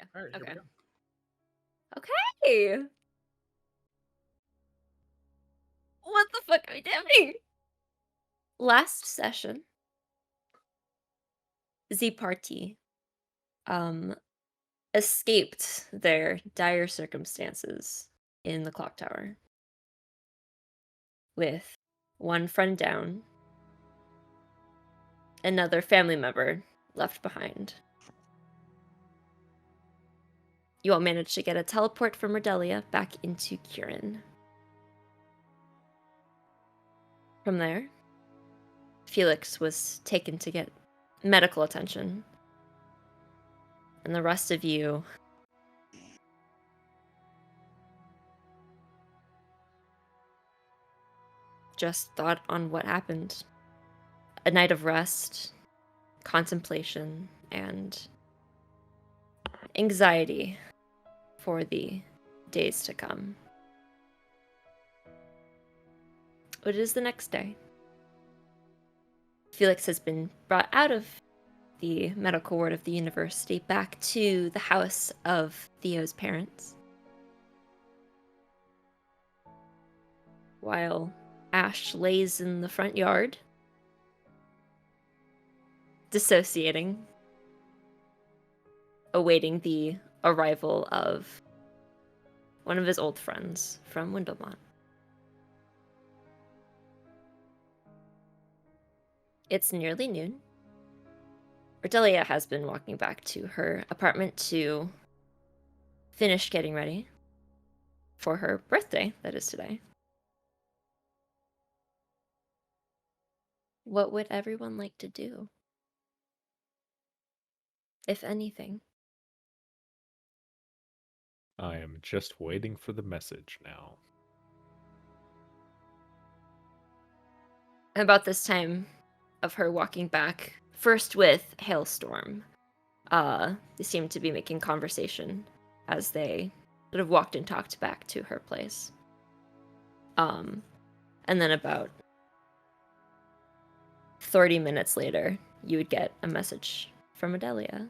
Yeah. All right, here Okay. we go. Okay. What the fuck are we doing? Last session, the party escaped their dire circumstances in the clock tower with one friend down, another family member left behind. You all managed to get a teleport from Redelia back into Kieran. From there, Felix was taken to get medical attention. And the rest of you just thought on what happened. A night of rest, contemplation, and anxiety for the days to come. But it is the next day. Felix has been brought out of the medical ward of the university back to the house of Theo's parents. While Ashe lays in the front yard, dissociating, awaiting the arrival of one of his old friends from Windlemont. It's nearly noon. Redelia has been walking back to her apartment to finish getting ready for her birthday, that is today. What would everyone like to do? If anything. I am just waiting for the message now. About this time of her walking back, first with Hailstorm, they seemed to be making conversation as they sort of walked and talked back to her place. And then about 30 minutes later, you would get a message from Redelia.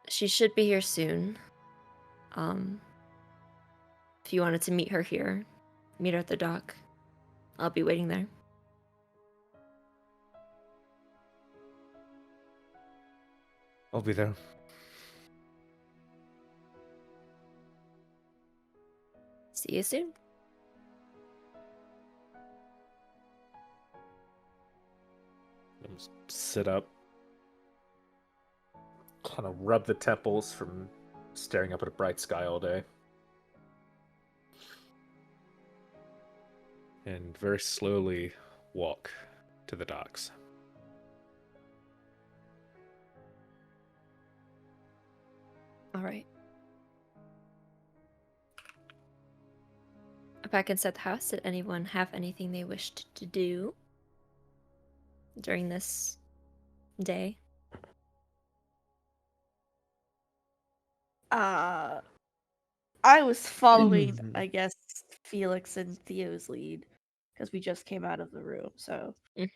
She should be here soon. If you wanted to meet her here, meet her at the dock. I'll be waiting there. I'll be there. See you soon. I'm just sit up, kind of rub the temples from staring up at a bright sky all day. And very slowly walk to the docks. All right. Back inside the house, did anyone have anything they wished to do during this day? I was following, I guess, Felix and Theo's lead because we just came out of the room. So if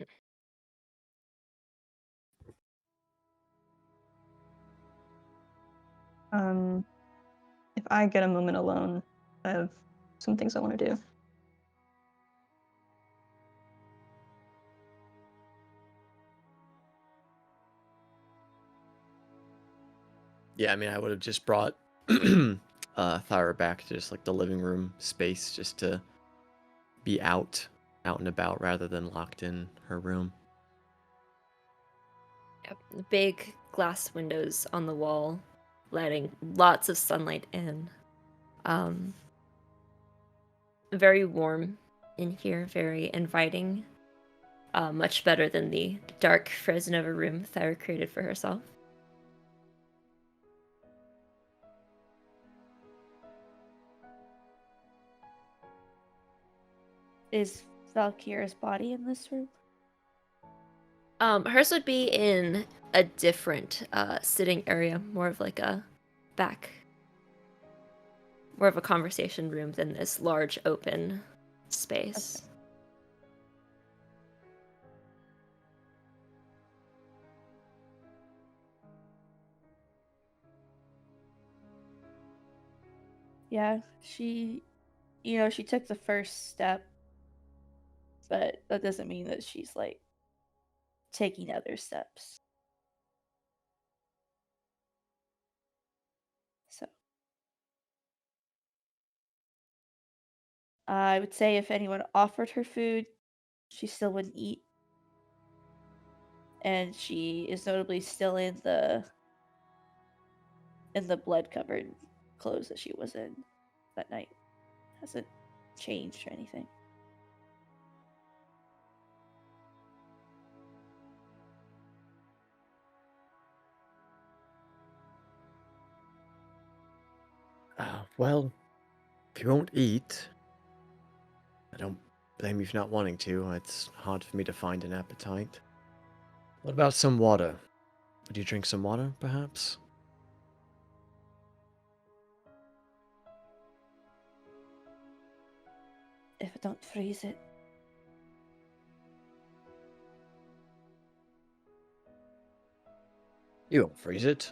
I get a moment alone, I have some things I want to do. Yeah, I mean, I would have just brought Thyra back to just like the living room space, just to be out and about rather than locked in her room. Yep. Big glass windows on the wall, letting lots of sunlight in. Very warm in here, very inviting. Much better than the dark, frozen over room Thyra created for herself. is Valkyra's body in this room? Hers would be in a different sitting area, more of like a back, more of a conversation room than this large open space. Okay. Yeah, she took the first step, but that doesn't mean that she's like taking other steps. So I would say if anyone offered her food, she still wouldn't eat. And she is notably still in the blood-covered clothes that she was in that night. Hasn't changed or anything. Well, if you won't eat, I don't blame you for not wanting to. It's hard for me to find an appetite. What about some water? Would you drink some water, perhaps? If I don't freeze it. You won't freeze it.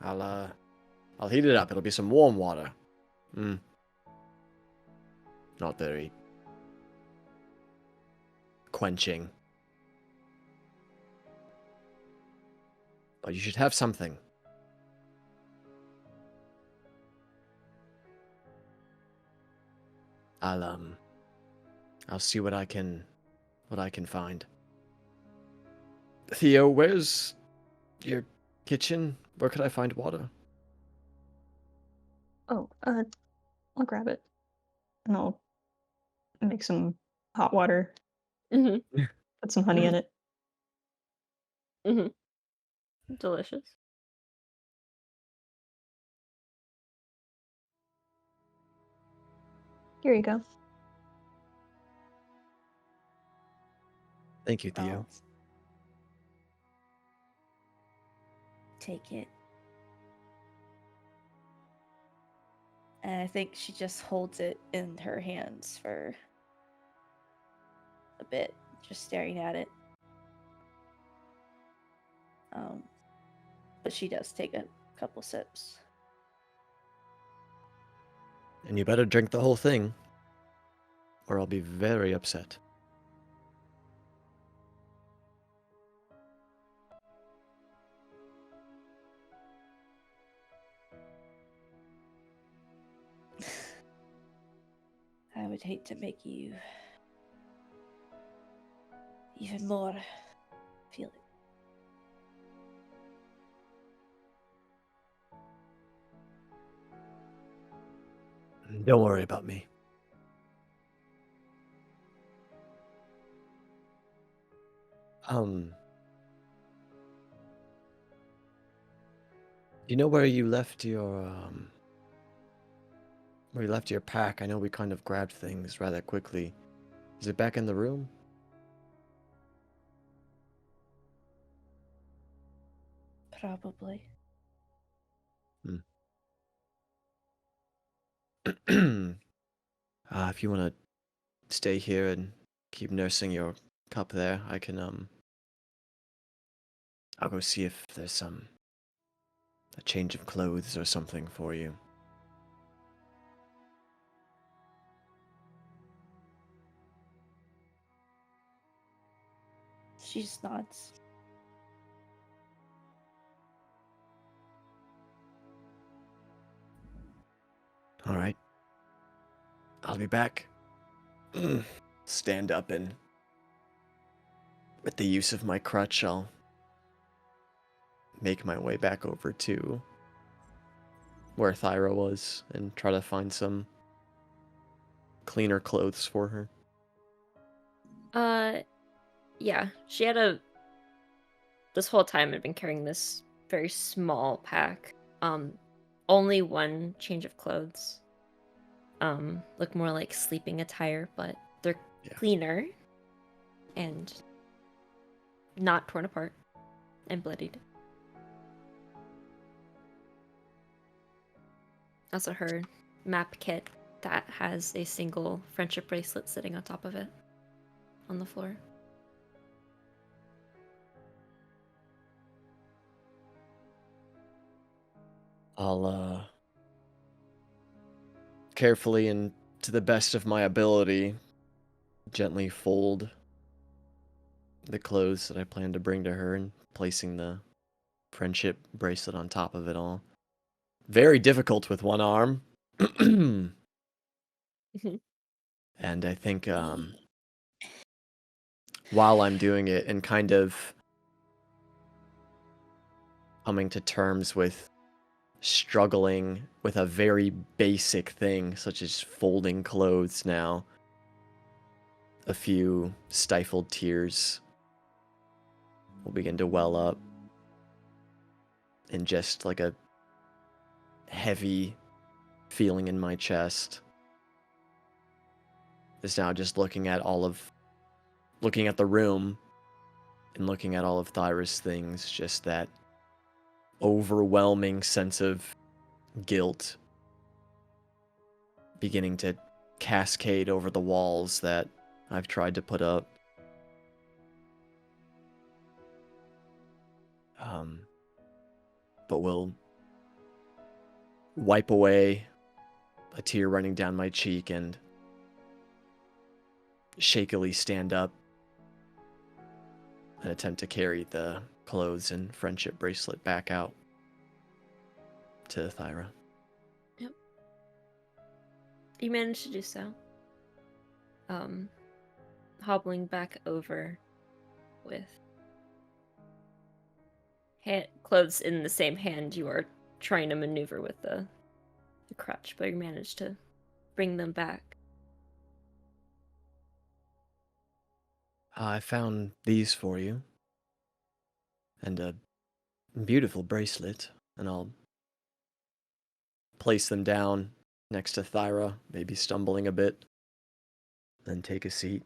I'll heat it up. It'll be some warm water. Not very quenching. But you should have something. I'll see what I can find. Theo, where's your kitchen? Where could I find water? Oh, I'll grab it. And I'll make some hot water. Mm-hmm. Put some honey in it. Mm-hmm. Delicious. Here you go. Thank you, Theo. I'll take it. And I think she just holds it in her hands for a bit, just staring at it. But she does take a couple sips. And you better drink the whole thing, or I'll be very upset. I would hate to make you even more feel it. Don't worry about me. You know where you left your pack? I know we kind of grabbed things rather quickly. Is it back in the room? Probably. If you want to stay here and keep nursing your cup there, I can I'll go see if there's a change of clothes or something for you. She just nods. All right. I'll be back. Stand up and with the use of my crutch, I'll make my way back over to where Thyra was and try to find some cleaner clothes for her. Yeah, she had this whole time had been carrying this very small pack. Only one change of clothes. Look more like sleeping attire, but they're cleaner and not torn apart and bloodied. Also her map kit that has a single friendship bracelet sitting on top of it on the floor. I'll carefully and to the best of my ability gently fold the clothes that I plan to bring to her and placing the friendship bracelet on top of it all. Very difficult with one arm. And I think while I'm doing it and kind of coming to terms with struggling with a very basic thing such as folding clothes now, a few stifled tears will begin to well up, and just like a heavy feeling in my chest is now just looking at the room and looking at all of Thyra's things, just that overwhelming sense of guilt beginning to cascade over the walls that I've tried to put up. But will wipe away a tear running down my cheek and shakily stand up and attempt to carry the clothes and friendship bracelet back out to Thyra. Yep. You managed to do so. Hobbling back over with clothes in the same hand you are trying to maneuver with the crutch, but you managed to bring them back. I found these for you. And a beautiful bracelet. And I'll place them down next to Thyra, maybe stumbling a bit. Then take a seat.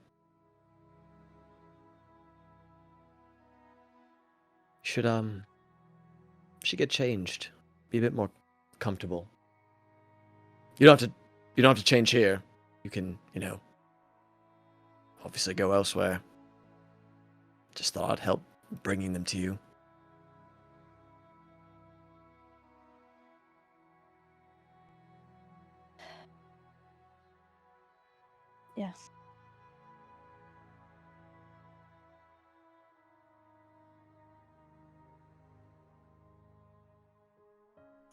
Should get changed. Be a bit more comfortable. You don't have to change here. You can, obviously go elsewhere. Just thought I'd help bringing them to you. Yes.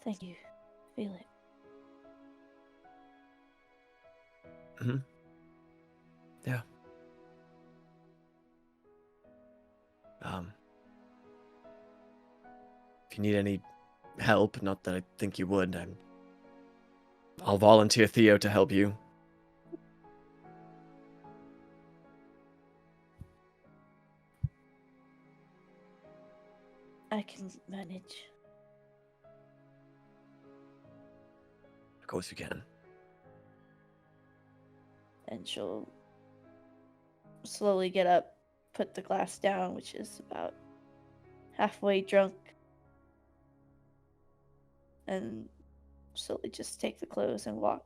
Thank you, Felix. Mm-hmm. Yeah. If you need any help, not that I think you would, I'll volunteer Theo to help you. I can manage. Of course you can. And she'll slowly get up, put the glass down, which is about halfway drunk, and slowly just take the clothes and walk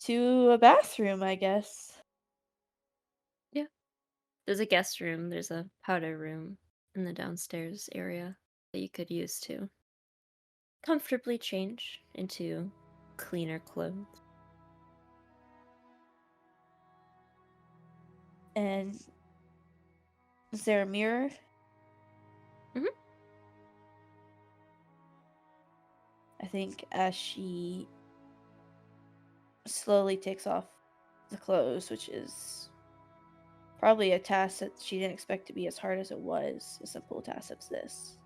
to a bathroom, I guess. Yeah. There's a guest room, there's a powder room in the downstairs area that you could use to comfortably change into cleaner clothes. And is there a mirror? Mhm. I think as she slowly takes off the clothes, which is probably a task that she didn't expect to be as hard as it was, a simple task as this.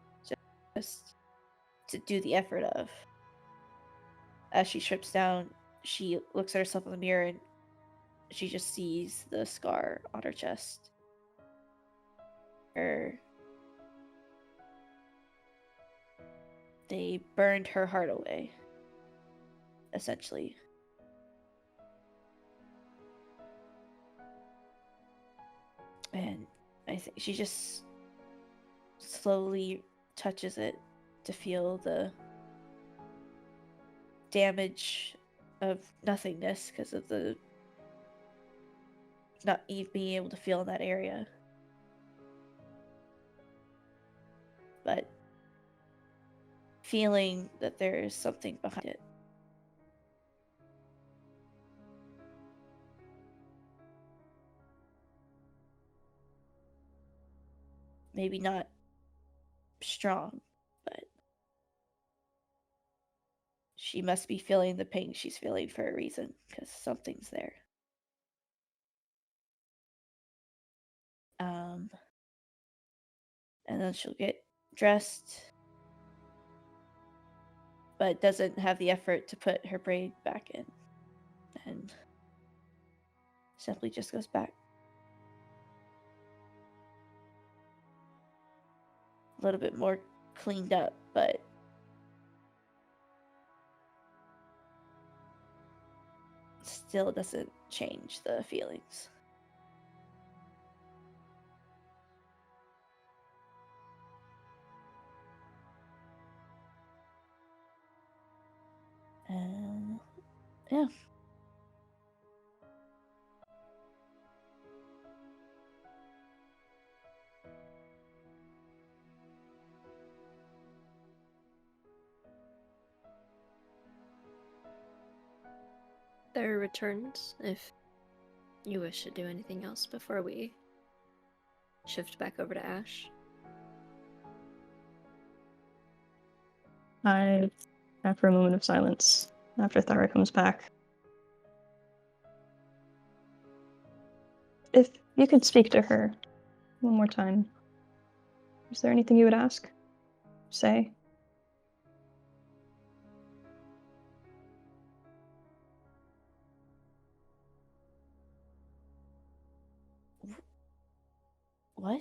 Just to do the effort of. As she strips down, she looks at herself in the mirror and she just sees the scar on her chest. They burned her heart away, essentially. And I think she just slowly touches it to feel the damage of nothingness because of the not being able to feel in that area. But feeling that there is something behind it. Maybe not strong, but she must be feeling the pain she's feeling for a reason, because something's there. And then she'll get dressed, but doesn't have the effort to put her braid back in, and simply just goes back. A little bit more cleaned up, but still doesn't change the feelings. And yeah. There are returns if you wish to do anything else before we shift back over to Ashe. After a moment of silence, after Thyra comes back, if you could speak to her one more time, is there anything you would ask? Say? What?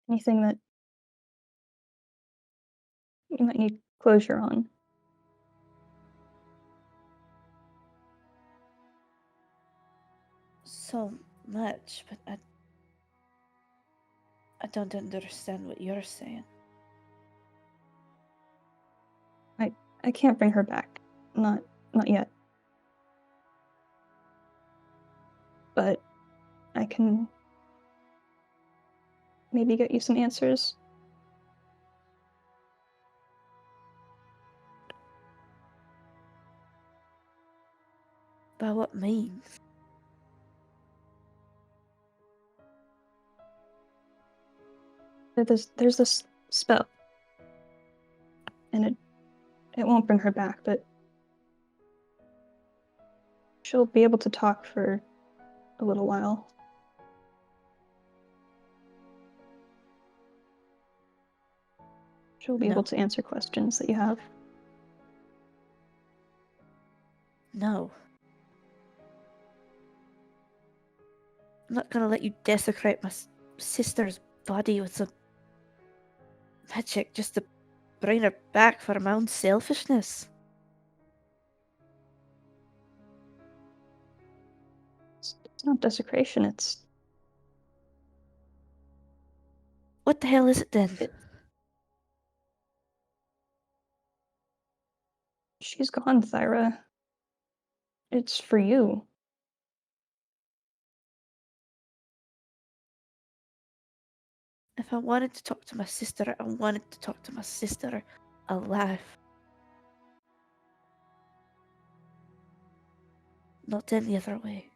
Anything that you might need closure on? So much, but I don't understand what you're saying. I can't bring her back. Not yet. But I can maybe get you some answers. By what means? There's this spell. And it won't bring her back, but she'll be able to talk for a little while. She'll be No. able to answer questions that you have. No. I'm not gonna let you desecrate my sister's body with some magic just to bring her back for my own selfishness. It's not desecration, it's... What the hell is it then? She's gone, Thyra. It's for you. If I wanted to talk to my sister, I wanted to talk to my sister alive. Not any other way.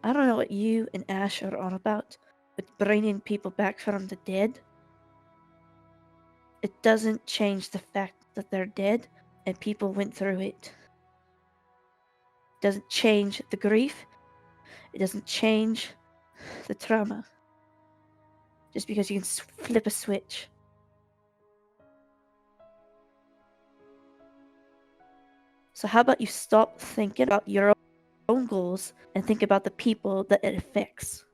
I don't know what you and Ashe are on about, but bringing people back from the dead, it doesn't change the fact that they're dead and people went through it. It doesn't change the grief. It doesn't change the trauma. Just because you can flip a switch. So how about you stop thinking about your own goals and think about the people that it affects?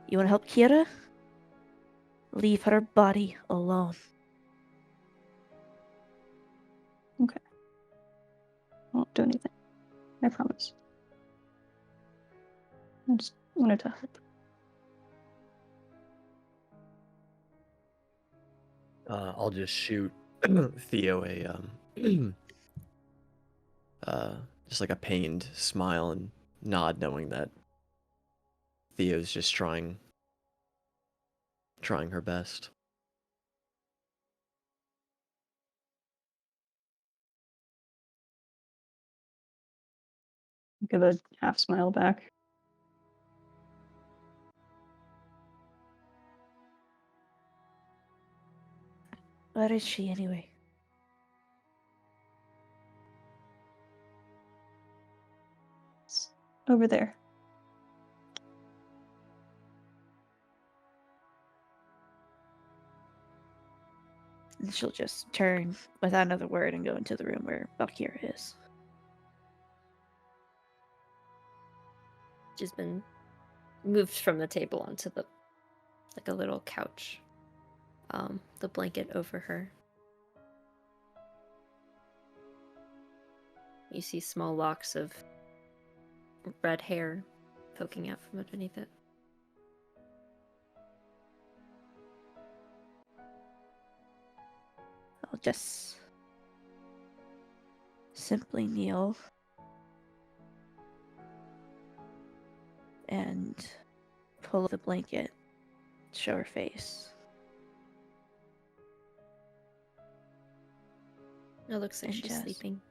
You want to help Kyra? Leave her body alone. Okay. I won't do anything. I promise. I just wanted to help. I'll just shoot Theo a just like a pained smile and nod, knowing that Theo's just trying her best. Give a half smile back. Where is she anyway? It's over there. And she'll just turn without another word and go into the room where Valkyria is. She's been moved from the table onto the like a little couch. The blanket over her. You see small locks of red hair poking out from underneath it. I'll just simply kneel and pull the blanket, show her face. It looks like And she's just- sleeping.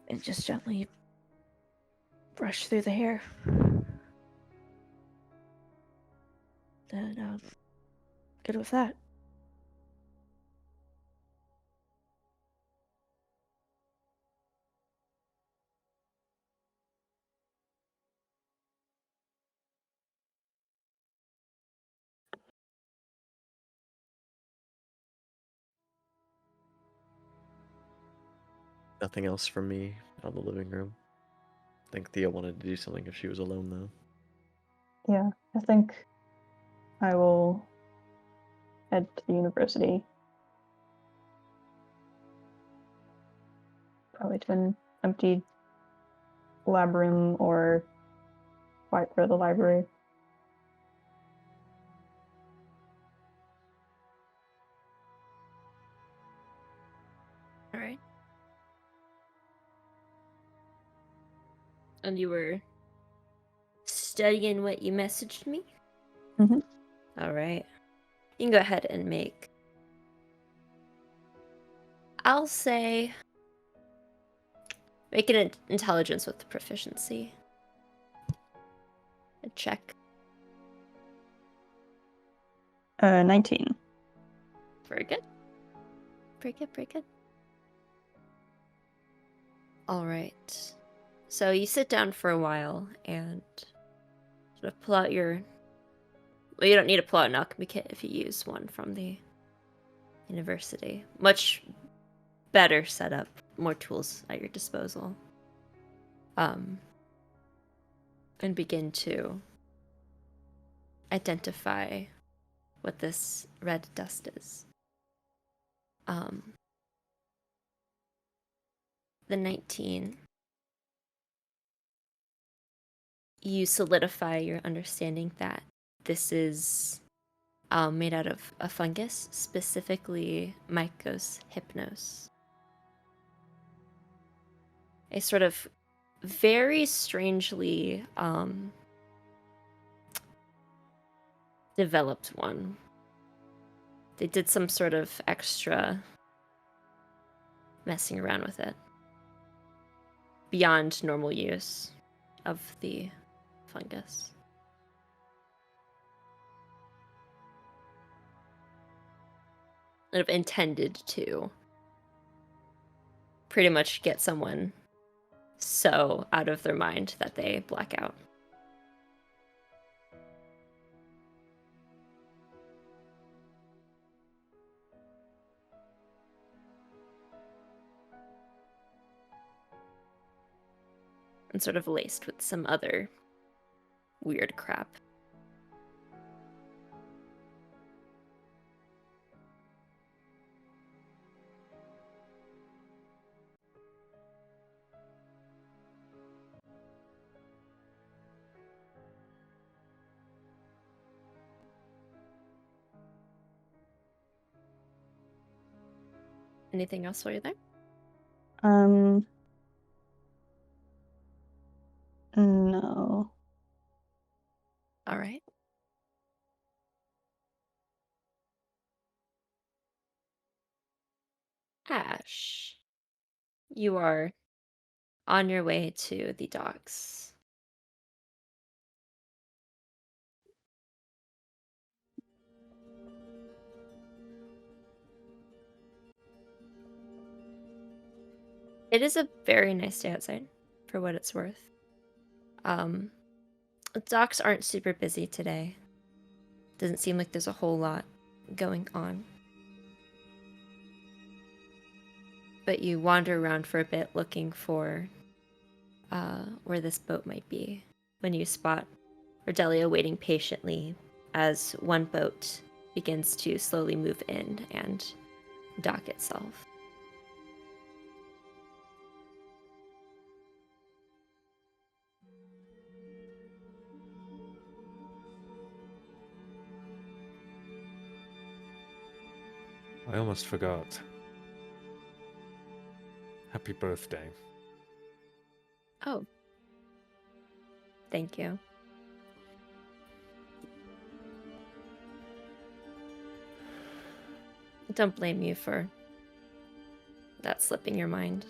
And just gently brush through the hair. Then, good with that. Nothing else from me out of the living room. I think Theo wanted to do something if she was alone, though. Yeah, I think I will head to the university. Probably to an empty lab room or quiet part of the library. All right. And you were studying what you messaged me? Mhm. All right. You can go ahead and make. I'll say. Make an intelligence with proficiency. A check. 19. Very good. Very good, very good. All right. So you sit down for a while and sort of pull out your. Well, you don't need to pull out an alchemy kit if you use one from the university. Much better setup, more tools at your disposal. And begin to identify what this red dust is. The 19, you solidify your understanding that this is made out of a fungus, specifically Mycos hypnos. A sort of very strangely developed one. They did some sort of extra messing around with it beyond normal use of the fungus. Sort of intended to pretty much get someone so out of their mind that they black out. And sort of laced with some other weird crap. Anything else while you're there? No. All right. Ashe, you are on your way to the docks. It is a very nice day outside, for what it's worth. The docks aren't super busy today. Doesn't seem like there's a whole lot going on. But you wander around for a bit looking for where this boat might be when you spot Redelia waiting patiently as one boat begins to slowly move in and dock itself. I almost forgot. Happy birthday. Oh. Thank you. Don't blame you for that slipping your mind.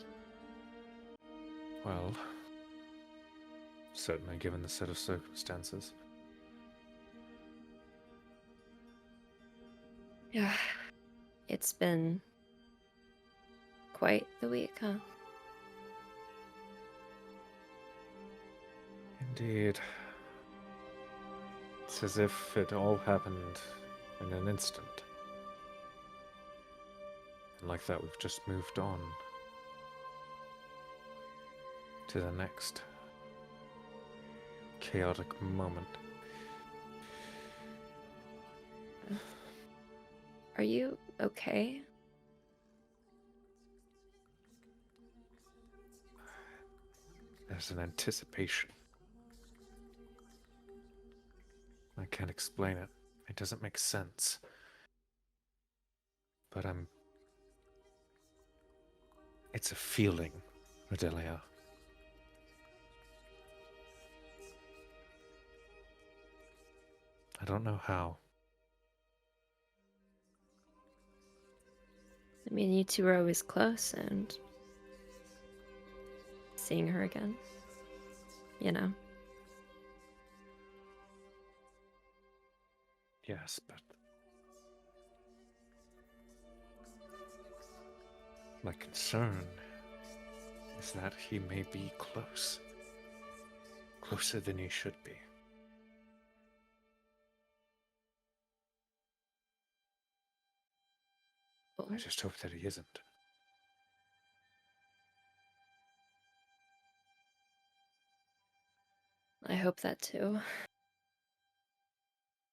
Well, certainly given the set of circumstances. Yeah. It's been quite the week, huh? Indeed. It's as if it all happened in an instant. And like that, we've just moved on to the next chaotic moment. Are you okay? There's an anticipation. I can't explain it. It doesn't make sense. But it's a feeling, Redelia. I don't know how. I mean, you two were always close, and seeing her again, you know. Yes, but my concern is that he may be close. Closer than he should be. I just hope that he isn't. I hope that too.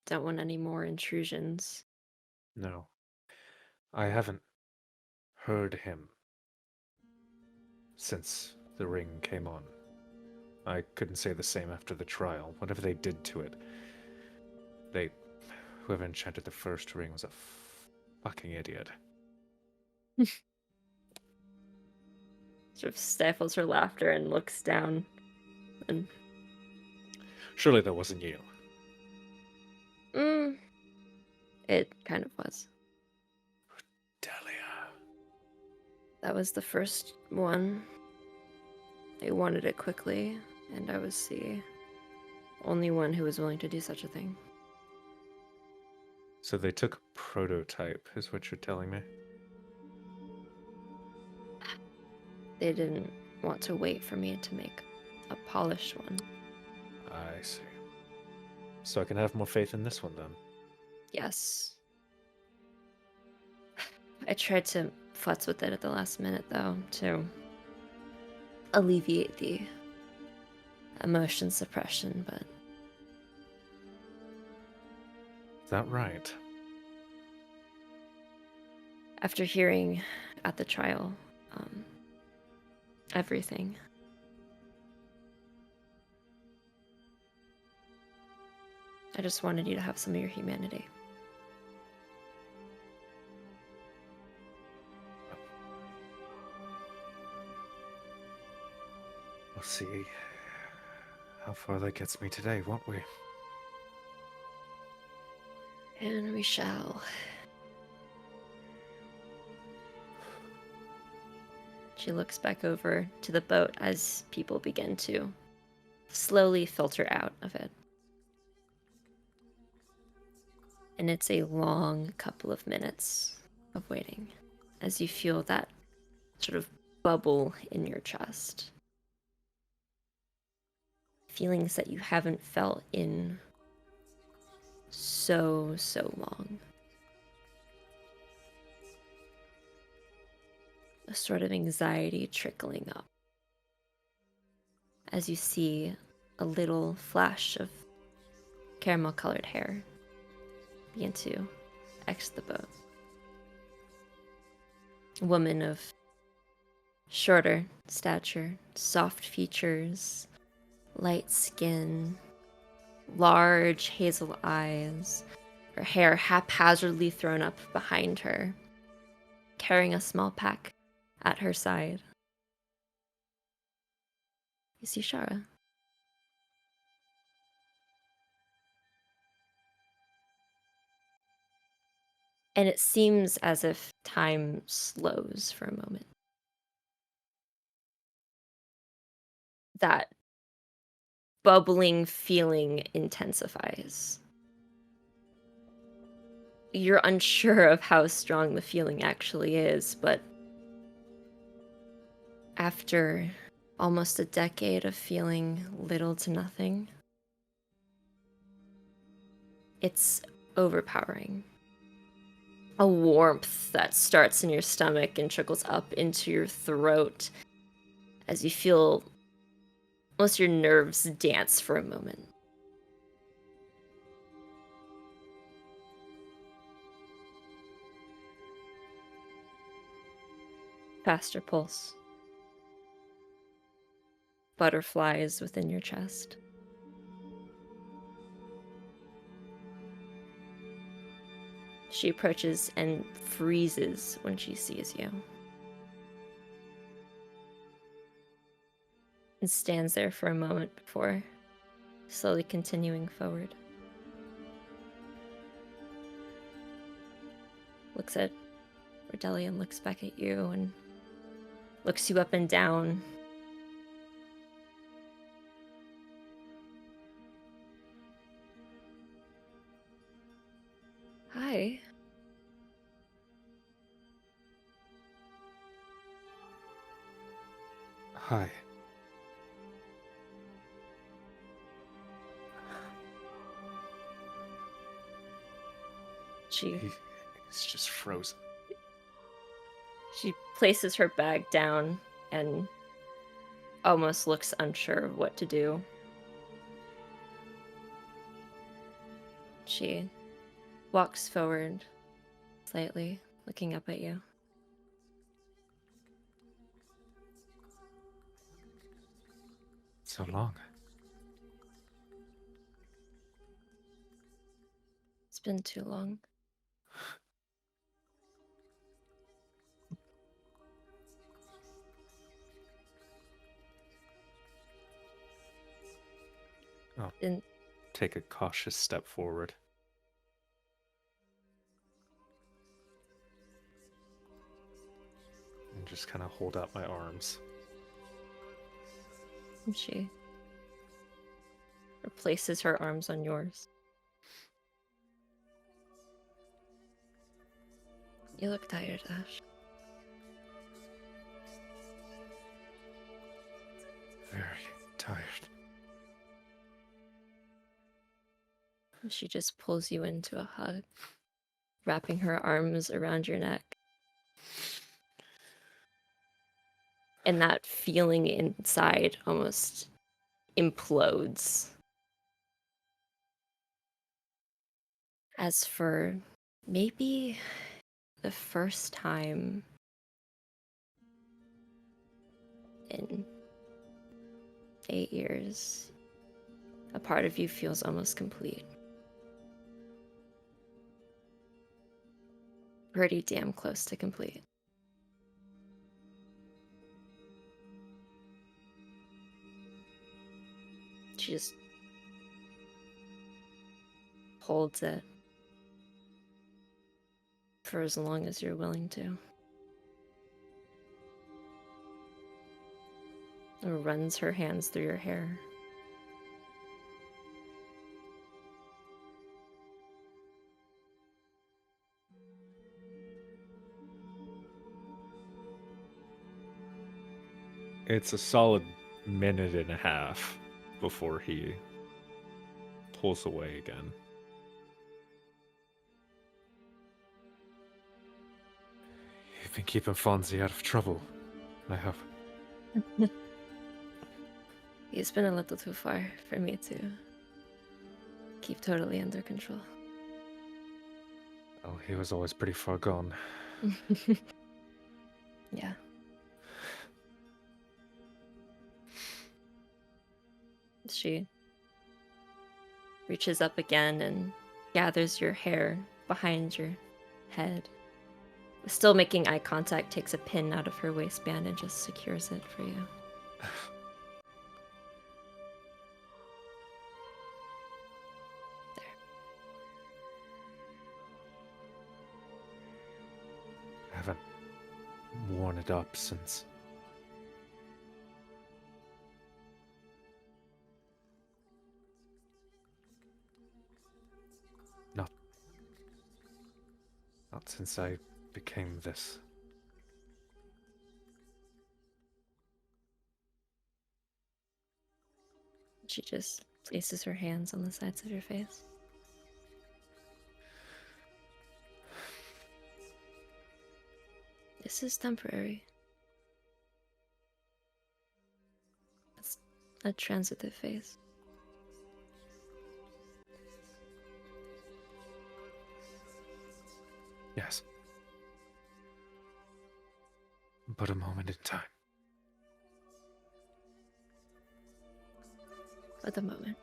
Don't want any more intrusions. No. I haven't heard him since the ring came on. I couldn't say the same after the trial. Whatever they did to it, whoever enchanted the first ring was a fucking idiot. Sort of stifles her laughter and looks down. And Surely that wasn't you. it kind of was. Delia. That was the first one. They wanted it quickly, and I was the only one who was willing to do such a thing. So they took a prototype, is what you're telling me? They didn't want to wait for me to make a polished one. I see. So I can have more faith in this one then? Yes. I tried to futz with it at the last minute, though, to alleviate the emotion suppression, but... Is that right? After hearing at the trial, everything, I just wanted you to have some of your humanity. We'll see how far that gets me today, won't we? And we shall. She looks back over to the boat as people begin to slowly filter out of it. And it's a long couple of minutes of waiting as you feel that sort of bubble in your chest. Feelings that you haven't felt in so long. A sort of anxiety trickling up as you see a little flash of caramel colored hair begin to exit the boat. A woman of shorter stature, soft features, light skin, large hazel eyes, her hair haphazardly thrown up behind her, carrying a small pack at her side. You see Shara. And it seems as if time slows for a moment. That bubbling feeling intensifies. You're unsure of how strong the feeling actually is, but after almost a decade of feeling little to nothing, it's overpowering. A warmth that starts in your stomach and trickles up into your throat as you feel most of your nerves dance for a moment. Faster pulse. Butterflies within your chest. She approaches and freezes when she sees you. And stands there for a moment before slowly continuing forward. Looks at Cordelia and looks back at you and looks you up and down. Hi. Hi. He's just frozen. She places her bag down and almost looks unsure of what to do. She walks forward slightly, looking up at you. So long. It's been too long. Oh. And Take a cautious step forward. And just kind of hold out my arms. she replaces her arms on yours. You look tired, Ashe. Very tired. She just pulls you into a hug, wrapping her arms around your neck. And that feeling inside almost implodes. As for maybe the first time in 8 years, a part of you feels almost complete. Pretty damn close to complete. She just holds it for as long as you're willing to. And runs her hands through your hair. It's a solid minute and a half before he pulls away again. You've been keeping Fonzie out of trouble, I hope. He's been a little too far for me to keep totally under control. Oh, he was always pretty far gone. Yeah. She reaches up again and gathers your hair behind your head. Still making eye contact, takes a pin out of her waistband and just secures it for you. There. I haven't worn it up since. Not since I became this. She just places her hands on the sides of your face. This is temporary. It's a transitive phase. Yes. But a moment in time. For the moment.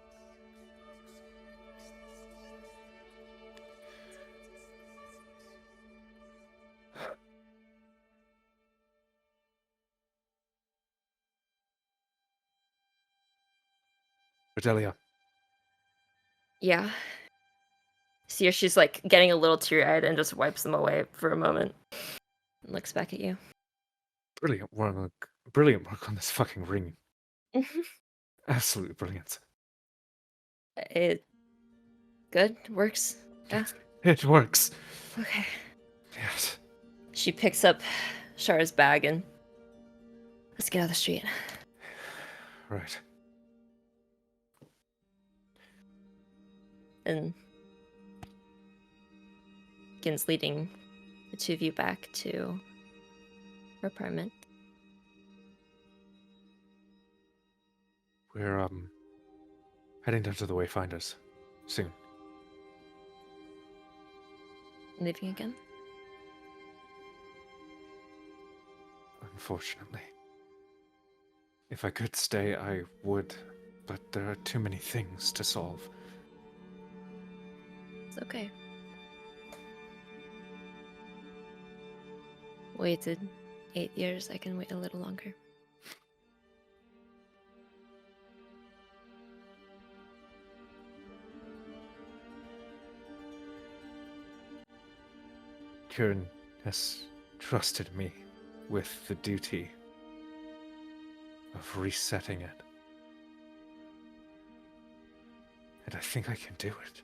Cordelia. Yeah. See her, she's like getting a little teary-eyed and just wipes them away for a moment. And looks back at you. Brilliant work on this fucking ring. Absolutely brilliant. It good? Works? Yeah. It works. Okay. Yes. She picks up Shara's bag and let's get out of the street. Right. And begins leading the two of you back to her apartment. We're heading down to the Wayfinders soon. Leaving again? Unfortunately. If I could stay, I would, but there are too many things to solve. It's okay. Waited 8 years, I can wait a little longer. Kieran has trusted me with the duty of resetting it. And I think I can do it.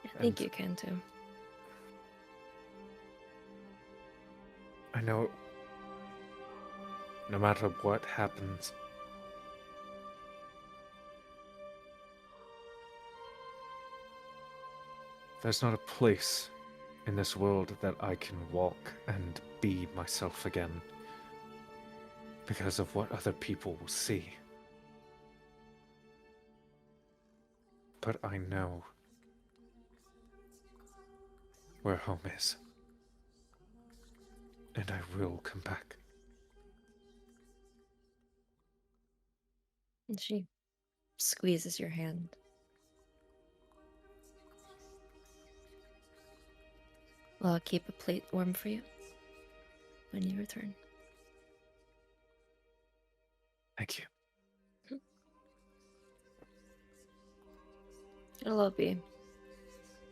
I think you can too. I know no matter what happens, there's not a place in this world that I can walk and be myself again because of what other people will see. But I know where home is. And I will come back. And she squeezes your hand. Well, I'll keep a plate warm for you. when you return. Thank you. It'll all be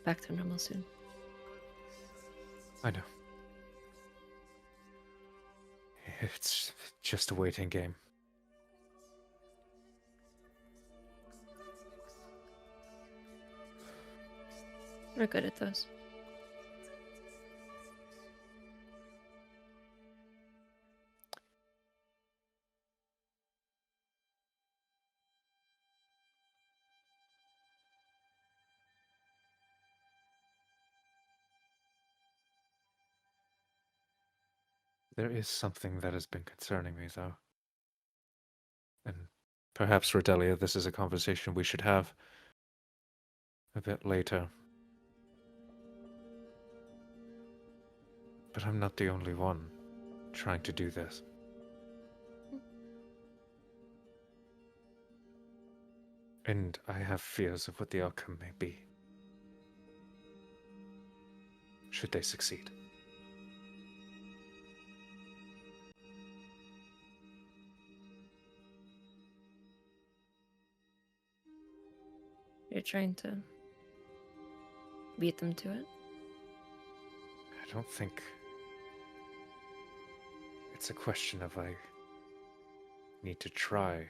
back to normal soon. I know. It's just a waiting game. We're good at those. There is something that has been concerning me, though. And perhaps, Redelia, this is a conversation we should have a bit later. But I'm not the only one trying to do this. And I have fears of what the outcome may be. Should they succeed. You're trying to beat them to it? I don't think it's a question of I need to try.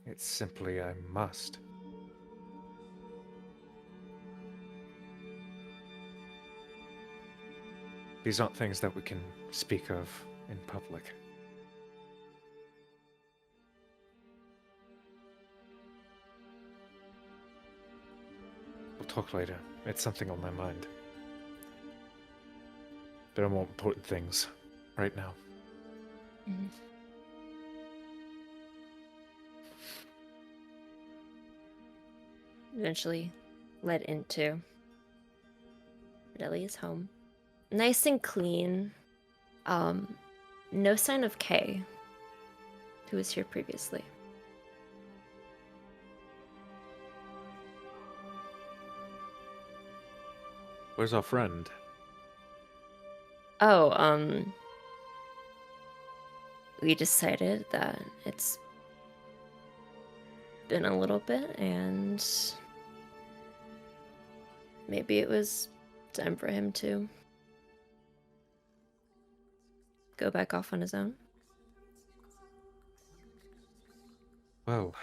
It's simply I must. These aren't things that we can speak of in public. We'll talk later. It's something on my mind. There are more important things right now. Mm-hmm. Eventually led into Redelia's home. Nice and clean. No sign of Kay, who was here previously. Where's our friend? Oh, we decided that it's been a little bit and maybe it was time for him to go back off on his own. Well,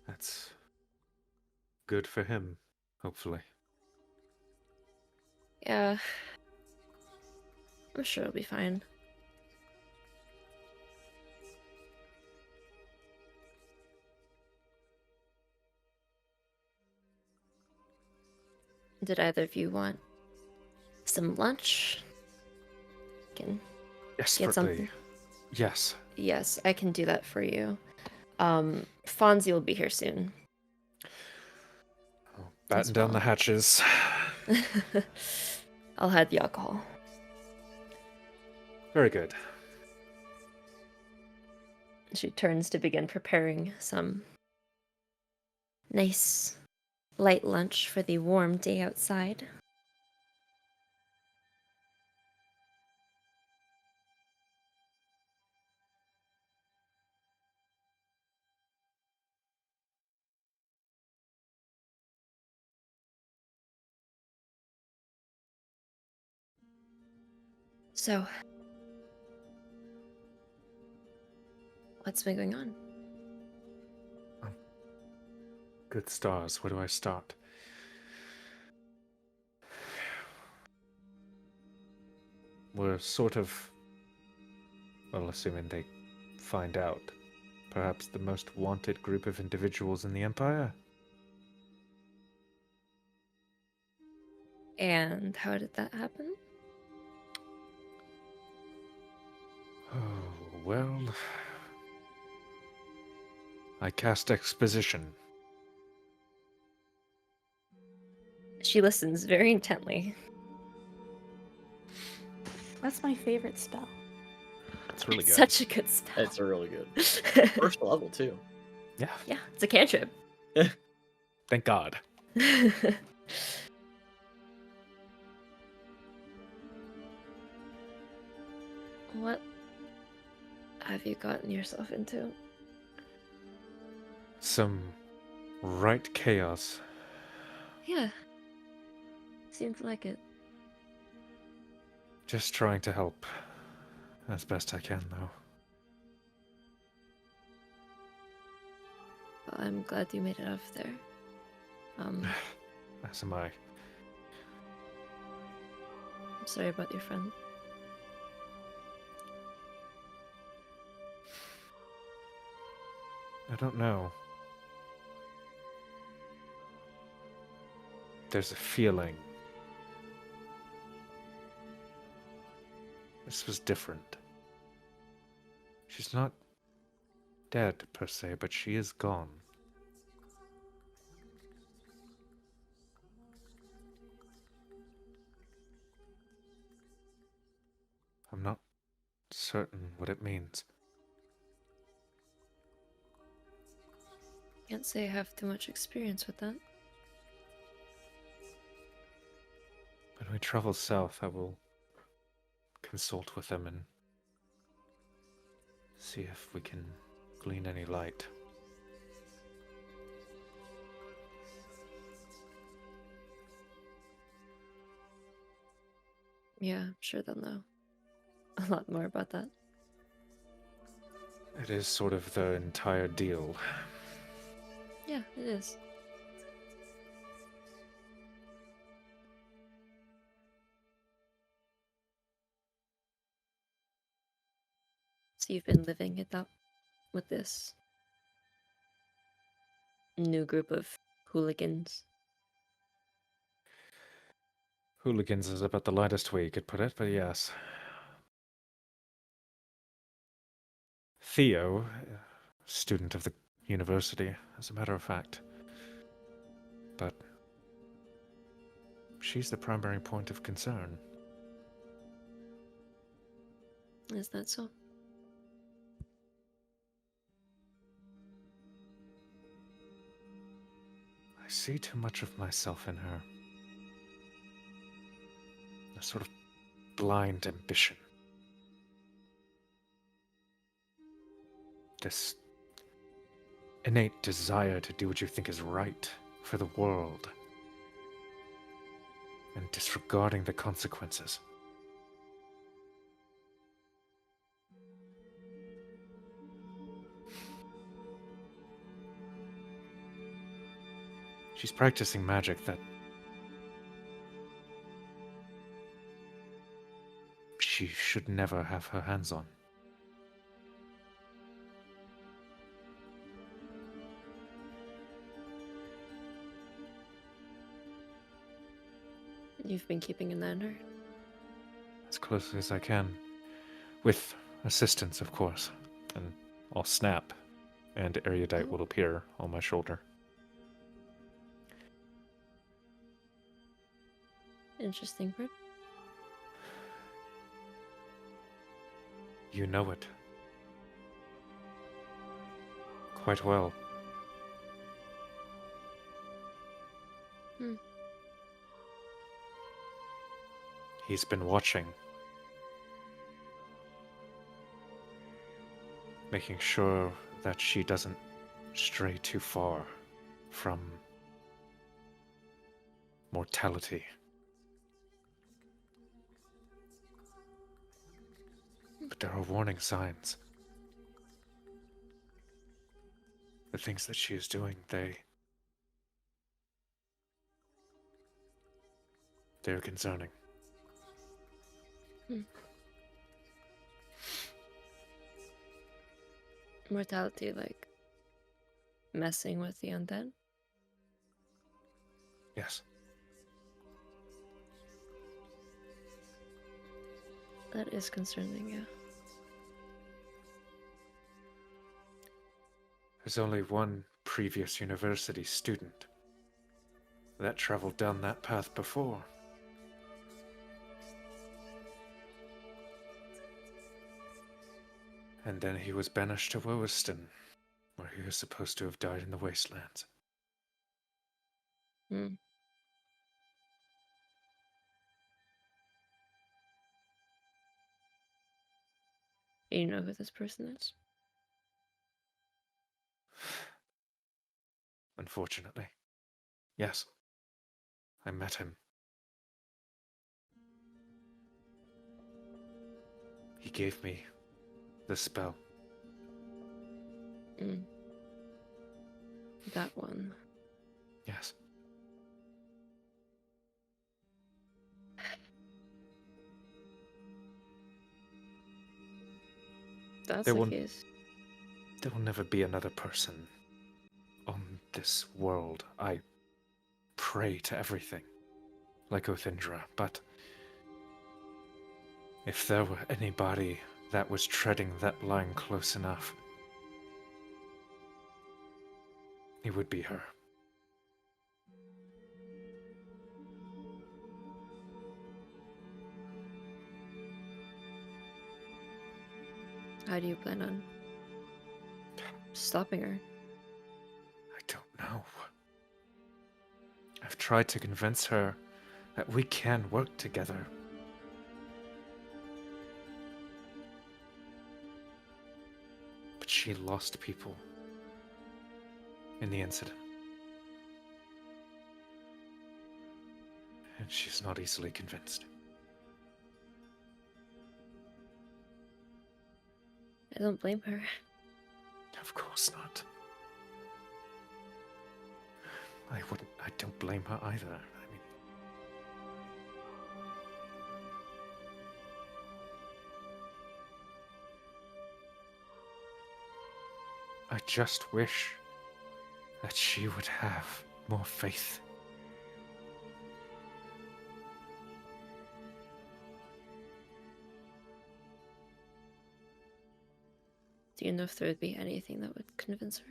that's good for him, hopefully. Yeah. I'm sure it'll be fine. Did either of you want some lunch? Can Yes, get something. Yes. Yes, I can do that for you. Fonzie will be here soon. Oh, batten down the well. hatches. I'll hide the alcohol. Very good. She turns to begin preparing some nice light lunch for the warm day outside. So, what's been going on? Good stars. Where do I start? We're sort of, well, assuming they find out, perhaps the most wanted group of individuals in the Empire? And how did that happen? Oh, well... I cast exposition. She listens very intently. That's my favorite spell. It's really It's good. such a good spell. It's really good. First level too. Yeah, Yeah, it's a cantrip. thank God. What have you gotten yourself into? Some right chaos. Yeah. Seems like it. Just trying to help as best I can, though. Well, I'm glad you made it out of there. As am I. I'm sorry about your friend. I don't know. There's a feeling. This was different. She's not dead, per se, but she is gone. I'm not certain what it means. Can't say I have too much experience with that. When we travel south, I will consult with them and see if we can glean any light. Yeah, I'm sure they'll know a lot more about that. It is sort of the entire deal. Yeah, it is. So you've been living it up with this new group of hooligans. Hooligans is about the lightest way you could put it, but yes. Theo, student of the university, as a matter of fact. But she's the primary point of concern. Is that so? I see too much of myself in her. A sort of blind ambition. This innate desire to do what you think is right for the world. And disregarding the consequences. She's practicing magic that she should never have her hands on. You've been keeping an eye on her? As closely as I can. With assistance, of course. And I'll snap, and Erudite will appear on my shoulder. Interesting, Brit. You know it. Quite well. He's been watching. Making sure that she doesn't stray too far from mortality. But there are warning signs. The things that she is doing, they're concerning. Mortality, like messing with the undead? Yes. That is concerning, yeah. There's only one previous university student that traveled down that path before. And then he was banished to Wowiston, where he was supposed to have died in the wastelands. You know who this person is? Unfortunately. Yes. I met him. He gave me the spell. Mm. That one. Yes. That's There the will- case. There will never be another person on this world. I pray to everything, like Othindra, but if there were anybody that was treading that line close enough, it would be her. How do you plan on stopping her? I don't know. I've tried to convince her that we can work together. But she lost people in the incident. And she's not easily convinced. I don't blame her. Of course not. I don't blame her either. I mean, I just wish that she would have more faith. Do you know if there would be anything that would convince her?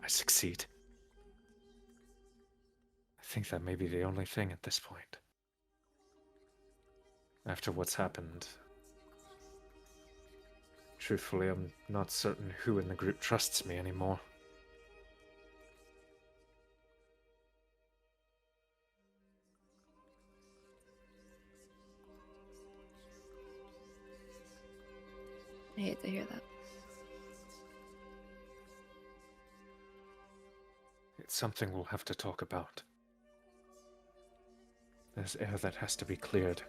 I succeed. I think that may be the only thing at this point. After what's happened, truthfully, I'm not certain who in the group trusts me anymore. I hate to hear that. It's something we'll have to talk about. There's air that has to be cleared.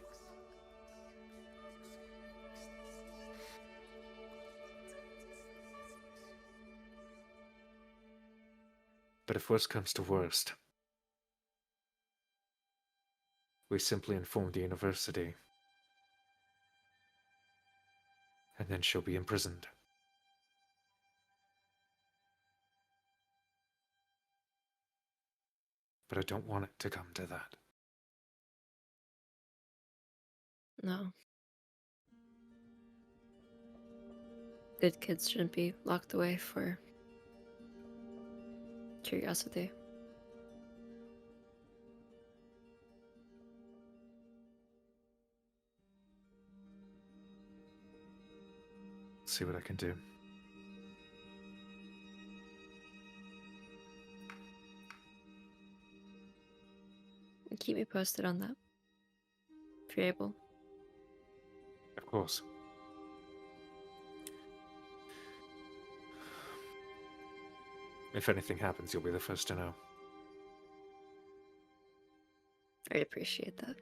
But if worst comes to worst, we simply inform the university, and then she'll be imprisoned. But I don't want it to come to that. No. Good kids shouldn't be locked away for curiosity. See what I can do. And keep me posted on that. If you're able. Of course. If anything happens, you'll be the first to know. I'd appreciate that.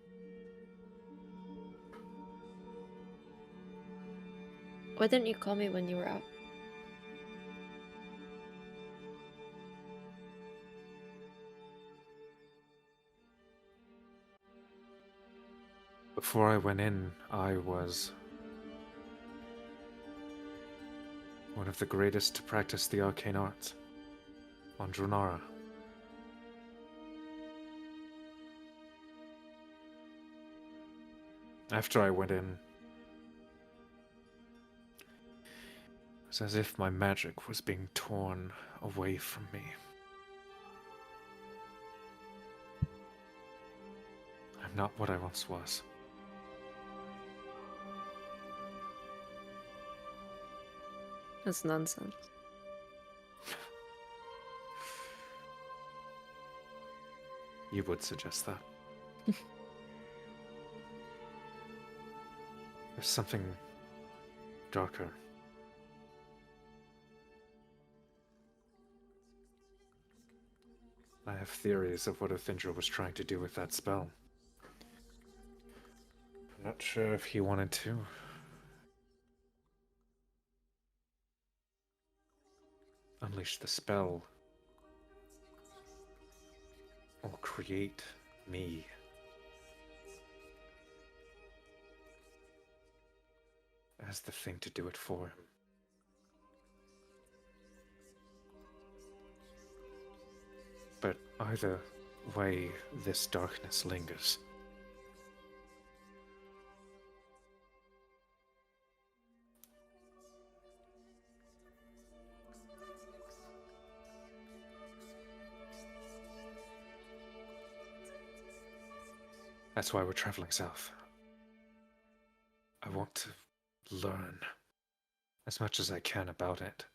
Why didn't you call me when you were out? Before I went in, I was one of the greatest to practice the arcane arts on Dronara. After I went in, it was as if my magic was being torn away from me. I'm not what I once was. That's nonsense. You would suggest that. There's something darker. I have theories of what Othindra was trying to do with that spell. I'm not sure if he wanted to. Unleash the spell. Or create me. As the thing to do it for him. But either way, this darkness lingers. That's why we're traveling south. I want to learn as much as I can about it.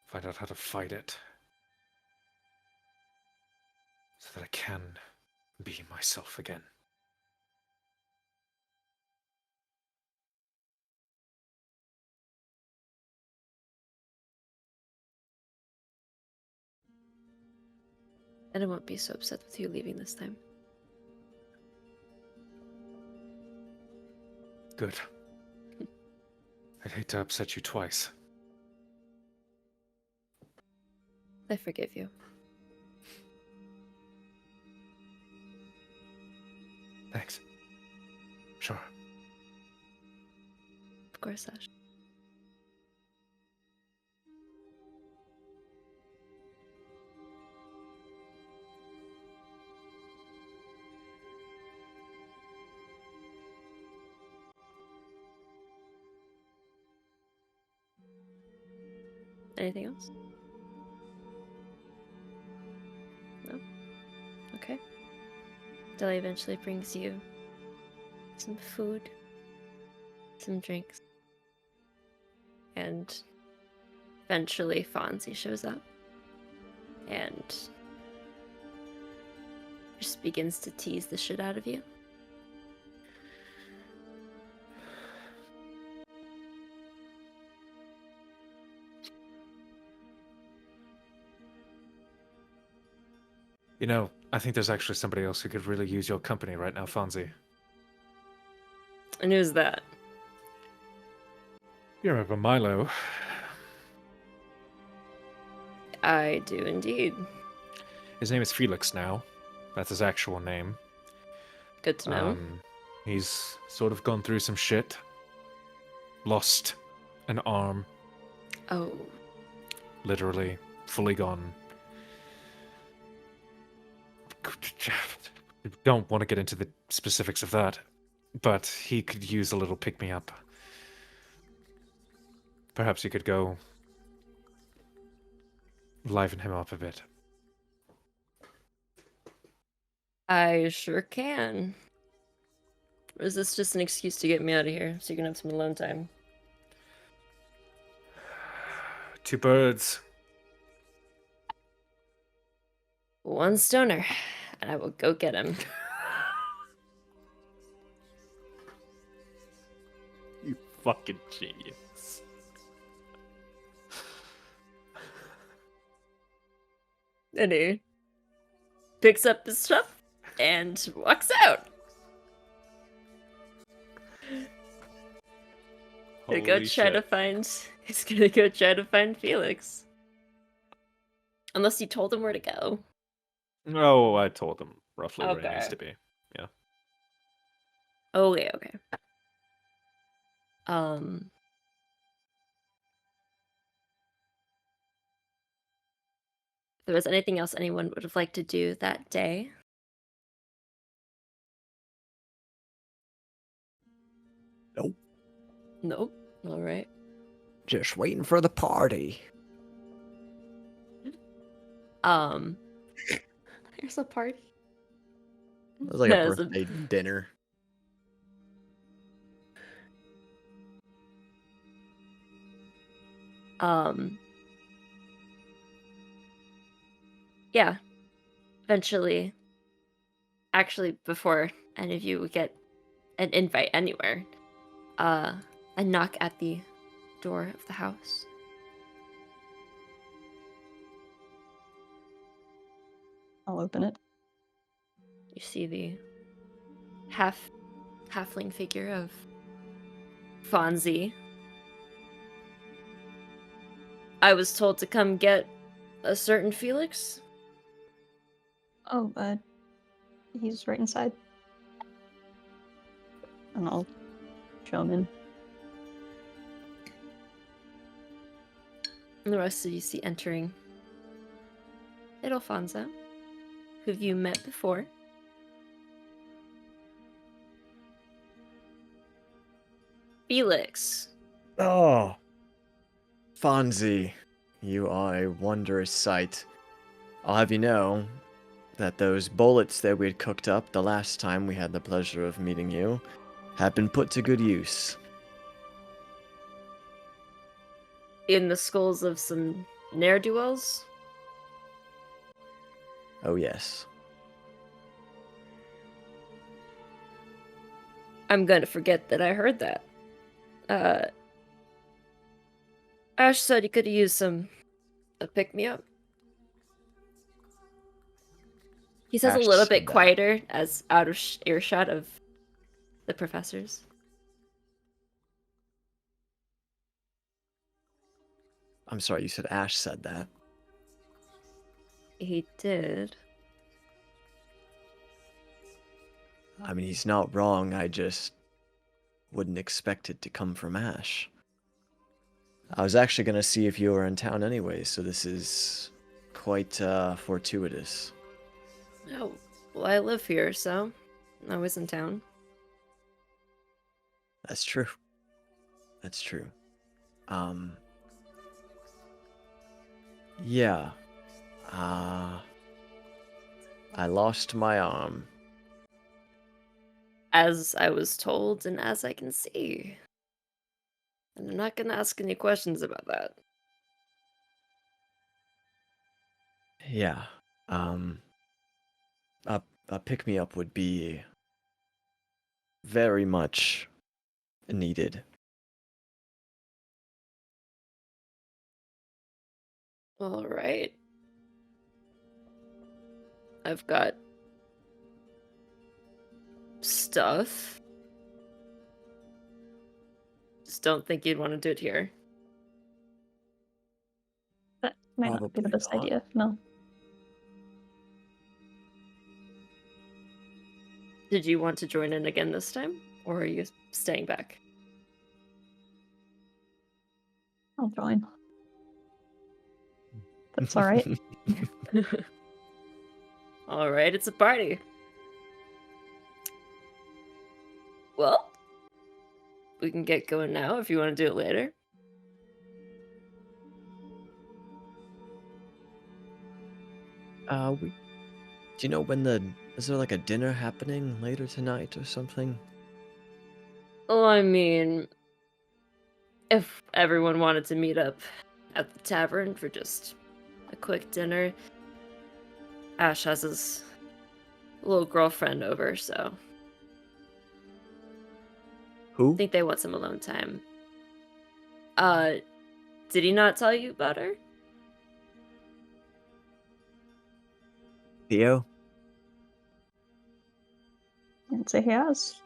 Find out how to fight it. So that I can be myself again. And I won't be so upset with you leaving this time. Good. I'd hate to upset you twice. I forgive you. Thanks. Sure. Of course, Ashe. Anything else? No? Okay. Deli eventually brings you some food, some drinks, and eventually Fonzie shows up and just begins to tease the shit out of you. You know, I think there's actually somebody else who could really use your company right now, Fonzie. And who's that? You remember Milo? I do indeed. His name is Felix now. That's his actual name. Good to know. He's sort of gone through some shit. Lost an arm. Oh. Literally, fully gone. Don't want to get into the specifics of that, but he could use a little pick-me-up. Perhaps you could go liven him up a bit. I sure can. Or is this just an excuse to get me out of here so you can have some alone time? Two birds. One stoner, and I will go get him. You fucking genius. And he picks up his stuff and walks out. He's gonna go try to find Felix. Unless you told him where to go. Oh, I told him roughly where he needs Okay. to be. Yeah. Okay. If there was anything else anyone would have liked to do that day. Nope. Nope. All right. Just waiting for the party. There's a party. It was like a There's birthday dinner. Yeah. Eventually, actually, before any of you would get an invite anywhere, a knock at the door of the house. I'll open it. You see the halfling figure of Fonzie. I was told to come get a certain Felix. Oh, he's right inside. And I'll show him in. And the rest of you see entering Ildefonso, who've you met before. Felix. Oh, Fonzie, you are a wondrous sight. I'll have you know that those bullets that we had cooked up the last time we had the pleasure of meeting you have been put to good use. In the skulls of some ne'er-do-wells? Oh, yes. I'm gonna forget that I heard that. Ashe said he could use a pick-me-up. He says Ashe a little said bit that. quieter, as out of earshot of the professors. I'm sorry, you said Ashe said that. He did. I mean, he's not wrong, I just wouldn't expect it to come from Ashe. I was actually going to see if you were in town anyway, so this is quite fortuitous. Oh, well, I live here, so I was in town. That's true. That's true. Yeah. I lost my arm. As I was told and as I can see. And I'm not gonna ask any questions about that. Yeah. A pick-me-up would be very much needed. All right. I've got stuff. Just don't think you'd want to do it here. That might not be the Probably best not. idea. No. Did you want to join in again this time? Or are you staying back? I'll join. That's all right. All right, it's a party. Well, we can get going now if you want to do it later. Do you know when is there like a dinner happening later tonight or something? Well, I mean, if everyone wanted to meet up at the tavern for just a quick dinner, Ashe has his little girlfriend over, so Who? I think they want some alone time. Did he not tell you about her? Theo? Can't say he has.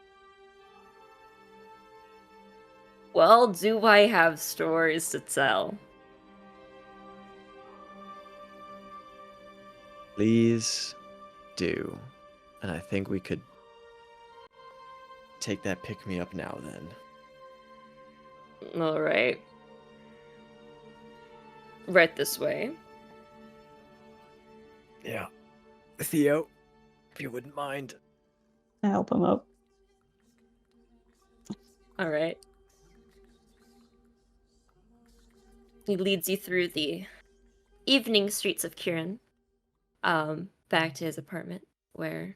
Well, do I have stories to tell? Please do. And I think we could take that pick-me-up now then. All right. Right this way. Yeah. Theo, if you wouldn't mind. I help him up. All right. He leads you through the evening streets of Kirin, back to his apartment, where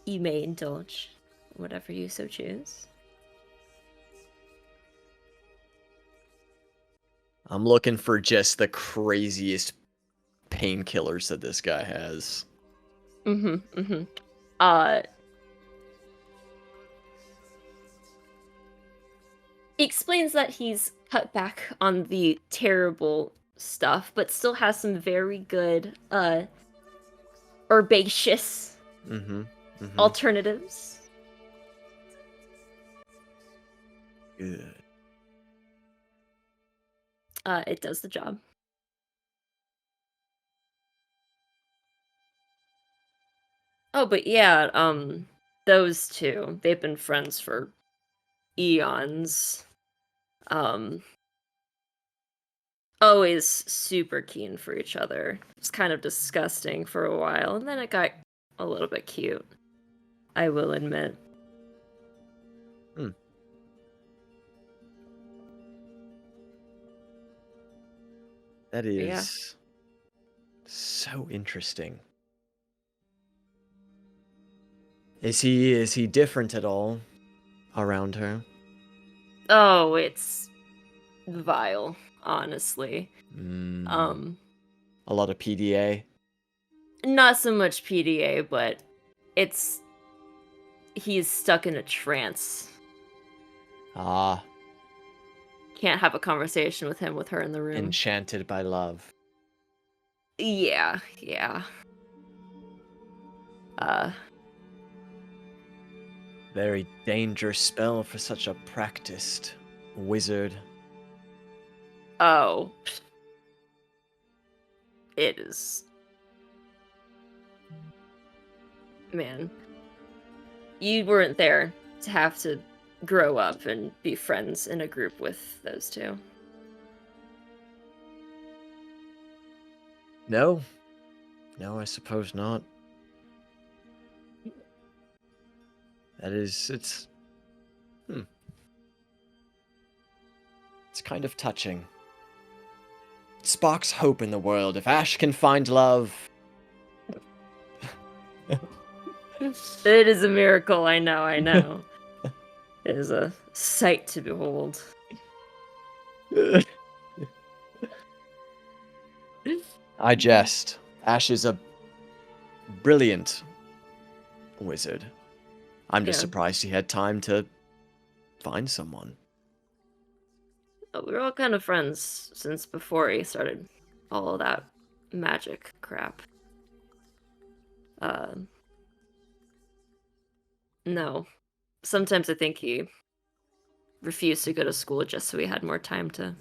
you may indulge whatever you so choose. I'm looking for just the craziest painkillers that this guy has. He explains that he's cut back on the terrible stuff, but still has some very good herbaceous alternatives. Good. It does the job. Oh, but yeah, those two, they've been friends for eons. Always super keen for each other. It's kind of disgusting for a while, and then it got a little bit cute. I will admit. That is so interesting. Is he different at all around her? Oh, it's vile, honestly. A lot of PDA. Not so much PDA, but he's stuck in a trance. Ah. Can't have a conversation with him with her in the room. Enchanted by love. Yeah. Very dangerous spell for such a practiced wizard. Oh. It is. Man. You weren't there to have to grow up and be friends in a group with those two. No, I suppose not. It's kind of touching. It sparks hope in the world. If Ashe can find love... It is a miracle, I know. It is a sight to behold. I jest. Ashe is a brilliant wizard. I'm just surprised he had time to find someone. We were all kind of friends since before he started all of that magic crap. No. Sometimes I think he refused to go to school just so he had more time to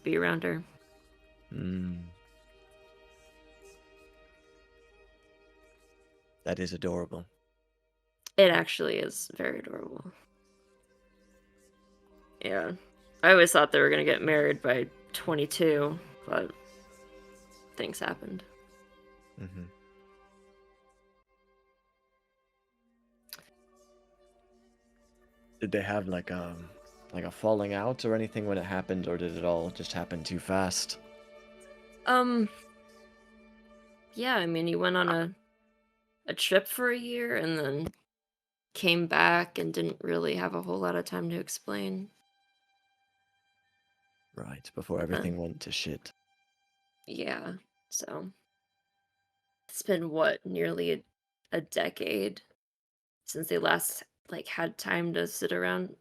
be around her. That is adorable. It actually is very adorable. Yeah. I always thought they were going to get married by 22, but things happened. Did they have like a falling out or anything when it happened, or did it all just happen too fast? Yeah, I mean, he went on a trip for a year and then came back and didn't really have a whole lot of time to explain. Right, before everything went to shit. Yeah, so it's been nearly a decade since they last had time to sit around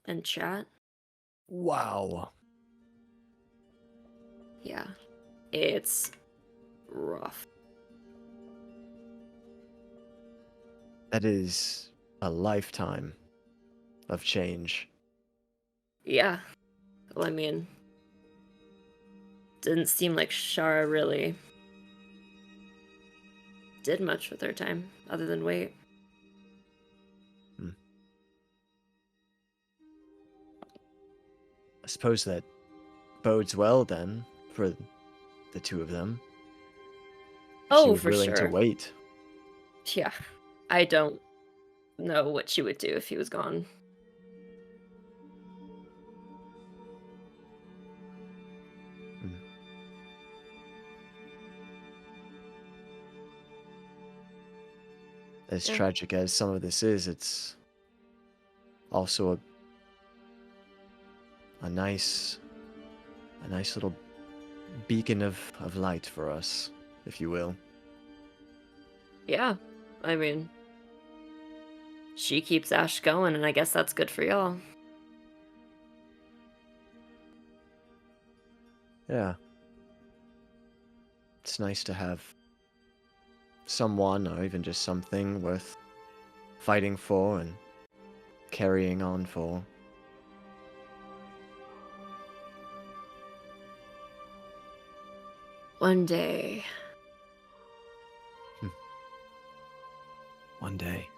and chat. Wow. Yeah, it's rough. That is a lifetime of change. Yeah, well, I mean, didn't seem like Shara really did much with her time other than wait. I suppose that bodes well then for the two of them. Oh, she was for willing to sure. wait. Yeah, I don't know what she would do if he was gone. As tragic as some of this is, it's also a nice little beacon of light for us, if you will. Yeah, I mean, she keeps Ashe going, and I guess that's good for y'all. Yeah. It's nice to have someone or even just something worth fighting for and carrying on for. One day. One day.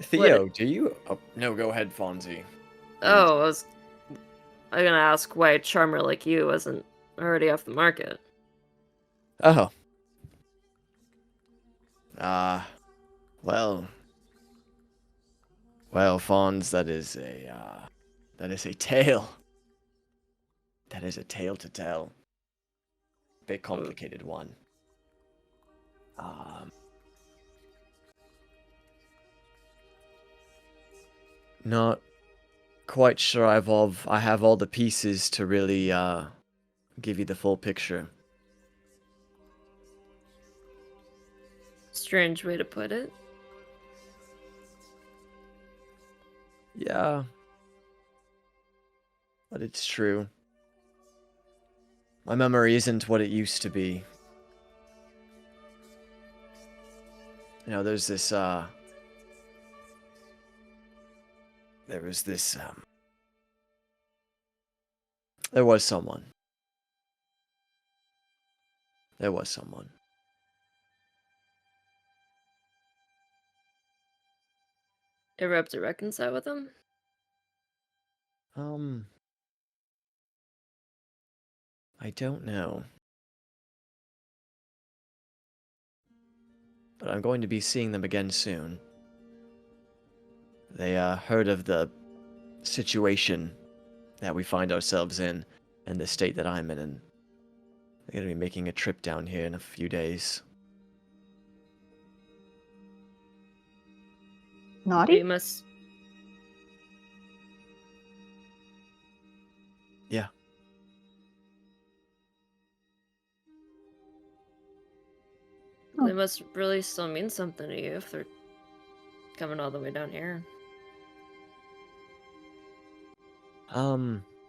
Theo, do you... Oh, no, go ahead, Fonzie. Oh, I was gonna ask why a charmer like you wasn't already off the market. Oh. Well... Well, Fonz, that is a tale. That is a tale to tell. Bit complicated one. Not quite sure I have all the pieces to really give you the full picture. Strange way to put it. Yeah. But it's true. My memory isn't what it used to be. You know, there's this there was this there was someone. There was someone. Ever up to reconcile with him? I don't know. But I'm going to be seeing them again soon. They heard of the situation that we find ourselves in and the state that I'm in, and they're going to be making a trip down here in a few days. Naughty? You must. Yeah. They must really still mean something to you if they're coming all the way down here.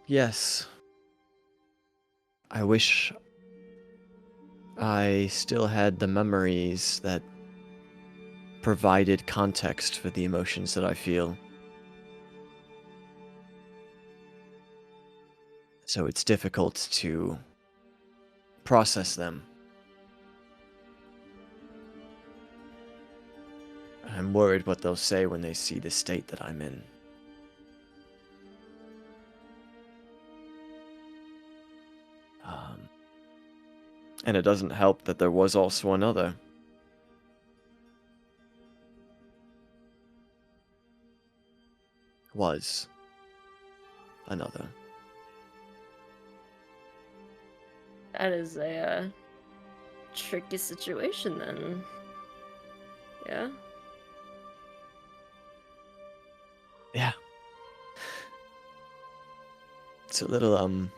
Yes. I wish I still had the memories that provided context for the emotions that I feel. So it's difficult to process them. I'm worried what they'll say when they see the state that I'm in. And it doesn't help that there was also another. Was another. That is a tricky situation then. Yeah? Yeah. It's a little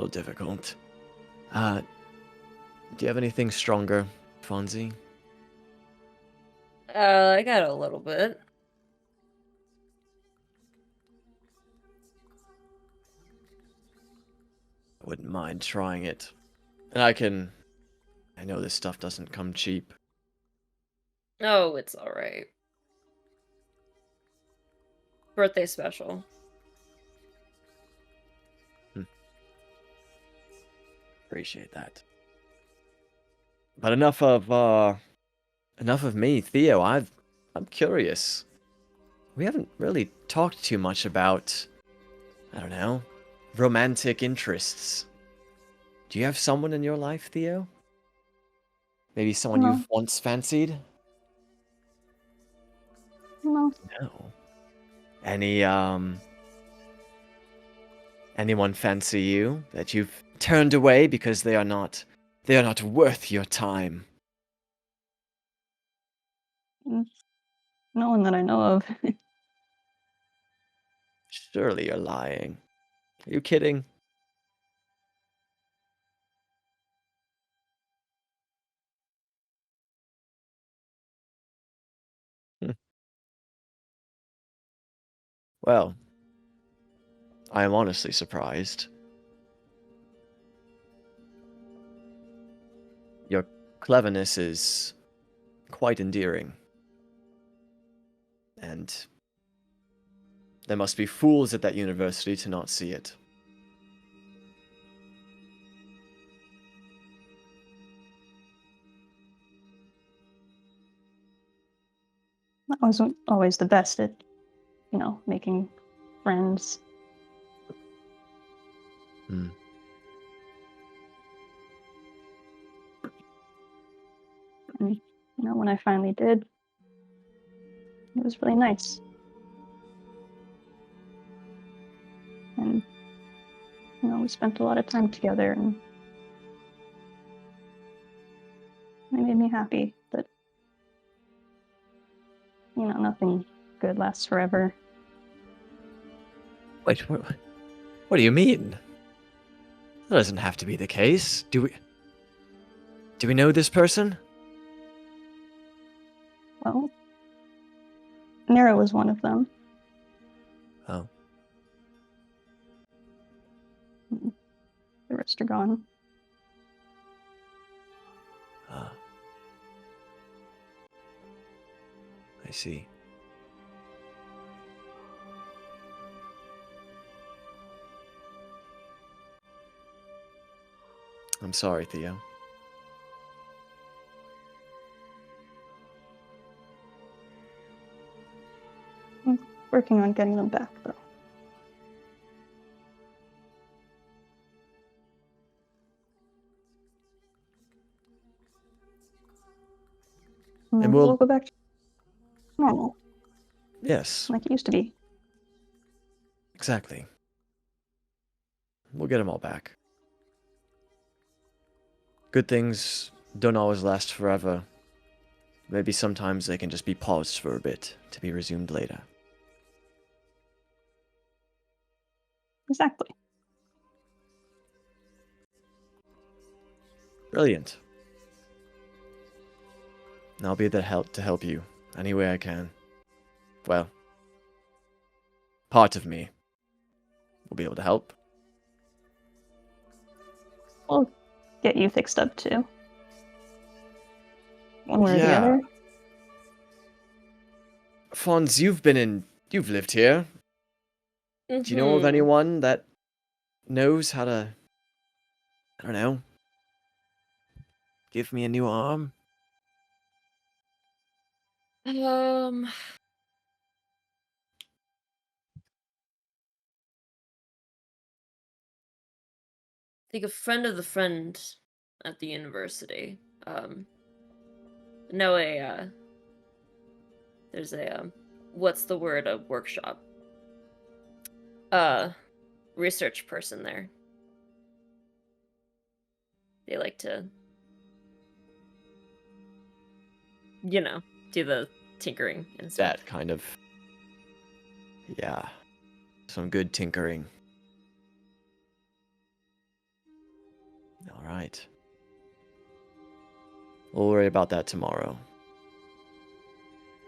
difficult. Do you have anything stronger, Fonzie? I got a little bit. I wouldn't mind trying it. And I know this stuff doesn't come cheap. Oh, it's alright. Birthday special. Appreciate that. But enough of me, Theo. I'm curious. We haven't really talked too much about, I don't know, romantic interests. Do you have someone in your life, Theo? Maybe someone No. you've once fancied? No. No. Anyone fancy you that you've turned away because they are not worth your time? No one that I know of. Surely you're lying. Are you kidding? Well, I am honestly surprised. Your cleverness is quite endearing. And there must be fools at that university to not see it. I wasn't always the best at, making friends. Hmm. And, when I finally did, it was really nice. And, we spent a lot of time together, and it made me happy. But, nothing good lasts forever. Wait, what do you mean? That doesn't have to be the case. Do we know this person? Well, Nera was one of them. Oh. The rest are gone. Ah. I see. I'm sorry, Theo. I'm working on getting them back, though. And we'll go back to normal, Yes, like it used to be. exactly. We'll get them all back. Good things don't always last forever. Maybe sometimes they can just be paused for a bit, to be resumed later. Exactly. Brilliant. I'll be there to help you any way I can. Well, part of me will be able to help. We'll get you fixed up, too. One way or the Yeah. other. Fons, you've lived here. Do you know of Mhm. anyone that knows how to, I don't know, give me a new arm? Like a friend of the friend at the university. Know there's a what's the word? A workshop. Research person there. They like to, do the tinkering and stuff. That kind of, yeah, some good tinkering. All right. We'll worry about that tomorrow.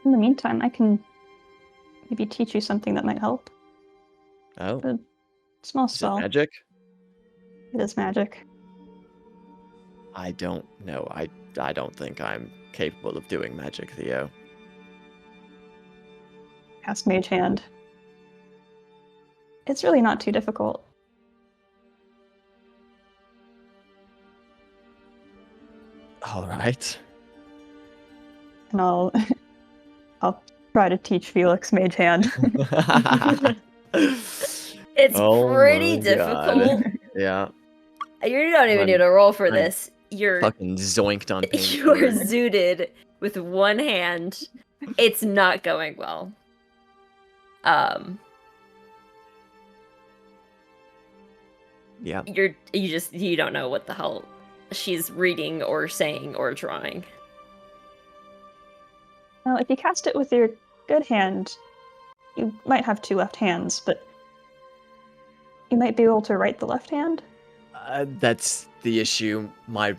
In the meantime, I can maybe teach you something that might help. Oh, A small is it spell. magic? It is magic. I don't know. I don't think I'm capable of doing magic, Theo. Cast Mage Hand. It's really not too difficult. All right. And I'll try to teach Felix Mage Hand. It's Oh pretty my God. difficult. Yeah. You don't even I'm- need to roll for I'm this. You're Fucking zoinked on paint. you are zooted with one hand. It's not going well. Yeah. You don't know what the hell she's reading or saying or drawing. Now, if you cast it with your good hand, you might have two left hands, but you might be able to write the left hand. That's the issue. My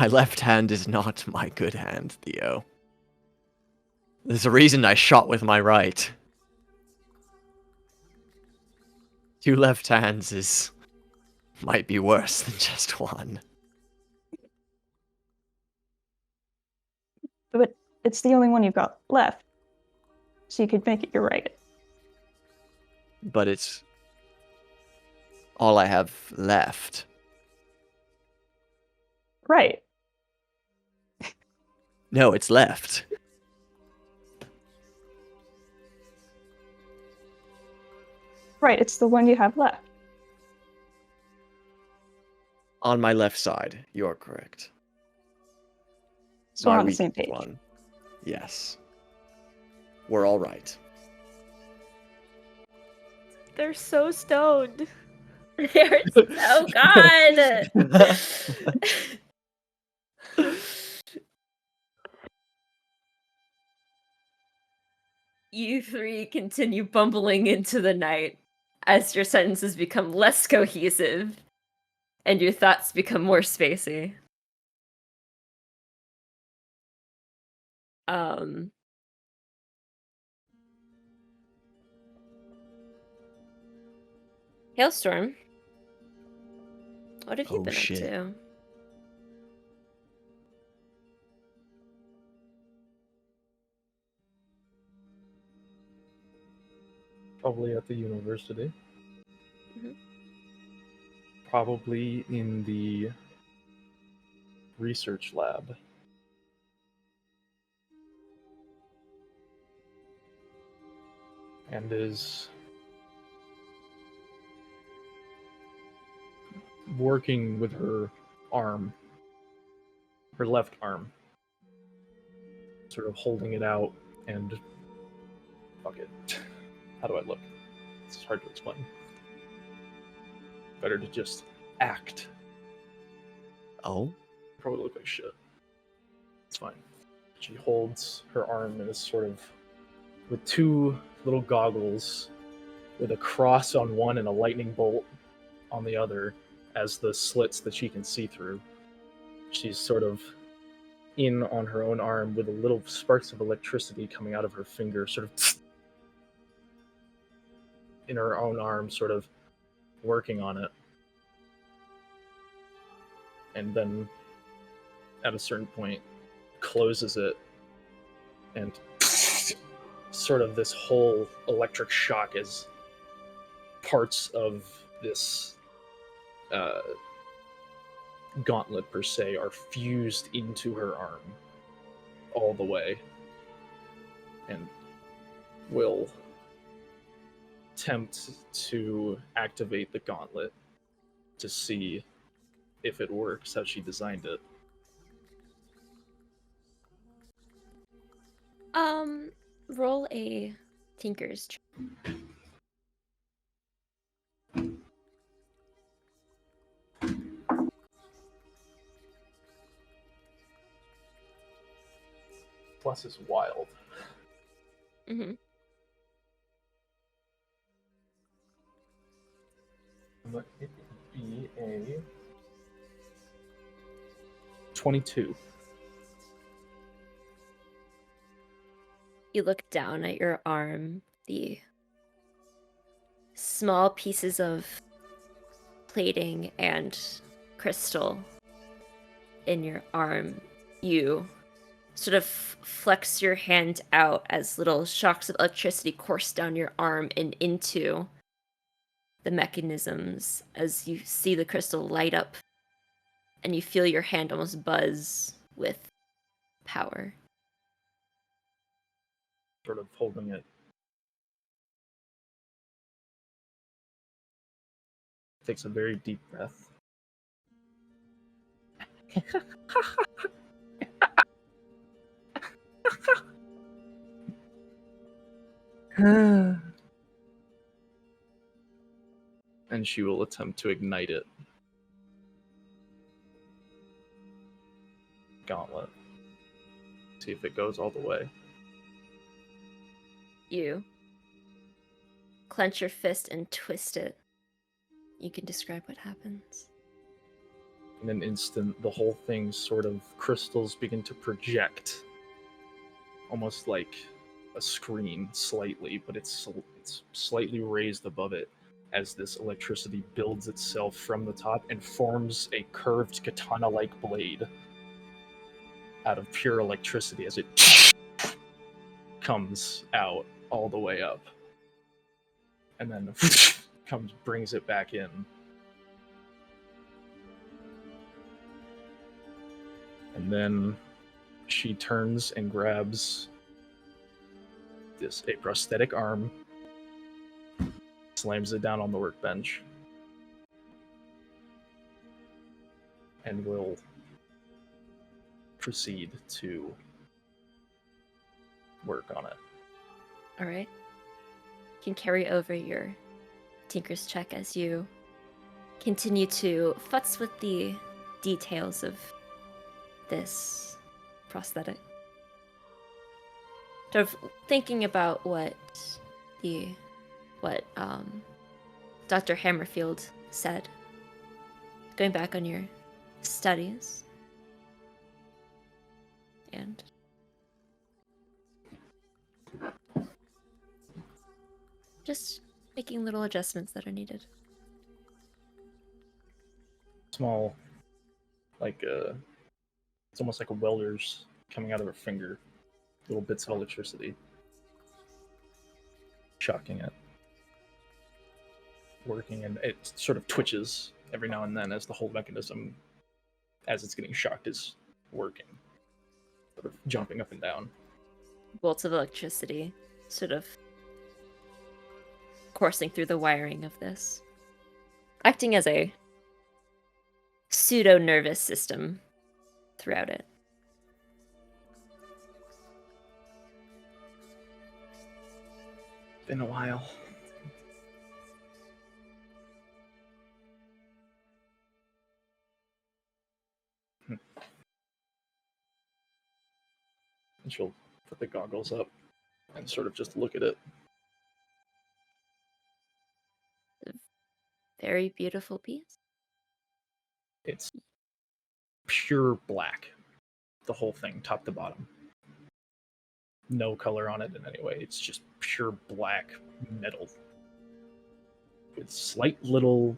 left hand is not my good hand, Theo. There's a reason I shot with my right. 2 left hands might be worse than just 1. But it's the only one you've got left. So you could make it your right. But it's all I have left. Right. No, it's left. Right, it's the one you have left. On my left side, you're correct. So we're My on the weak same page. one. Yes. We're all right. They're so stoned. They're so gone. You three continue bumbling into the night as your sentences become less cohesive and your thoughts become more spacey. Hailstorm, what have you Oh, been shit. up to? Probably at the university. Mhm. Probably in the research lab. And is working with her arm, her left arm, sort of holding it out and fuck it. How do I look? It's hard to explain. Better to just act. Oh? Probably look like shit. It's fine. She holds her arm and is sort of with 2 little goggles with a cross on one and a lightning bolt on the other as the slits that she can see through. She's sort of in on her own arm with a little sparks of electricity coming out of her finger, sort of in her own arm, sort of working on it. And then at a certain point closes it and sort of this whole electric shock as parts of this gauntlet per se are fused into her arm all the way, and will attempt to activate the gauntlet to see if it works how she designed it. Roll a Tinker's check. Plus is wild. Mm-hmm. Let it be a 22. You look down at your arm, the small pieces of plating and crystal in your arm. You sort of flex your hand out as little shocks of electricity course down your arm and into the mechanisms as you see the crystal light up and you feel your hand almost buzz with power. Sort of holding it. Takes a very deep breath. And she will attempt to ignite it. Gauntlet. See if it goes all the way. You clench your fist and twist it. You can describe what happens. In an instant, the whole thing sort of crystals begin to project, almost like a screen slightly, but it's slightly raised above it as this electricity builds itself from the top and forms a curved katana-like blade out of pure electricity as it comes out all the way up. And then brings it back in. And then she turns and grabs a prosthetic arm, slams it down on the workbench, and will proceed to work on it. All right. You can carry over your Tinker's check as you continue to futz with the details of this prosthetic. Sort of thinking about what Dr. Hammerfield said. Going back on your studies. And just making little adjustments that are needed. Small, it's almost like a welder's coming out of her finger. Little bits of electricity. Shocking it. Working, and it sort of twitches every now and then as the whole mechanism, as it's getting shocked, is working. Sort of jumping up and down. Bolts of electricity sort of coursing through the wiring of this. Acting as a pseudo-nervous system throughout it. Been a while. And she'll put the goggles up and sort of just look at it. Very beautiful piece. It's pure black. The whole thing, top to bottom. No color on it in any way. It's just pure black metal. With slight little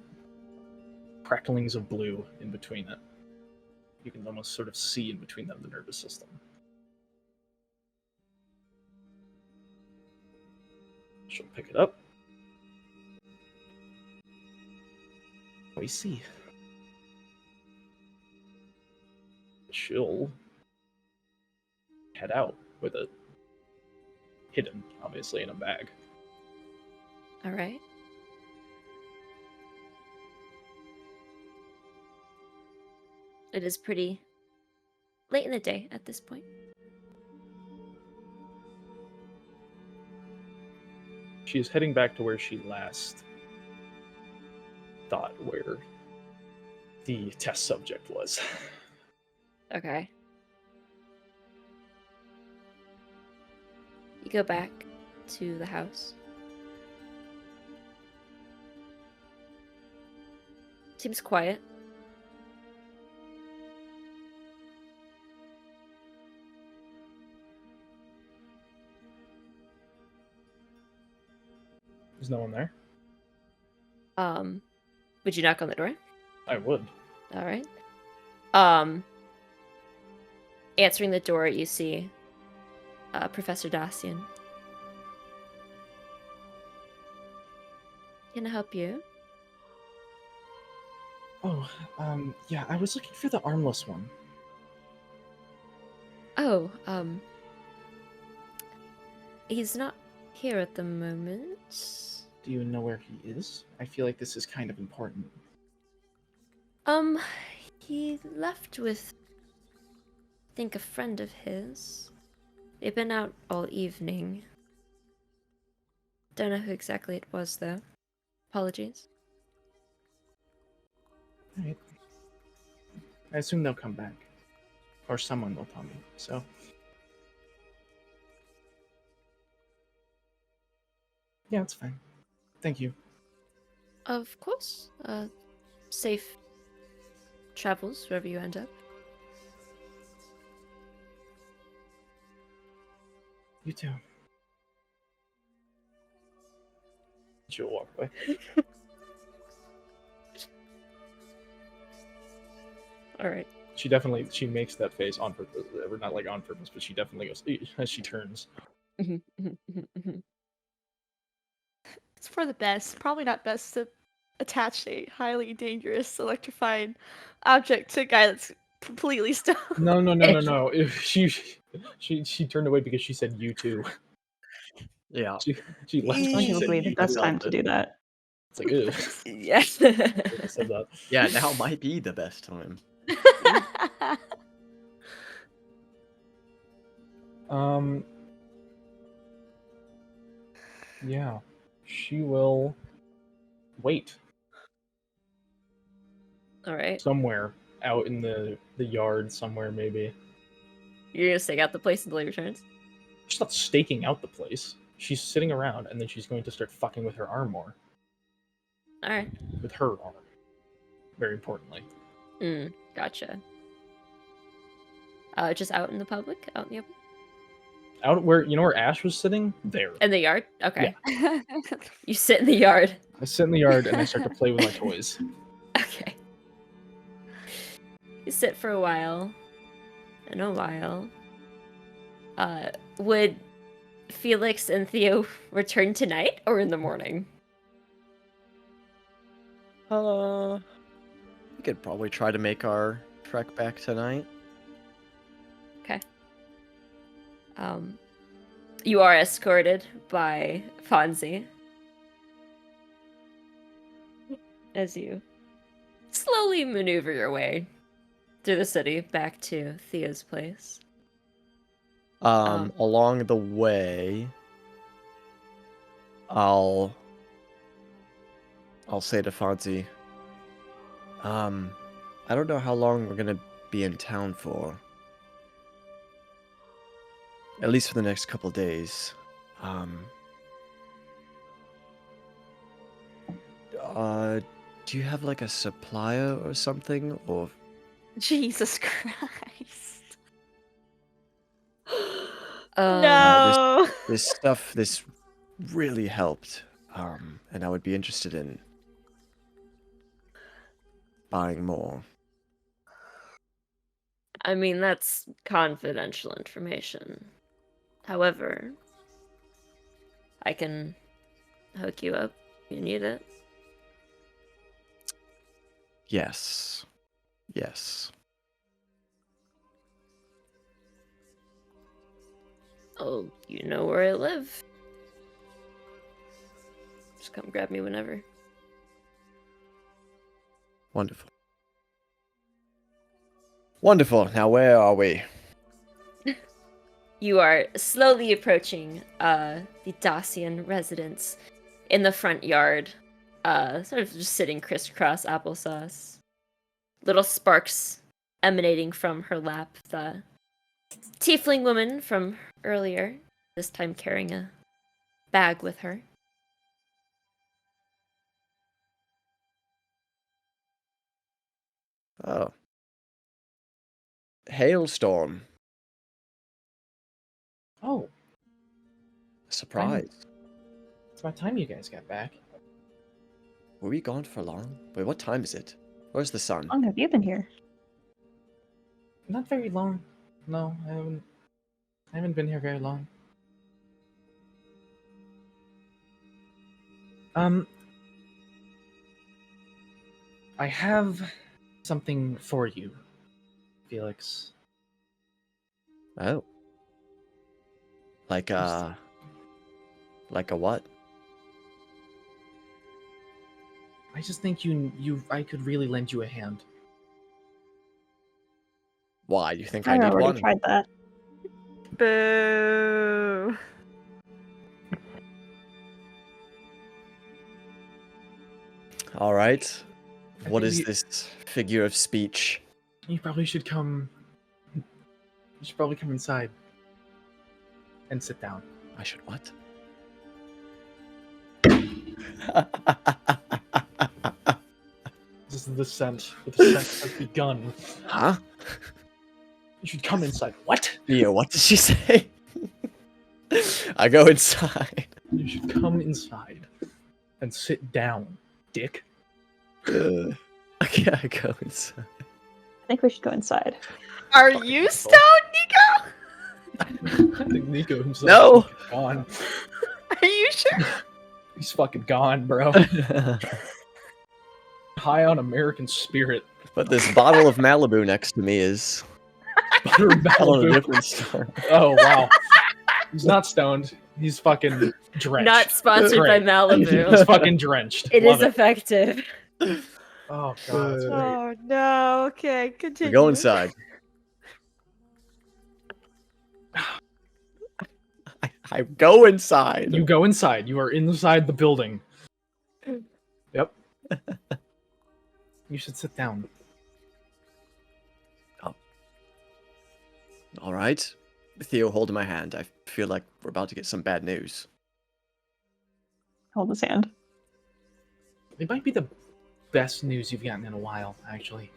cracklings of blue in between it. You can almost sort of see in between them the nervous system. She'll pick it up. We see. She'll head out with it. Hidden, obviously, in a bag. All right. It is pretty late in the day at this point. She's heading back to where she last thought where the test subject was. Okay. You go back to the house. Seems quiet. There's no one there? Would you knock on the door? I would. All right. Answering the door, you see Professor Demacian. Can I help you? Oh, yeah, I was looking for the armless one. Oh, he's not here at the moment. Do you know where he is? I feel like this is kind of important. He left with, I think, a friend of his. They've been out all evening. Don't know who exactly it was, though. Apologies. Alright. I assume they'll come back. Or someone will tell me, so... Yeah, it's fine. Thank you. Of course. Safe travels wherever you end up. You too. She'll walk away. All right. She makes that face on purpose, or not like on purpose, but she definitely goes as she turns. It's for the best. Probably not best to attach a highly dangerous electrifying object to a guy that's completely stoned. No. If she turned away because she said you too. Yeah. She left. She said Arguably the you best too. time to do that. It's like, ugh. Yeah. I said that. Yeah, now might be the best time. Yeah, she will wait All right. somewhere out in the yard somewhere. Maybe You're gonna stake out the place until he returns. she's not staking out the place. She's sitting around, and then she's going to start fucking with her arm more. All right. With her arm, very importantly. Gotcha. Just out in the public, out in the open, Out where where Ashe was sitting? There. in the yard. Okay. You sit in the yard. I sit in the yard and I start to play with my toys. Okay. You sit for a while. In a while. Would Felix and Theo return tonight or in the morning? We could probably try to make our trek back tonight. Okay. You are escorted by Fonzie as you slowly maneuver your way through the city back to Theo's place. Along the way, I'll say to Fonzie, I don't know how long we're gonna be in town for. At least for the next couple days. Do you have like a supplier or something? Or Jesus Christ. No. this really helped. And I would be interested in buying more. I mean, that's confidential information. However, I can hook you up if you need it. Yes. Yes. Oh, you know where I live. Just come grab me whenever. Wonderful. Wonderful. Now where are we? You are slowly approaching the Demacian residence in the front yard, sort of just sitting crisscross applesauce. Little sparks emanating from her lap. The tiefling woman from earlier, this time carrying a bag with her. Oh. Hailstorm. Oh, Surprise. it's about time you guys got back. Were we gone for long? Wait, what time is it? Where's the sun? How long have you been here? Not very long. No, I haven't been here very long. I have something for you, Felix. Oh. Like a what? I just think I could really lend you a hand. Why? You think I I need already one? tried that. Boo. All right. I What think is you- this figure of speech? You probably should come. You should probably come inside and sit down. I should what? This is the descent. The descent has begun. Huh? You should come inside. What? Theo, what did she say? I go inside. You should come inside and sit down, dick. Okay, I go inside. think we should go inside. Are Fucking you Nico. stoned, Nico? I think Nico himself No. is fucking gone. Are you sure? He's fucking gone, bro. High on American spirit. But this bottle of Malibu next to me is Butter telling a Malibu. different story. Oh wow. He's not stoned. He's fucking drenched. Not sponsored by Great. Malibu. He's fucking drenched. It Love is effective. Oh god, that's great. Oh no. Okay, We continue. go inside. I go inside. You go inside. You are inside the building. Yep. You should sit down. All right. Theo, hold my hand. I feel like we're about to get some bad news. Hold his hand. It might be the best news you've gotten in a while, actually.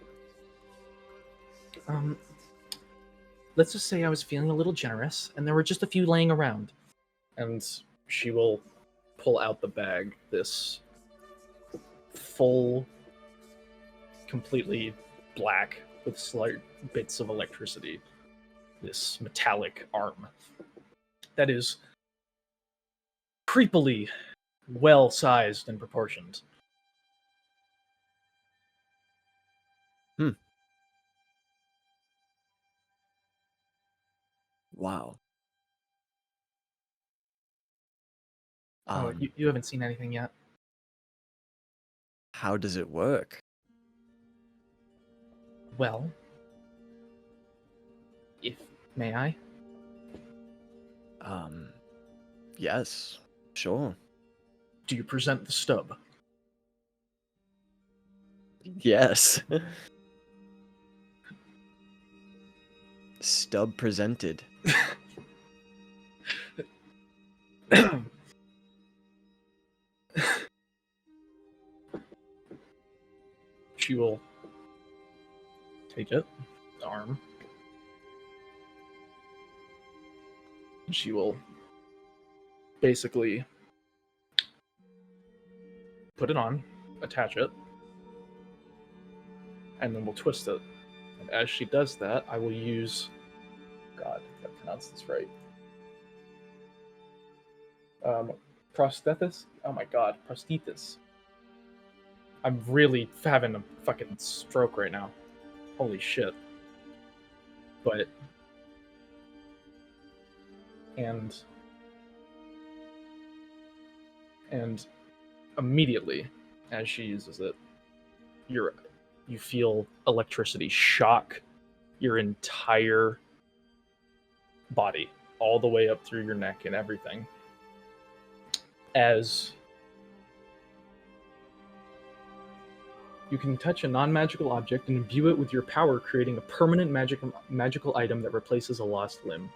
Let's just say I was feeling a little generous, and there were just a few laying around. And she will pull out the bag, this full, completely black, with slight bits of electricity, this metallic arm that is creepily well sized and proportioned. Wow. You haven't seen anything yet? How does it work? Well, may I? Yes, sure. Do you present the stub? Yes. Stub presented. She will take it, the arm. And she will basically put it on, attach it, and then we'll twist it. And as she does that, I will use... God, if I pronounce this right. Prosthetis? Oh my god, prosthetis. I'm really having a fucking stroke right now. Holy shit. But... And immediately, as she uses it, you feel electricity shock your entire body, all the way up through your neck and everything. As you can touch a non-magical object and imbue it with your power, creating a permanent magical item that replaces a lost limb.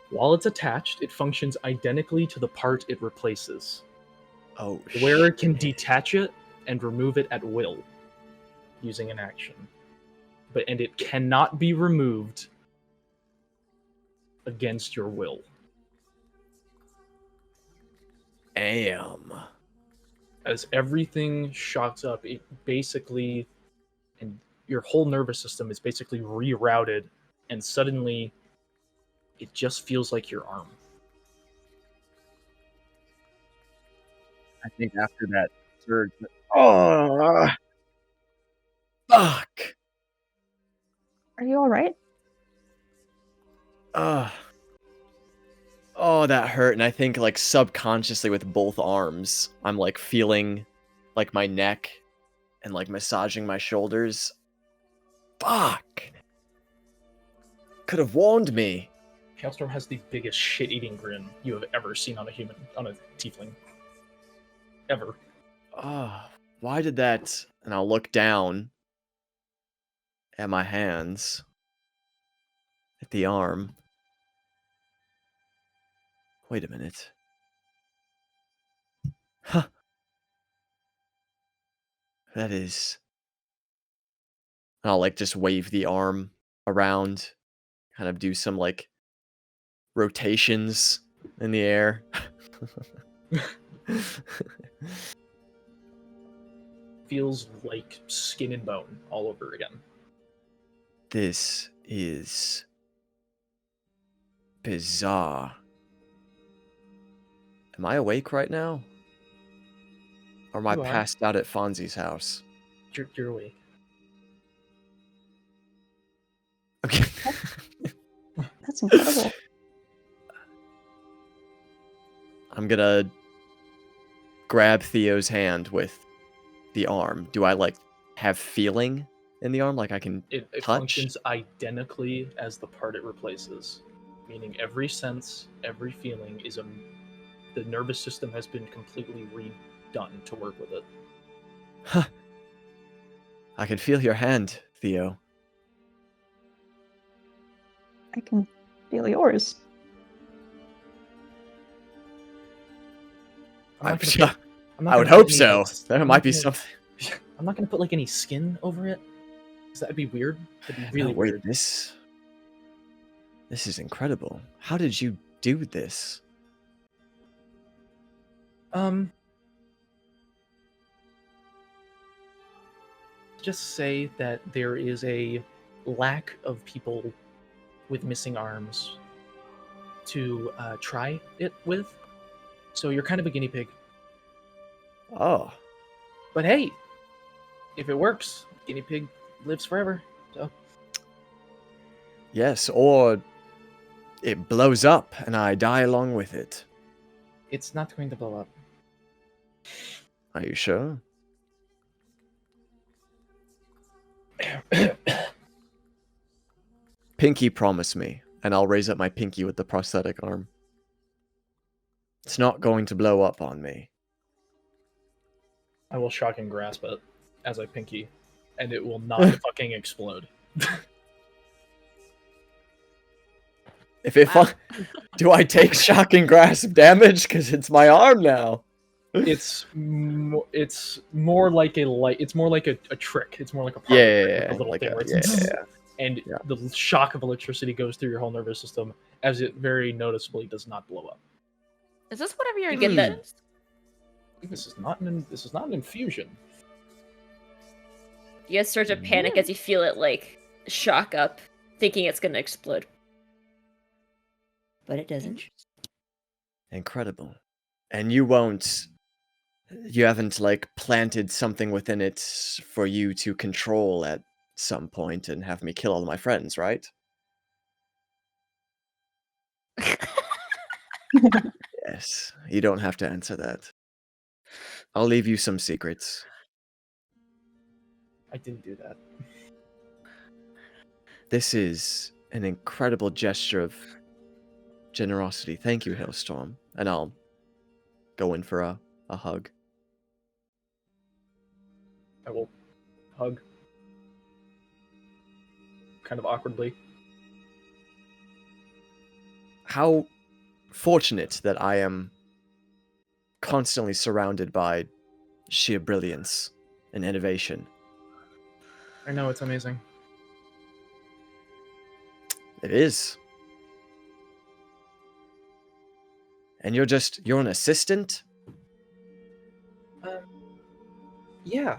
While it's attached, it functions identically to the part it replaces. Oh, The wearer can detach it and remove it at will, using an action. And it cannot be removed against your will. Damn. As everything shocks up, it basically, and your whole nervous system is basically rerouted, and suddenly it just feels like your arm. I think after that surge. Oh, fuck. Are you all right? Oh, that hurt. And I think, like, subconsciously with both arms, I'm, like, feeling, like, my neck and, like, massaging my shoulders. Fuck. Could have warned me. Hailstorm has the biggest shit-eating grin you have ever seen on a human, on a tiefling. Ever. Oh, why did that... And I'll look down at my hands. At the arm. Wait a minute. Huh. That is... And I'll, like, just wave the arm around. Kind of do some, like, rotations in the air. Feels like skin and bone all over again. This is bizarre. Am I awake right now? Or am I You are. passed out at Fonzie's house? You're awake. Okay. That's incredible. I'm gonna grab Theo's hand with the arm. Do I like have feeling in the arm? Like I can It touch? functions identically as the part it replaces, meaning every sense, every feeling is the nervous system has been completely redone to work with it. Huh. I can feel your hand, Theo. I can feel yours. I'm not I gonna put- I'm not would gonna hope put so. any- There I'm might not be gonna- something. I'm not gonna put like any skin over it, because that'd be weird. That'd be really No, wait, weird. this is incredible. How did you do this? Just say that there is a lack of people with missing arms to try it with. So you're kind of a guinea pig. Oh, But hey, if it works, guinea pig lives forever. So yes, or it blows up and I die along with it. it's not going to blow up. Are you sure? Pinky, promise me, and I'll raise up my pinky with the prosthetic arm. It's not going to blow up on me. I will shock and grasp it as I pinky, and it will not fucking explode. If it do I take shock and grasp damage because it's my arm now? It's more like a light. It's more like a trick. It's more like a part Yeah, of yeah, a little like thing a- where it's yeah. and Yeah. the shock of electricity goes through your whole nervous system as it very noticeably does not blow up. Is this whatever you're You get that- infusions? This is not an infusion. You guys start to panic as you feel it like shock up, thinking it's gonna explode. But it doesn't. Incredible. And you haven't like planted something within it for you to control at some point and have me kill all my friends, right? Yes. You don't have to answer that. I'll leave you some secrets. I didn't do that. This is an incredible gesture of generosity. Thank you, Hailstorm. And I'll go in for a hug. I will hug, kind of awkwardly. How fortunate that I am constantly surrounded by sheer brilliance and innovation. I know, it's amazing. It is. And you're an assistant? Yeah.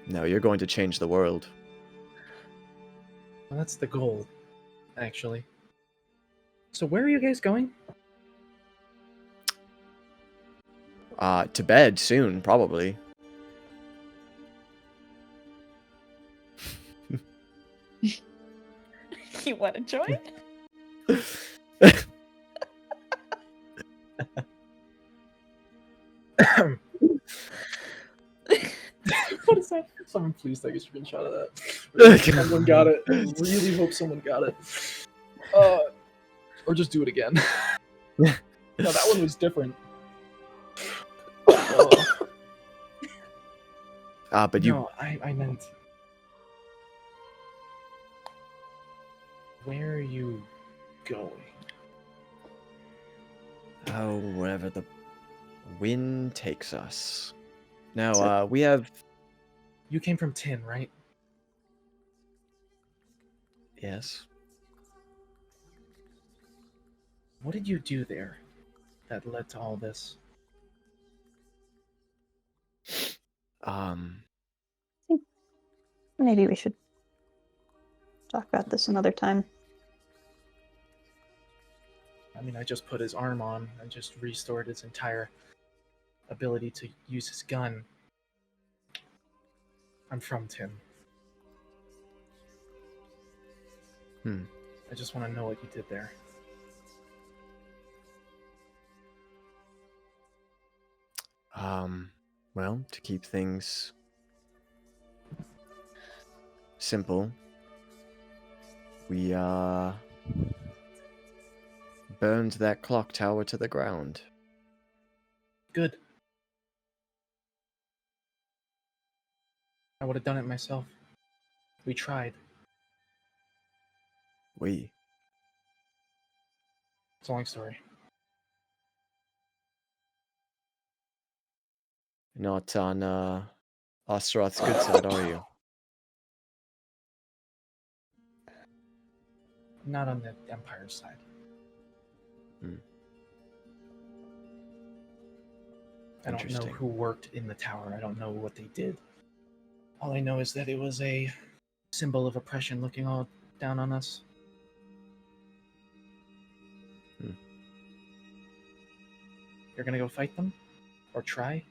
No, you're going to change the world. Well, that's the goal, actually. So where are you guys going? To bed soon, probably. You want to join? What is that? Someone please take a screenshot of that. Someone got it. I really hope someone got it. Or just do it again. No, that one was different. But you. No, I meant. Where are you going? Oh, wherever the wind takes us. Now, So- we have. You came from Tin, right? Yes. What did you do there that led to all this? I Maybe we should talk about this another time. I mean, I just put his arm on. I just restored his entire ability to use his gun. I'm from Tim. I just want to know what you did there. Well, to keep things simple, we burned that clock tower to the ground. Good. I would have done it myself. We tried. We. It's a long story. Not on Osteroth's good side, are you? Not on the Empire side. I don't know Interesting. who worked in the tower. I don't know what they did. All I know is that it was a symbol of oppression looking all down on us. You're gonna go fight them? Or try?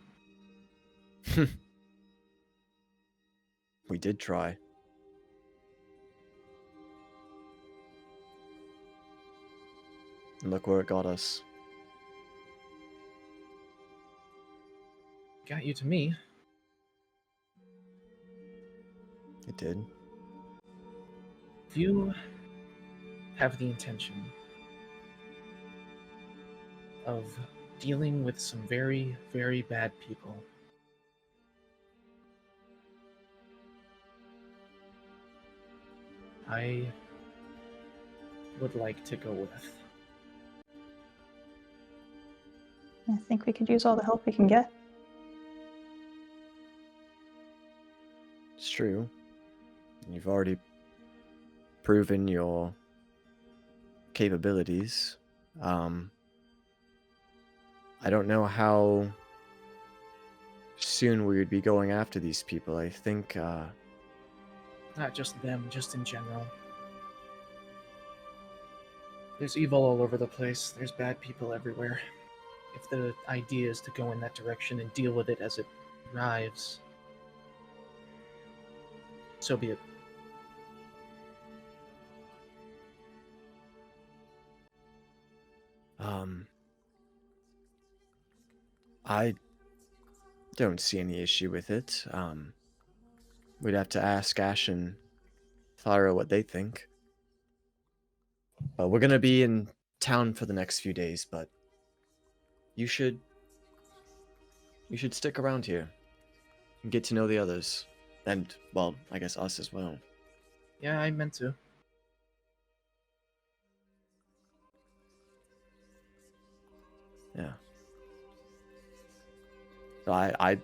We did try. And look where it got us. Got you to me. It did. If you have the intention of dealing with some very, very bad people, I would like to go with. I think we could use all the help we can get. It's true. You've already proven your capabilities. I don't know how soon we would be going after these people. I think, Not just them, just in general. There's evil all over the place. There's bad people everywhere. If the idea is to go in that direction and deal with it as it arrives, so be it. I don't see any issue with it. We'd have to ask Ashe and Thyra what they think. But we're gonna be in town for the next few days, but you should stick around here and get to know the others. And, well, I guess us as well. Yeah, I meant to. Yeah. So I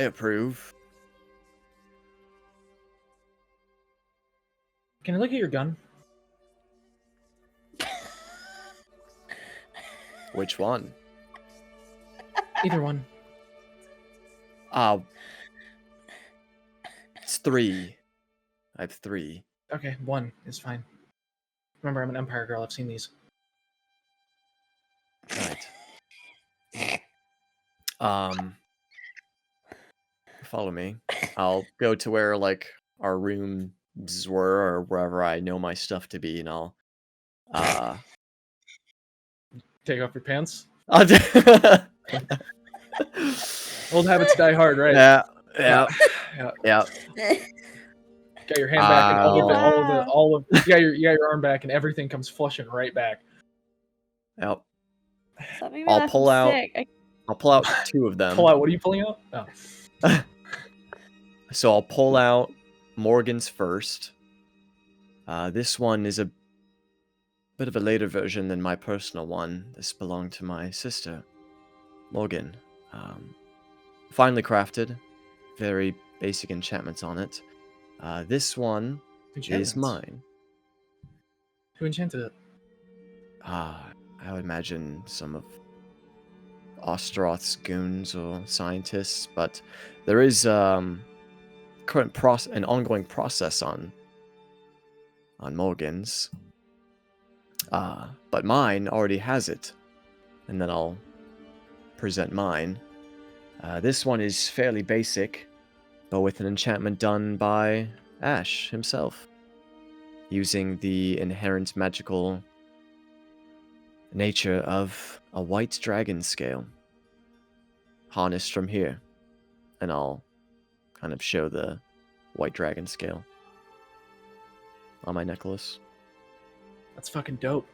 approve. Can I look at your gun? Which one? Either one. It's 3. I have 3. Okay, one is fine. Remember, I'm an Empire girl. I've seen these. Right. Follow me. I'll go to where, like, our rooms were, or wherever I know my stuff to be, and I'll Take off your pants. I'll do- Old habits die hard, right? yeah. Got your hand back, and you got your arm back, and everything comes flushing right back. Yep. Stop making me I'll laugh, pull I'm out- sick. I'll pull out 2 of them. Pull out. What are you pulling out? Oh. So I'll pull out Morgan's first. This one is a bit of a later version than my personal one. This belonged to my sister, Morgan. Finely crafted, very basic enchantments on it. This one is mine. Who enchanted it? I would imagine some of Osteroth's goons or scientists, but there is an ongoing process on Morgan's. But mine already has it. And then I'll present mine. This one is fairly basic, but with an enchantment done by Ashe himself, using the inherent magical nature of a white dragon scale, harnessed from here. And I'll kind of show the white dragon scale on my necklace. That's fucking dope.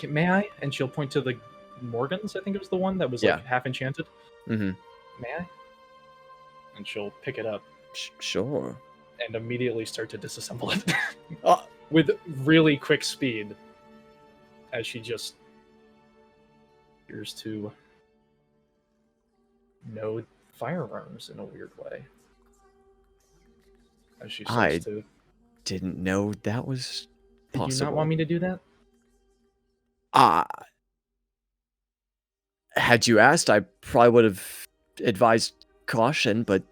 May I? And she'll point to the Morgan's, I think it was the one that was Yeah. like half enchanted. Mm-hmm. May I? And she'll pick it up Sure. and immediately start to disassemble it Oh, with really quick speed as she just appears to know firearms in a weird way. As she starts to... didn't know that was Did possible. you not want me to do that? Had you asked, I probably would have advised caution, but No,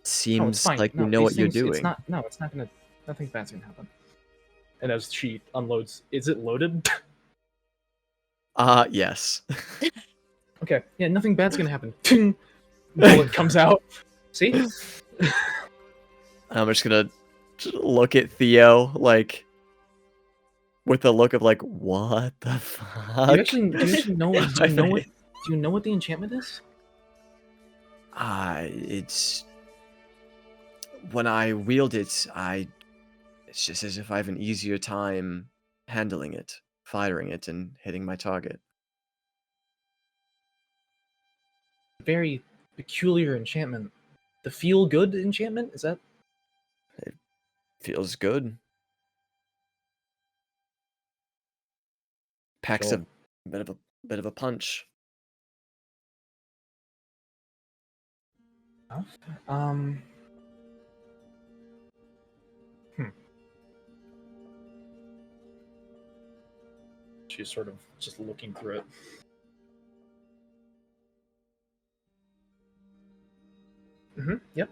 it's seems fine. like No, you know these what you're things- doing. It's not. No, it's not gonna. Nothing bad's gonna happen. And as she unloads, is it loaded? Yes. Okay. Yeah, nothing bad's gonna happen. Ting! Bullet comes out. See? I'm just gonna look at Theo, like, with a look of like, what the fuck? Do you actually know? Do you know what the enchantment is? It's when I wield it, it's just as if I have an easier time handling it, firing it, and hitting my target. Very peculiar enchantment. The feel good enchantment, is that? Feels good. Packs Sure. a bit of a punch. Um. She's sort of just looking through it. Yep.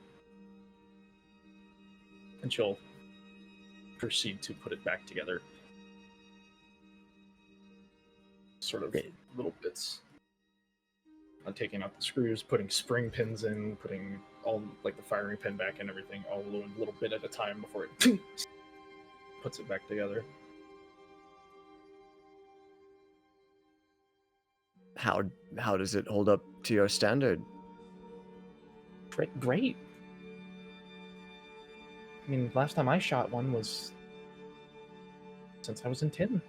And she'll proceed to put it back together. Sort of little bits. On taking out the screws, putting spring pins in, putting all like the firing pin back and everything, all a little bit at a time before it puts it back together. How does it hold up to your standard? Great. I mean, last time I shot one was since I was in 10.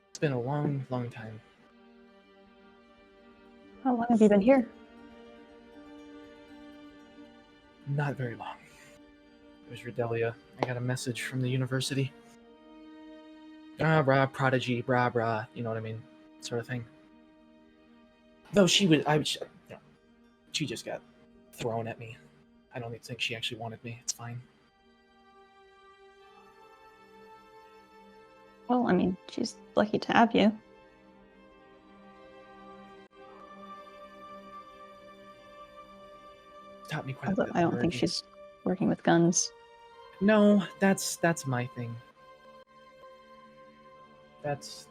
It's been a long, long time. How long have you been here? Not very long. It was Redelia. I got a message from the university. Brah, prodigy, brah, you know what I mean? Sort of thing. Though she just got thrown at me. I don't even think she actually wanted me. It's fine. Well, I mean, she's lucky to have you. Taught me quite a Although bit. I don't think already. she's working with guns. No, that's my thing. That's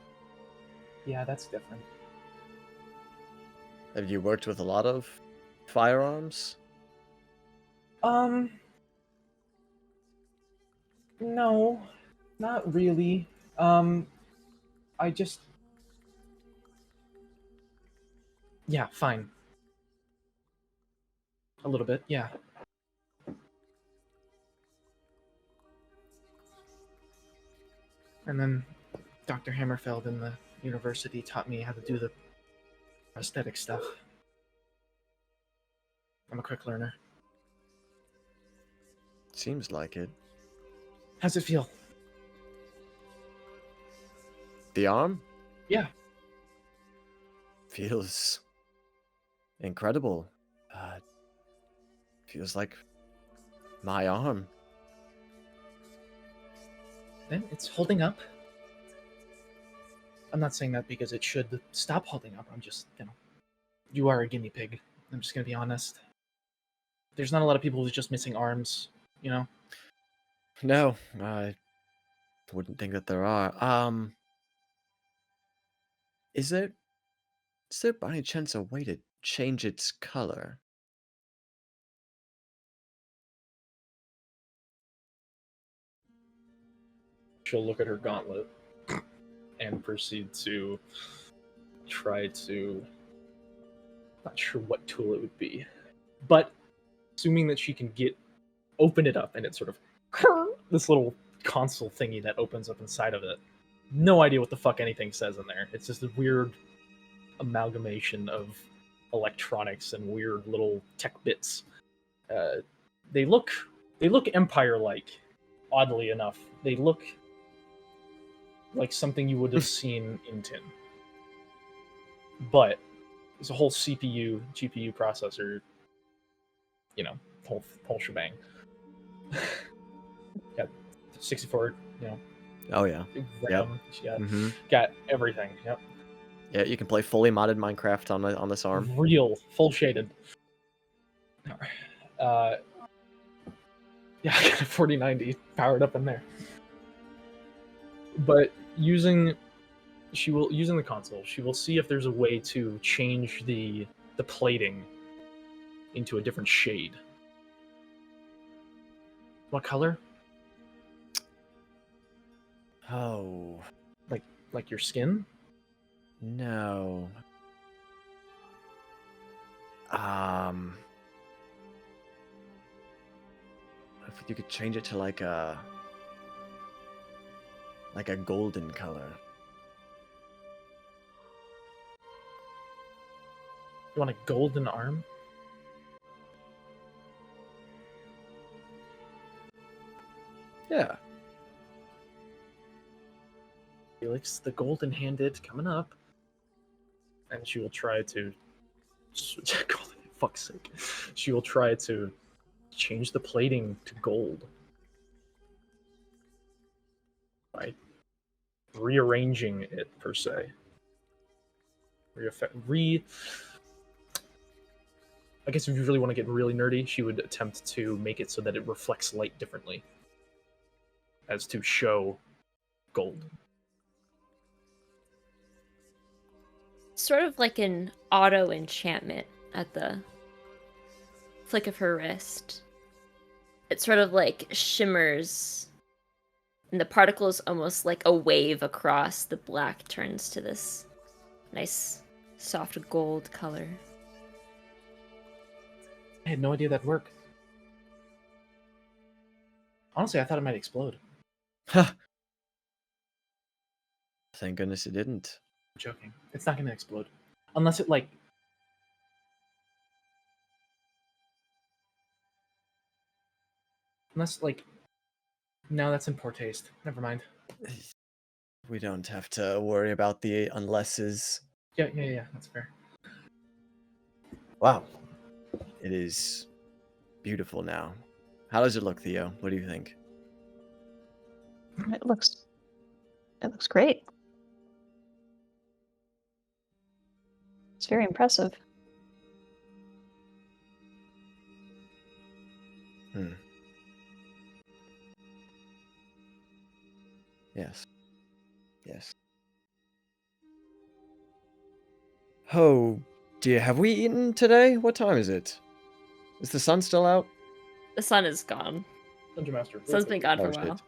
different. Have you worked with a lot of firearms? No, not really. I just... Yeah, fine. A little bit, yeah. And then Dr. Hammerfeld in the university taught me how to do the aesthetic stuff. I'm a quick learner. Seems like it. How's it feel? The arm? Yeah. Feels incredible. Feels like my arm. Then it's holding up. I'm not saying that because it should stop holding up. I'm just, you are a guinea pig. I'm just gonna be honest. There's not a lot of people who's just missing arms, you know? No, I wouldn't think that there are. Is there by any chance a way to change its color? She'll look at her gauntlet and proceed to try to... Not sure what tool it would be. But assuming that she can open it up and it's sort of this little console thingy that opens up inside of it. No idea what the fuck anything says in there. It's just a weird amalgamation of electronics and weird little tech bits. They look Empire-like, oddly enough. They look like something you would have seen in tin. But it's a whole CPU, GPU processor, whole shebang. Got 64, Oh yeah. RAM. Yep. Got everything. Yep. Yeah, you can play fully modded Minecraft on this arm. Real, full shaded. Yeah, I got a 4090 powered up in there. But using the console, she will see if there's a way to change the plating into a different shade. What color? Oh. Like your skin? No. If you could change it to like a golden color. You want a golden arm? Yeah. Felix, the golden-handed coming up. And she will try to... fuck's sake. She will try to change the plating to gold. By rearranging it, per se. I guess if you really want to get really nerdy, she would attempt to make it so that it reflects light differently. As to show gold. Sort of like an auto enchantment at the flick of her wrist. It sort of like shimmers, and the particles almost like a wave across the black turns to this nice soft gold color. I had no idea that'd work. Honestly, I thought it might explode. Thank goodness it didn't. I'm joking. It's not gonna explode. Unless it, no, that's in poor taste. Never mind. We don't have to worry about the unlesses. Yeah, that's fair. Wow. It is beautiful now. How does it look, Theo? What do you think? It looks great. It's very impressive. Yes. Oh, dear, have we eaten today? What time is it? Is the sun still out? The sun is gone. Dungeon Master. Sun's been gone for a Oh, shit. while.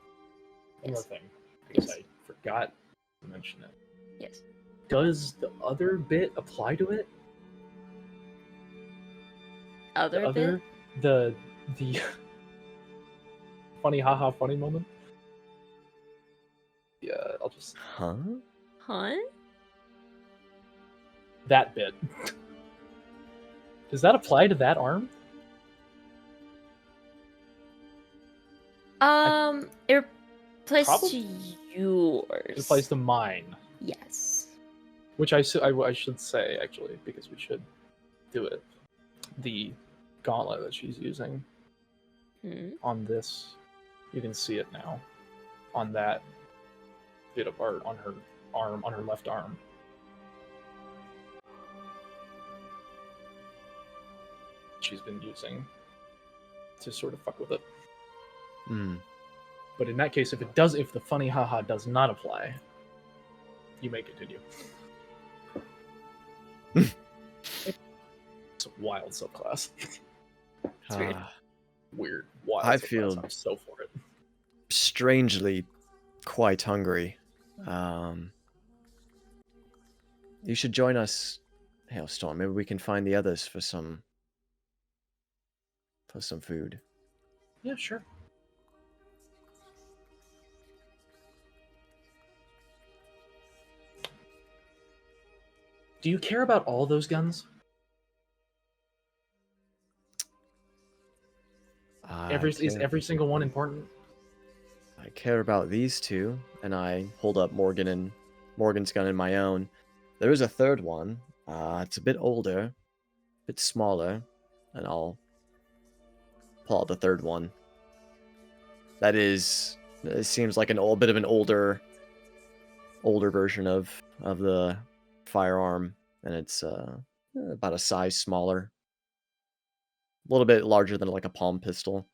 One more Yes. thing, because Yes. I forgot to mention it. Yes. Does the other bit apply to it? Other bit? The funny haha funny moment? Yeah, I'll just... Huh? Huh? That bit. Does that apply to that arm? It applies Probably- to yours. It applies to mine. Yes. Which I should say, actually, because we should do it. The gauntlet that she's using on this, you can see it now. On that bit of art on her arm, on her left arm. She's been using to sort of fuck with it. Hmm. But in that case, if the funny haha does not apply, you may continue. It's a wild subclass. It's weird. Weird, wild I subclass. feel- I'm so for it. Strangely quite hungry. You should join us, Hailstorm. Maybe we can find the others for some food. Yeah, sure. Do you care about all those guns? Is every single one important? I care about these two, and I hold up Morgan's gun and my own. There is a third one. It's a bit older, a bit smaller, and I'll pull out the third one. It seems like a bit of an older version of the firearm, and it's about a size smaller, a little bit larger than like a palm pistol.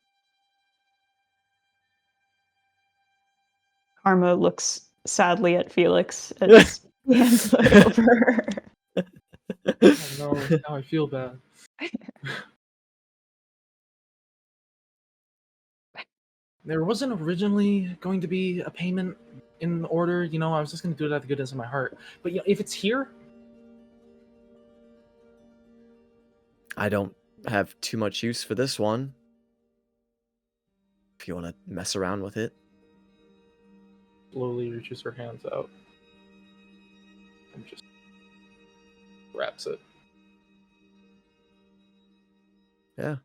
Karma looks sadly at Felix as he hands it over. Oh no, now I feel bad. There wasn't originally going to be a payment in order, I was just going to do it out of the goodness of my heart. But if it's here, I don't have too much use for this one. If you want to mess around with it. slowly reaches her hands out and just grabs it. Yeah.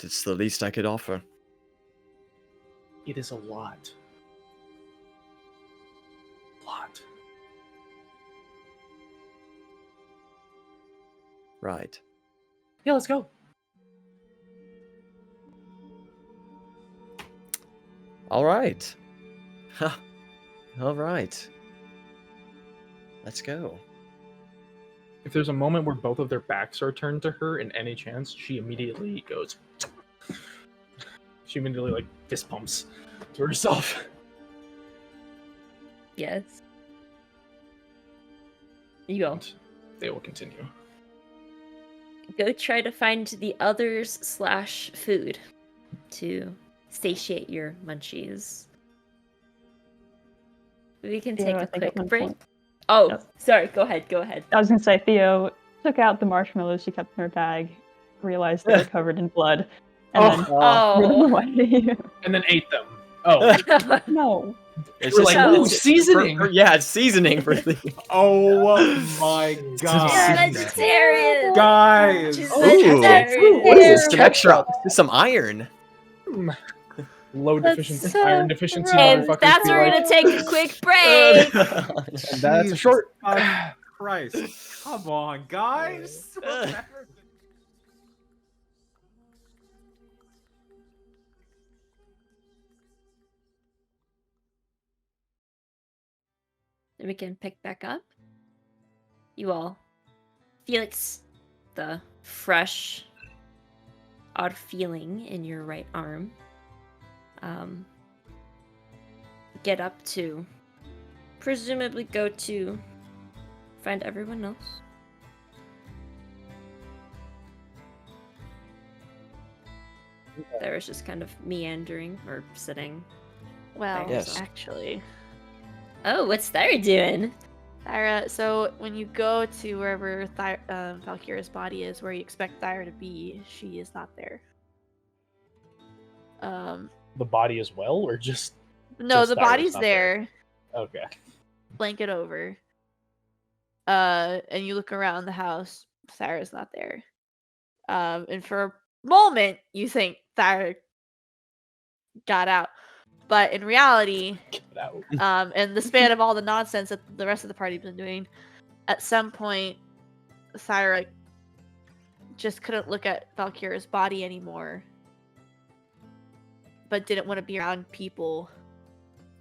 It's the least I could offer. It is a lot. Right. Yeah, let's go. All right. All right. Let's go. If there's a moment where both of their backs are turned to her in any chance, she immediately goes. She immediately fist pumps to herself. Yes. You go. And they will continue. Go try to find the others / food to satiate your munchies. We can take Yeah, I a think at quick one break. point- Oh, Yep. sorry. Go ahead. I was gonna say Theo took out the marshmallows she kept in her bag, realized they were covered in blood, and then threw them Oh. away. And then ate them. Oh, No. It's we're like, no. ooh, seasoning. Yeah, it's seasoning for the. Oh my god. You're vegetarian. Guys! She's Ooh. vegetarian. What is this? Some Ketchup. extra, some iron. Low That's deficiency, so iron deficiency. And Motherfuckers that's be where we're like, gonna take a quick break. and that's a Jesus short. fucking Christ. Come on, guys. Then we can pick back up. You all, Felix, the fresh, odd feeling in your right arm, get up to presumably go to find everyone else. Thyra's just kind of meandering or sitting. Well, Yes. actually, Oh, what's Thyra doing? Thyra, so when you go to wherever Valkyra's body is, where you expect Thyra to be, she is not there. The body as well, or just No, Just the Thyra's body's not there. there, okay? blanket over. And you look around the house, Thyra's not there. And for a moment, you think Thyra got out. But in reality, Get out. in the span of all the nonsense that the rest of the party's been doing, at some point, Thyra just couldn't look at Valkyra's body anymore, but didn't want to be around people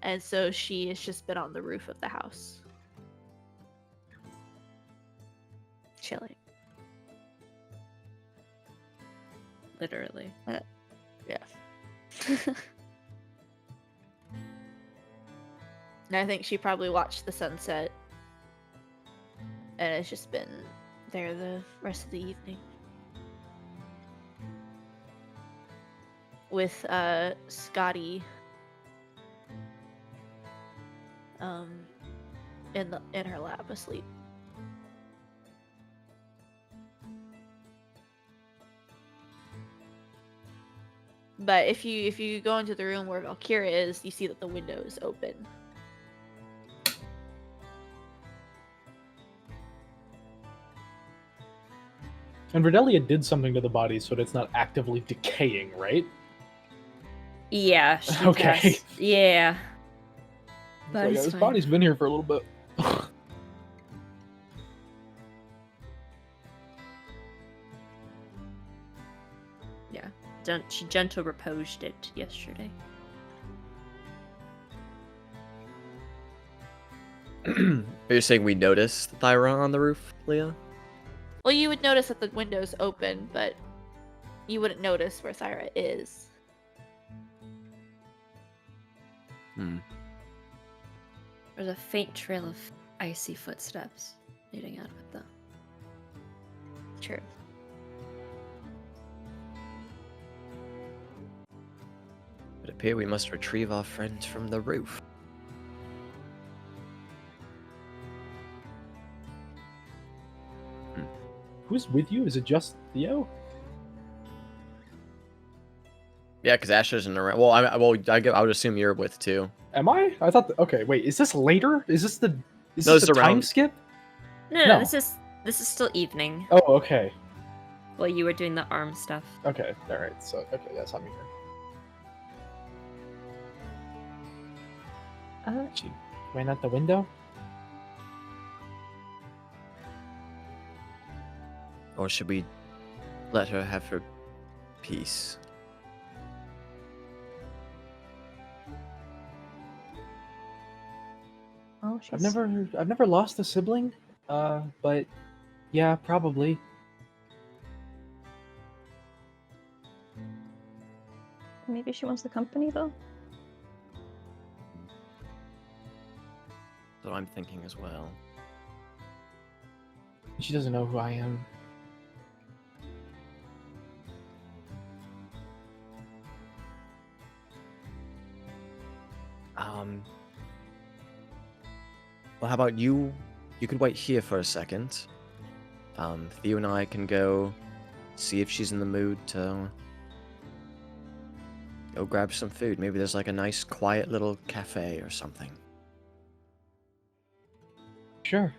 And so she has just been on the roof of the house. Chilling. Literally. Yeah. And I think she probably watched the sunset. And has just been there the rest of the evening. With Scotty in her lap asleep. But if you go into the room where Valkyria is, you see that the window is open. And Verdelia did something to the body so that it's not actively decaying, right? Yeah. She Okay. has- yeah. So, Body's yeah, this fine. body's been here for a little bit. Yeah. She gentle reposed it yesterday. Are you saying we noticed Thyra on the roof, Leah? Well, you would notice that the window's open, but you wouldn't notice where Thyra is. There's a faint trail of icy footsteps leading out of it, though. True. It appears we must retrieve our friends from the roof. Who's with you? Is it just Theo? Yeah, because Ashe isn't around. Well, I would assume you're with too. Am I? I thought. Okay, wait. Is this later? Is this the? Is No, this it's a time around- skip? No, No. this is still evening. Oh, okay. While you were doing the arm stuff. Okay. All right. So, okay, that's how I'm here. She ran out the window. Or should we let her have her peace? Oh, she's... I've never lost a sibling. But yeah, probably. Maybe she wants the company, though? So I'm thinking as well. She doesn't know who I am. Well, how about you? You could wait here for a second. Theo and I can go see if she's in the mood to go grab some food. Maybe there's like a nice, quiet little cafe or something. Sure.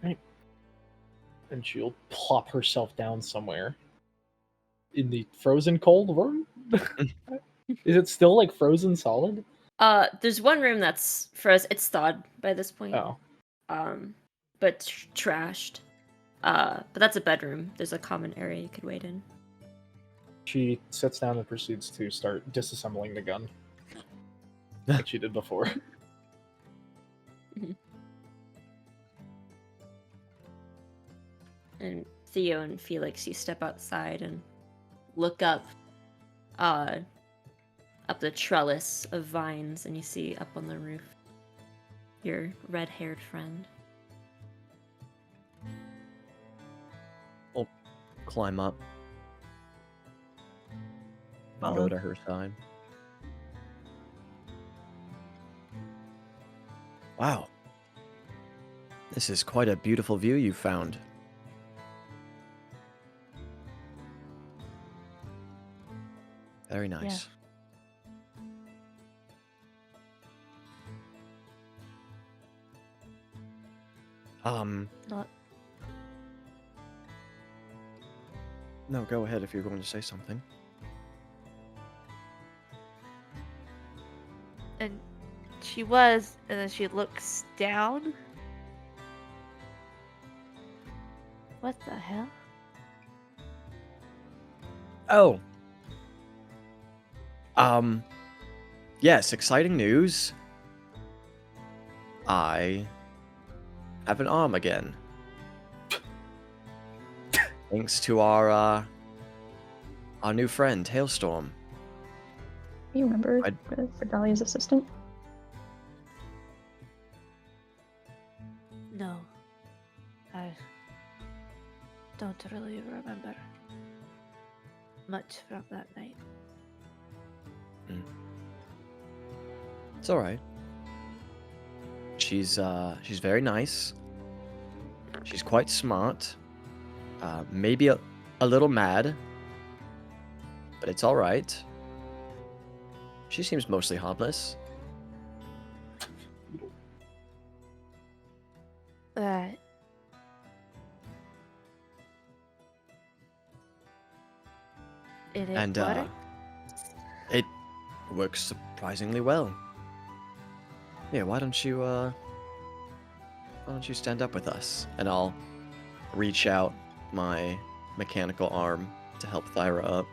Right. And she'll plop herself down somewhere. In the frozen cold room? Is it still like frozen solid? There's one room that's frozen. It's thawed by this point. Oh. But trashed. But that's a bedroom. There's a common area you could wait in. She sits down and proceeds to start disassembling the gun. Like she did before. And Theo and Felix, you step outside and look up the trellis of vines, and you see up on the roof your red-haired friend. I'll climb up. And Follow. go to her side. Wow. This is quite a beautiful view you found. Very nice. Not No, go ahead if you're going to say something. and she was, and then she looks down. What the hell? Oh. yes, exciting news. I have an arm again. Thanks to our new friend, Hailstorm. You remember I'd- Redalia's assistant? No. I don't really remember much from that night. It's alright. She's very nice. She's quite smart. Maybe a little mad. But it's alright. She seems mostly harmless. Right. It is And water? it works surprisingly well. Yeah, why don't you stand up with us? And I'll reach out my mechanical arm to help Thyra up.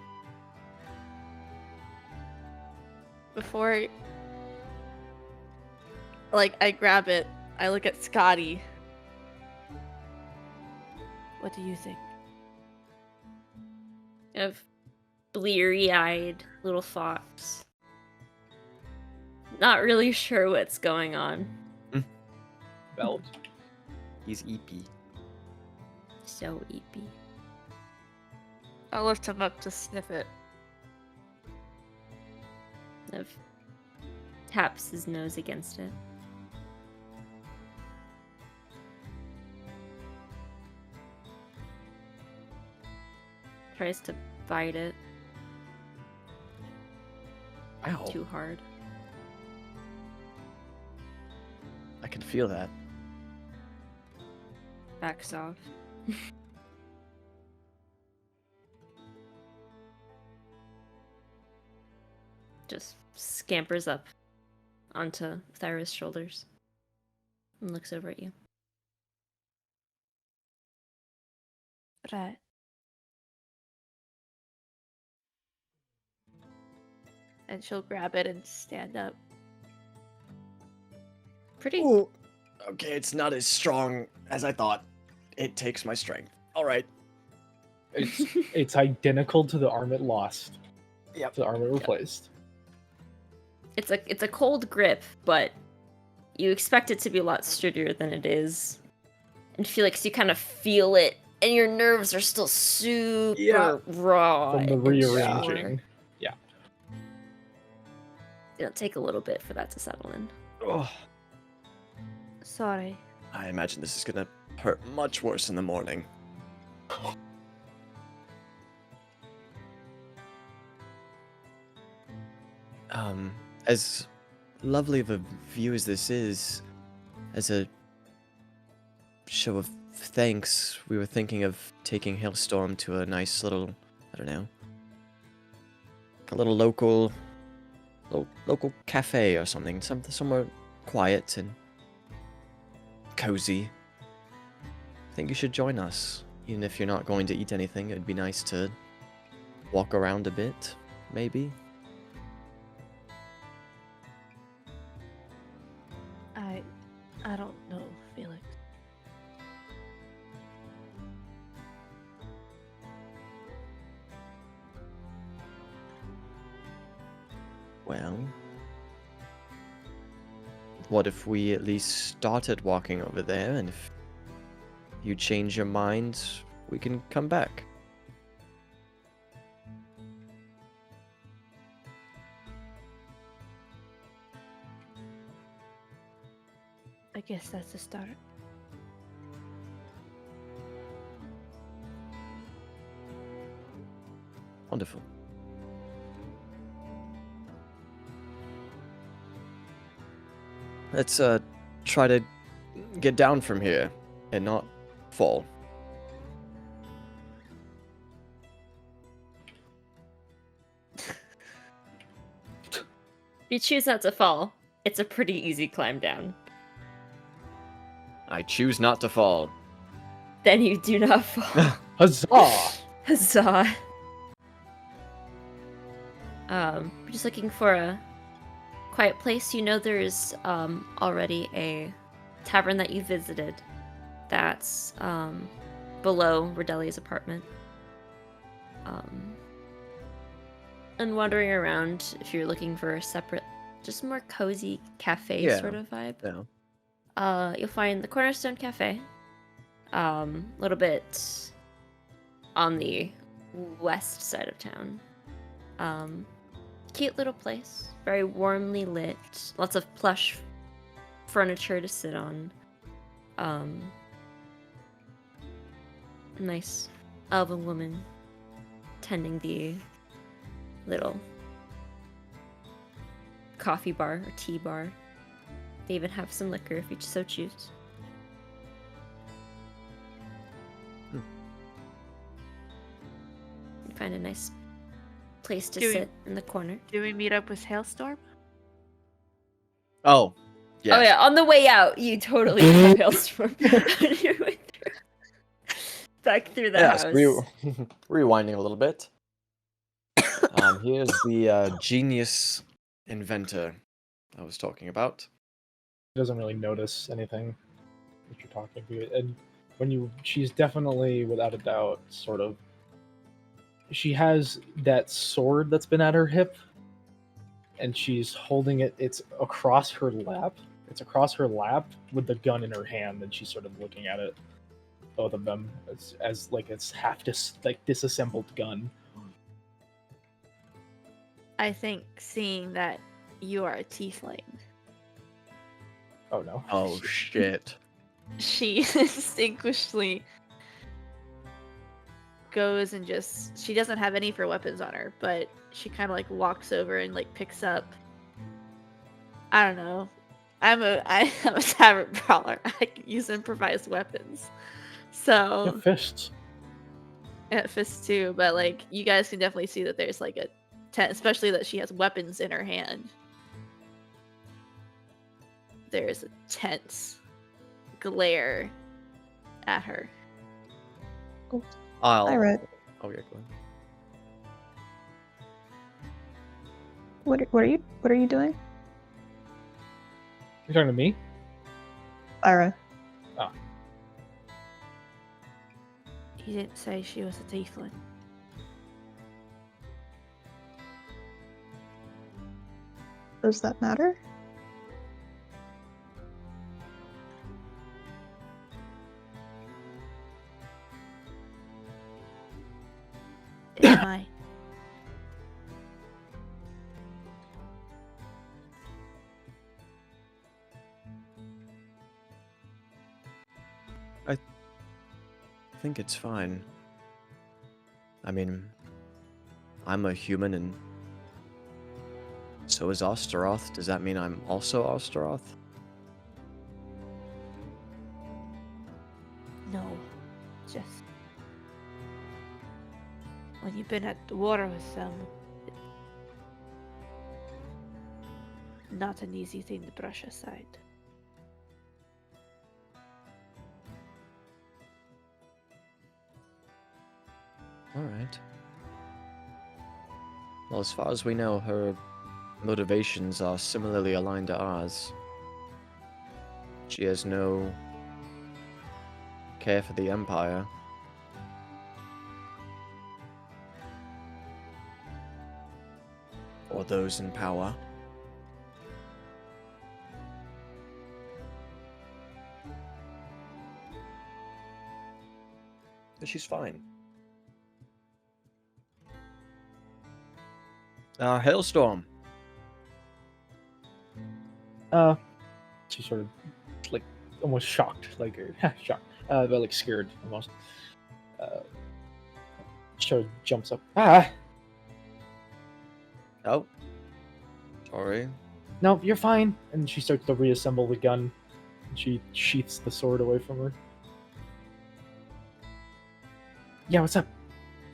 Before I grab it, I look at Scotty. What do you think? Of bleary-eyed little fox. Not really sure what's going on. Belt. He's EP. So eepy. I'll lift him up to sniff it. Of taps his nose against it. Tries to bite it Ow. too hard. I can feel that. Backs off. Just scampers up onto Thyra's shoulders and looks over at you. Right. And she'll grab it and stand up. Pretty Ooh. Okay, it's not as strong as I thought. It takes my strength. Alright. It's identical to the arm it lost. Yep. To the arm it replaced. It's a cold grip, but you expect it to be a lot sturdier than it is. And Felix, you kind of feel it, and your nerves are still super Yeah. raw. From the and sore. rearranging. It'll take a little bit for that to settle in. Oh, Sorry. I imagine this is gonna hurt much worse in the morning. As lovely of a view as this is, as a show of thanks, we were thinking of taking Hailstorm to a nice little, I don't know, a little local cafe or something, somewhere quiet and cozy. I think you should join us. Even if you're not going to eat anything, it'd be nice to walk around a bit, maybe. I don't know, Felix. Well, what if we at least started walking over there, and if you change your mind, we can come back. I guess that's a start. Wonderful. Let's try to get down from here and not fall. If you choose not to fall, it's a pretty easy climb down. I choose not to fall. Then you do not fall. Huzzah! Huzzah. We're just looking for quiet place. You know there's already a tavern that you visited that's below Redelia's apartment. And wandering around, if you're looking for a separate, just more cozy cafe Yeah. sort of vibe, Yeah. you'll find the Cornerstone Cafe. A little bit on the west side of town. Cute little place, very warmly lit, lots of plush furniture to sit on. Nice elven woman tending the little coffee bar or tea bar. They even have some liquor if you so choose. You find a nice place to sit in the corner. Do we meet up with Hailstorm? Oh, yeah. Oh yeah, on the way out, you totally have Hailstorm on your way through. Back through the house. Rewinding a little bit. Here's the genius inventor I was talking about. She doesn't really notice anything that you're talking to. And she's definitely, without a doubt, sort of. She has that sword that's been at her hip, and she's holding it. It's across her lap. It's across her lap with the gun in her hand, and she's sort of looking at it, both of them, as like it's half disassembled gun. I think seeing that you are a tiefling, Oh no. Oh shit. she distinguishedly goes and she doesn't have any for weapons on her, but she kind of like walks over and like picks up, I don't know, I'm a tavern brawler. I can use improvised weapons, so Yeah, fists. at fists too, but like you guys can definitely see that there's like a tent, especially that she has weapons in her hand. There's a tense glare at her. Thyra, Oh yeah, go ahead. what are you doing? You're talking to me? Thyra. He didn't say she was a tiefling. Does that matter? Am I? I think it's fine. I mean, I'm a human and so is Osteroth. Does that mean I'm also Osteroth? No. Just when you've been at war with them, not an easy thing to brush aside. Alright. Well, as far as we know, her motivations are similarly aligned to ours. She has no care for the Empire. Or those in power. But she's fine. Hailstorm. She's sort of like almost shocked, like shocked, but like scared almost. She sort of jumps up. Ah, Oh. Sorry. no, you're fine. And she starts to reassemble the gun. She sheaths the sword away from her. Yeah, what's up?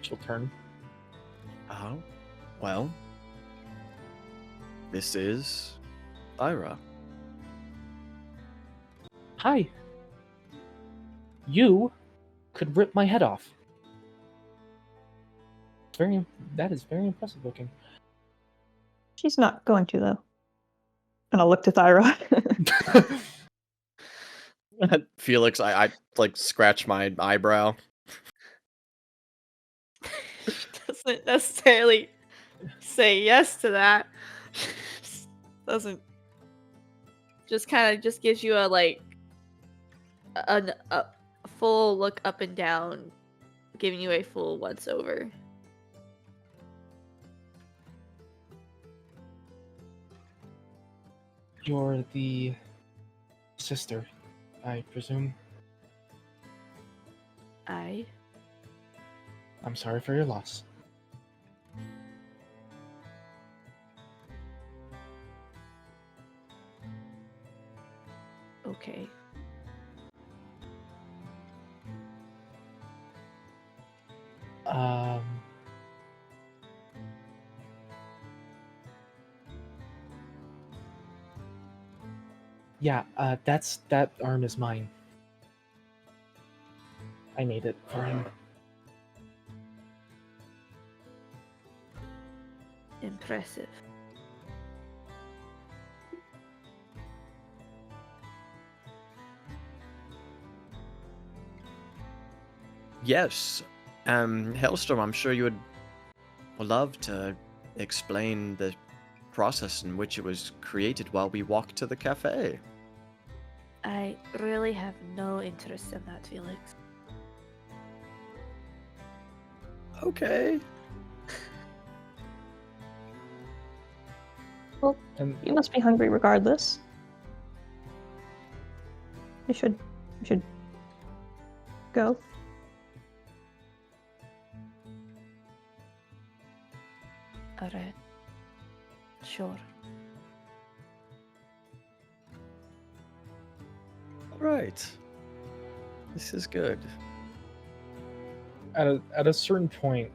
She'll turn. Oh. Well. This is Thyra. Hi. You could rip my head off. That is very impressive looking. She's not going to, though. And I'll look to Thyra. Felix, I like scratch my eyebrow. Doesn't necessarily say yes to that. Doesn't. Just kind of just gives you a like a full look up and down, giving you a full once over. You're the sister, I presume. I. I'm sorry for your loss. Okay. Yeah, that arm is mine. I made it for him. Impressive. Yes. Hailstorm, I'm sure you would love to explain the process in which it was created while we walked to the cafe. I really have no interest in that, Felix. Okay. Well, And you must be hungry regardless. You should go. Alright. Sure. Right. This is good. at a certain point,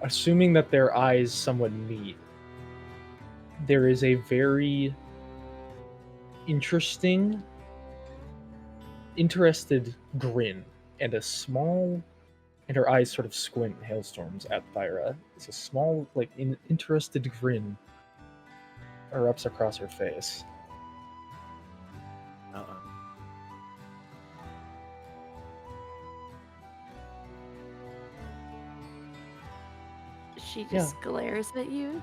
assuming that their eyes somewhat meet, there is a very interested grin and and her eyes sort of squint hailstorms at Thyra. It's a small, interested grin erupts across her face. She just glares at you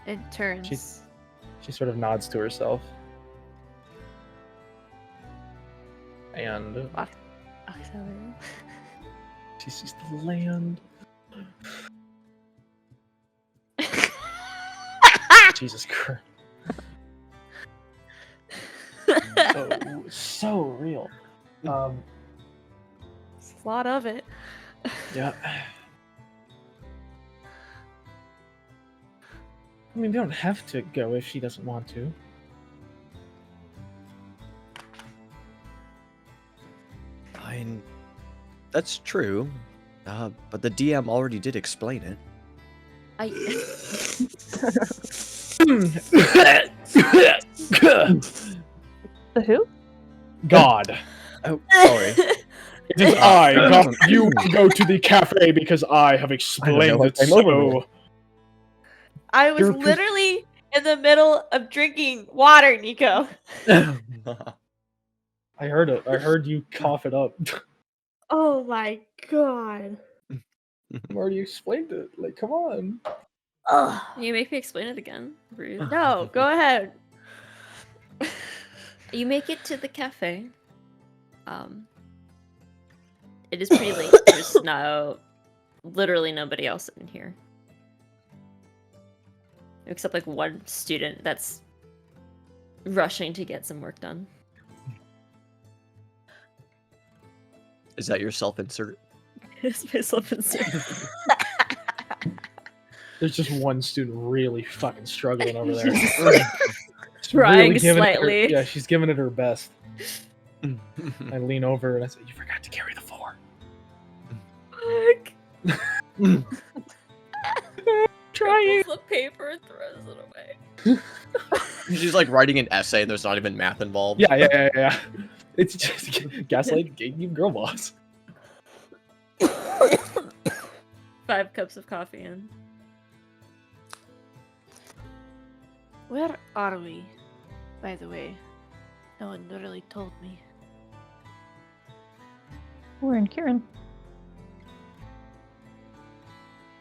and turns. She sort of nods to herself. And she sees the land. Jesus Christ. So real. There's a lot of it. Yeah. I mean, they don't have to go if she doesn't want to. Fine. That's true. But the DM already did explain it. The who? God. Oh, sorry. It is I, God. You go to the cafe because I have explained what it came over me. so. I was You're literally in the middle of drinking water, Nico. I heard it. I heard you cough it up. Oh my god. I already explained it. Like, come on. Ugh. You make me explain it again. Rude. No, go ahead. You make it to the cafe. It is pretty late. There's literally nobody else in here. Except like one student that's rushing to get some work done. Is that your self-insert? It's my self-insert. There's just one student really fucking struggling over there. Trying giving it slightly. yeah, she's giving it her best. I lean over and I say, "You forgot to carry the 4." Fuck. Trying. Pulls the paper and throws it away. She's like writing an essay and there's not even math involved. Yeah. It's just gaslight gatekeep girl boss. 5 cups of coffee in. Where are we, by the way? No one really told me. We're in Kieran.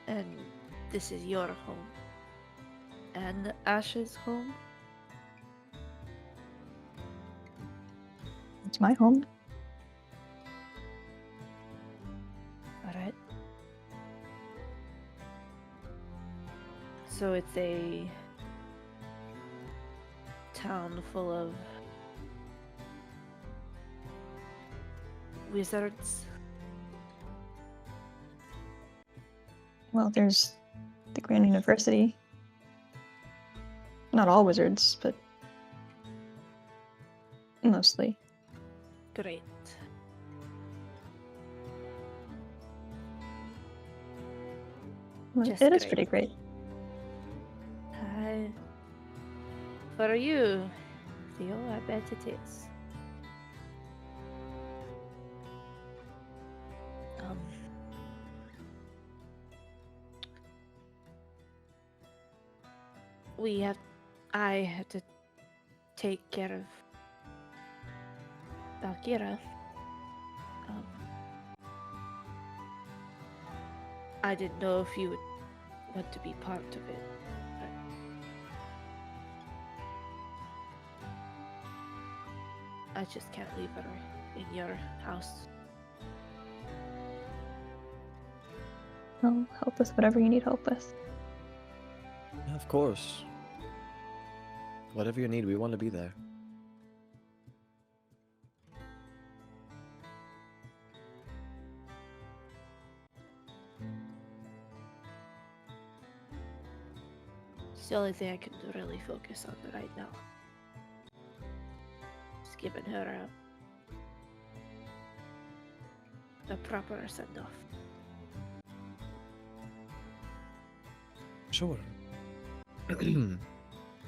And this is your home. And Ashe's home? It's my home. Alright. So it's a town full of wizards. Well, there's the Grand University. Not all wizards, but mostly. Great. Well, Just it is great. pretty great. For you, Theo, I bet it is. I had to take care of Valkyra. I didn't know if you would want to be part of it. But I just can't leave her in your house. I'll help with whatever you need help with. Yeah, of course. Whatever you need, we want to be there. It's the only thing I can really focus on right now. Just giving her a proper send-off. Sure.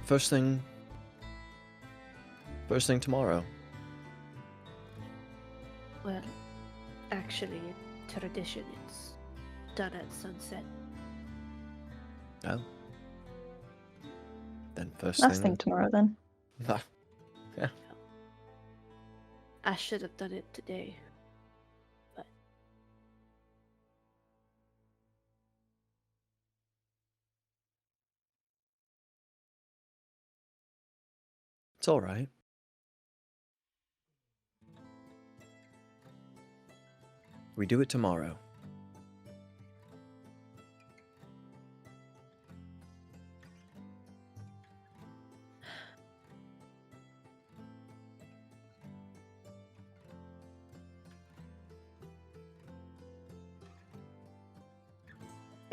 First thing tomorrow. Well, actually, in tradition, it's done at sunset. Oh. Then first Last thing tomorrow, then. Yeah. I should have done it today, but It's all right. We do it tomorrow.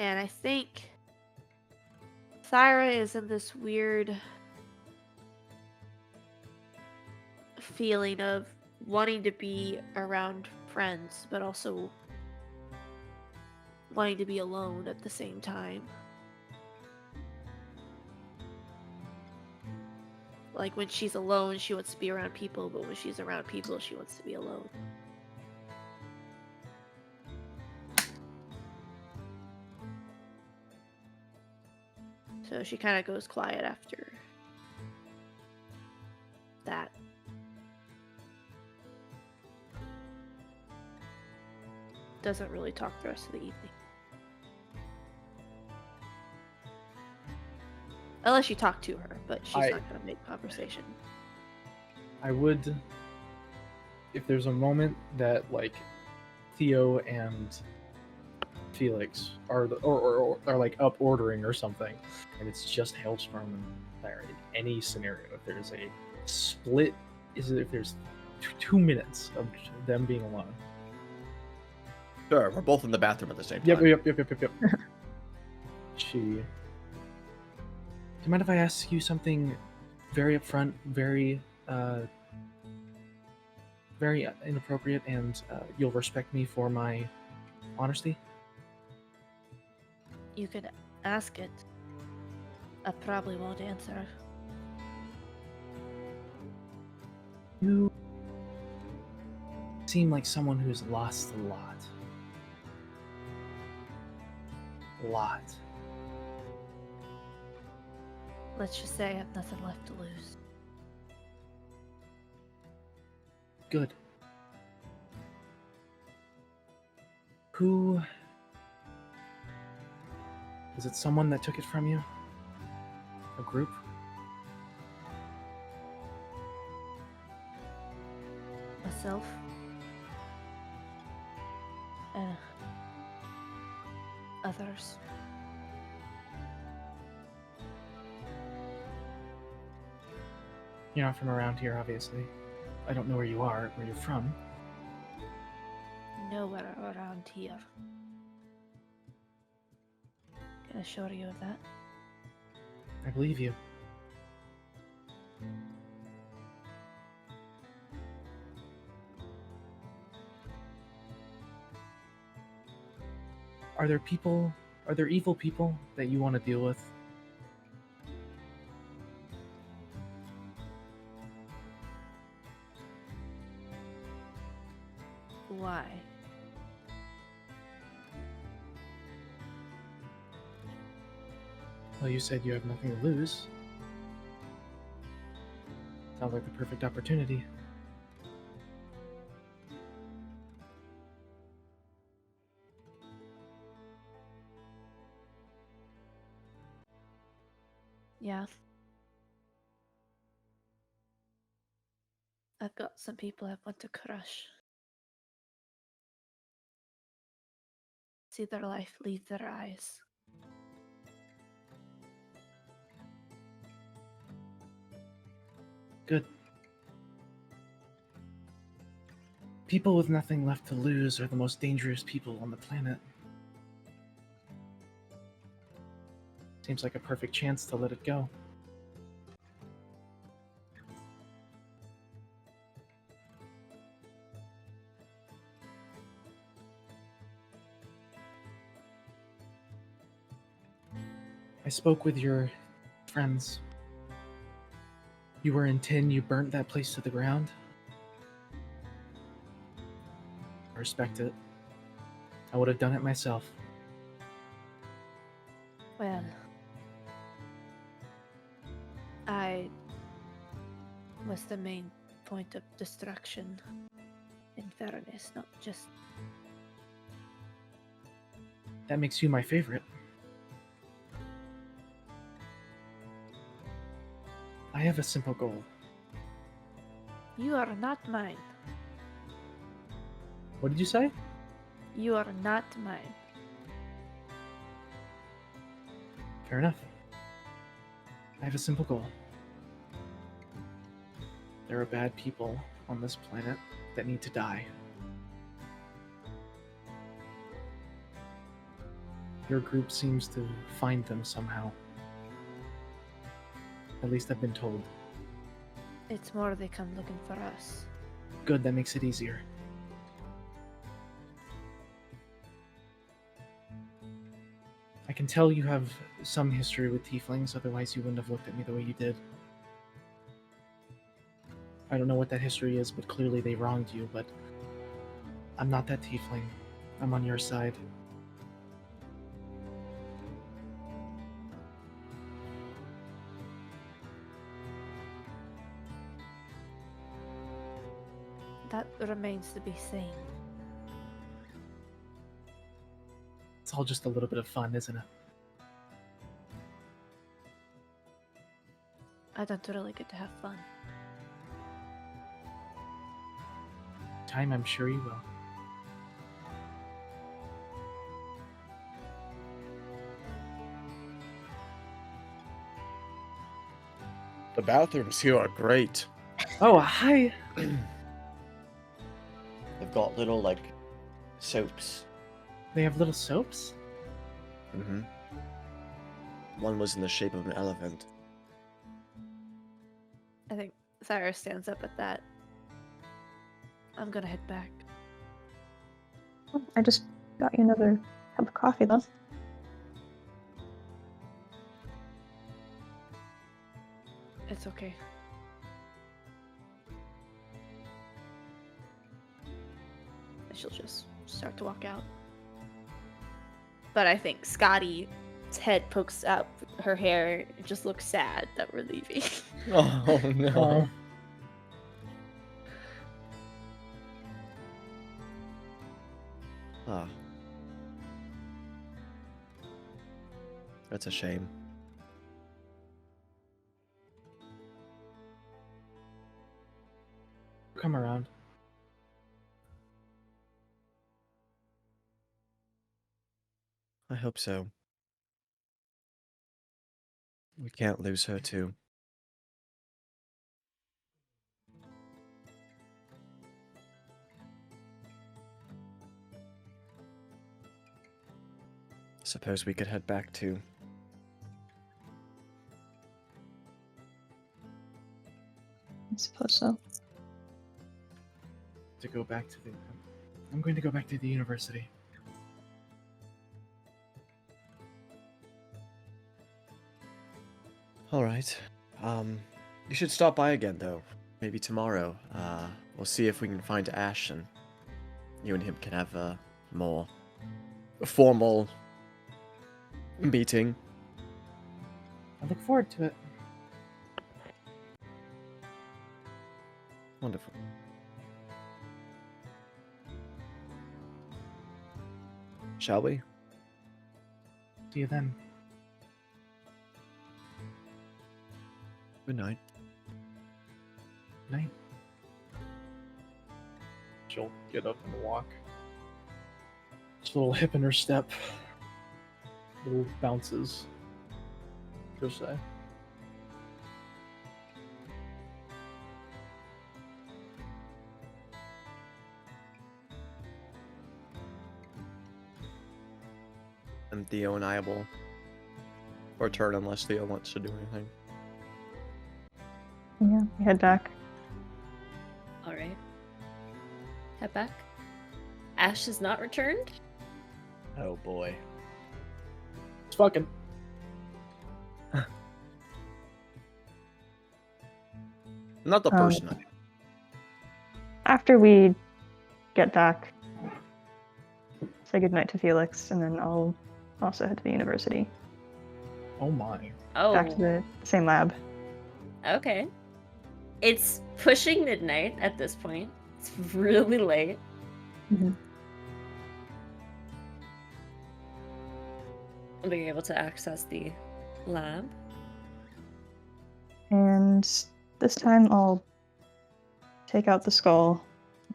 and I think Thyra is in this weird feeling of wanting to be around friends, but also wanting to be alone at the same time. Like when she's alone, she wants to be around people, but when she's around people, she wants to be alone. So she kind of goes quiet after that. Doesn't really talk the rest of the evening. Unless you talk to her, but she's not going to make conversation. I would, if there's a moment that like Theo and Felix are are like up ordering or something, and it's just Hailstorm and Thyra. In any scenario, if there's a split, if there's 2 minutes of them being alone. Sure, we're both in the bathroom at the same time. Yep. Do you mind if I ask you something very upfront, very inappropriate, and you'll respect me for my honesty? You could ask it. I probably won't answer. You seem like someone who's lost a lot. Let's just say I have nothing left to lose. Good. Who... Is it someone that took it from you? A group? Myself. And others. You're not from around here, obviously. I don't know where you are, where you're from. Nowhere around here. Can I assure you of that? I believe you. Are there evil people that you want to deal with? Why? Well, you said you have nothing to lose. Sounds like the perfect opportunity. Yeah. I've got some people I want to crush. See their life leave their eyes. Good. People with nothing left to lose are the most dangerous people on the planet. Seems like a perfect chance to let it go. I spoke with your friends. You were in Tin, you burnt that place to the ground. I respect it. I would have done it myself. Well, I was the main point of destruction, in fairness, not just... That makes you my favorite. I have a simple goal. You are not mine. What did you say? You are not mine. Fair enough. I have a simple goal. There are bad people on this planet that need to die. Your group seems to find them somehow. At least I've been told. It's more they come looking for us. Good, that makes it easier. I can tell you have some history with tieflings, otherwise you wouldn't have looked at me the way you did. I don't know what that history is, but clearly they wronged you, but I'm not that tiefling. I'm on your side. That remains to be seen. It's all just a little bit of fun, isn't it? I don't really get to have fun. Time, I'm sure you will. The bathrooms here are great. Oh, hi! They've got little, like, soaps. They have little soaps? Mm-hmm. One was in the shape of an elephant. I think Thyra stands up at that. I'm gonna head back. I just got you another cup of coffee, though. It's okay. And she'll just start to walk out. But I think Scotty's head pokes out her hair just looks sad that we're leaving. Oh no. Ah. That's a shame. Come around. I hope so. We can't lose her too. Suppose we could head back too. I suppose so. To go back to the. I'm going to go back to the university. All right. You should stop by again though. Maybe tomorrow. We'll see if we can find Ashe and you and him can have a more formal meeting. I look forward to it. Wonderful. Shall we? See you then. Good night. Night. She'll get up and walk. Just a little hip in her step. Little bounces. Per se. And Theo and I will return unless Theo wants to do anything. Yeah, we head back. All right. Head back. Ashe is not returned. Oh boy. It's fucking. Not the person. After we get back, say goodnight to Felix, and then I'll also head to the university. Oh my. Oh, Back to the same lab. okay. It's pushing midnight at this point. It's really late. Mhm. Being able to access the lab. And this time I'll take out the skull,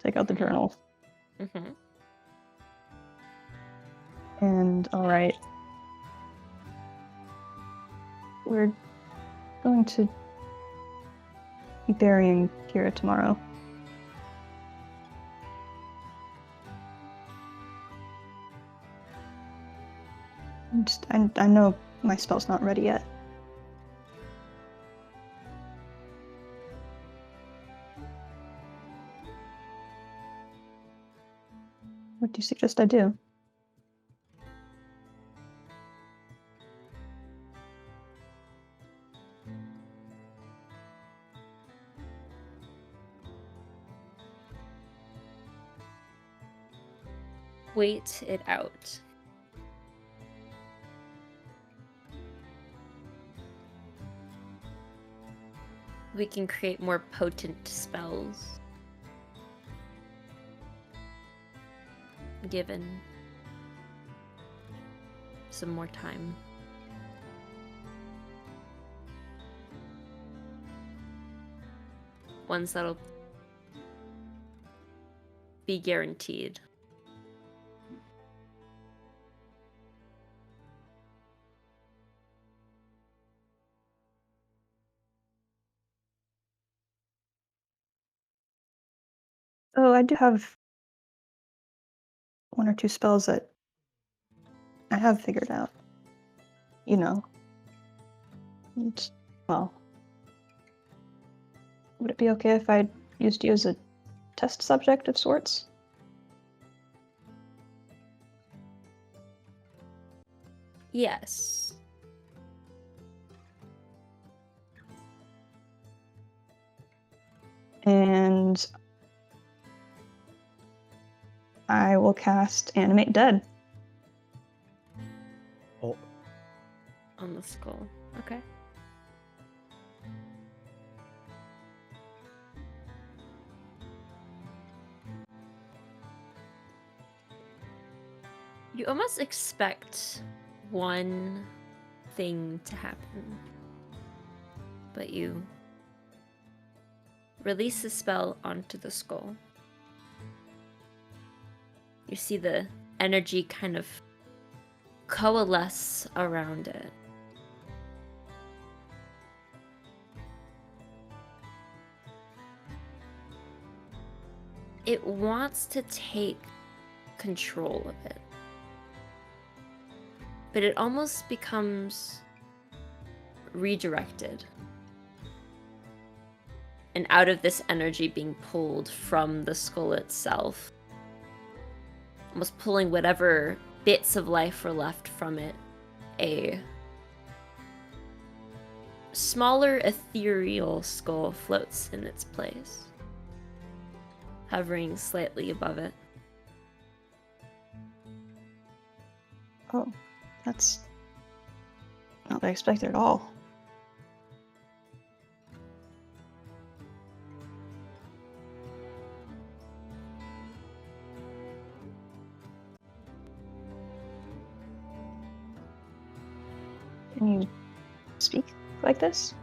take out the journal, Mm-hmm. and I'll write, we're going to be burying Kyra tomorrow. I know my spell's not ready yet. What do you suggest I do? Wait it out. We can create more potent spells. Given some more time. Ones that'll be guaranteed. Oh, I do have one or two spells that I have figured out. You know. And, well, would it be okay if I used you as a test subject of sorts? Yes. And I will cast Animate Dead. Oh, On the skull. Okay. You almost expect one thing to happen, but you release the spell onto the skull. You see the energy kind of coalesce around it. It wants to take control of it. But it almost becomes redirected. And out of this energy being pulled from the skull itself, almost pulling whatever bits of life were left from it, a smaller ethereal skull floats in its place, hovering slightly above it. Oh, that's not what I expected at all. Can you speak like this?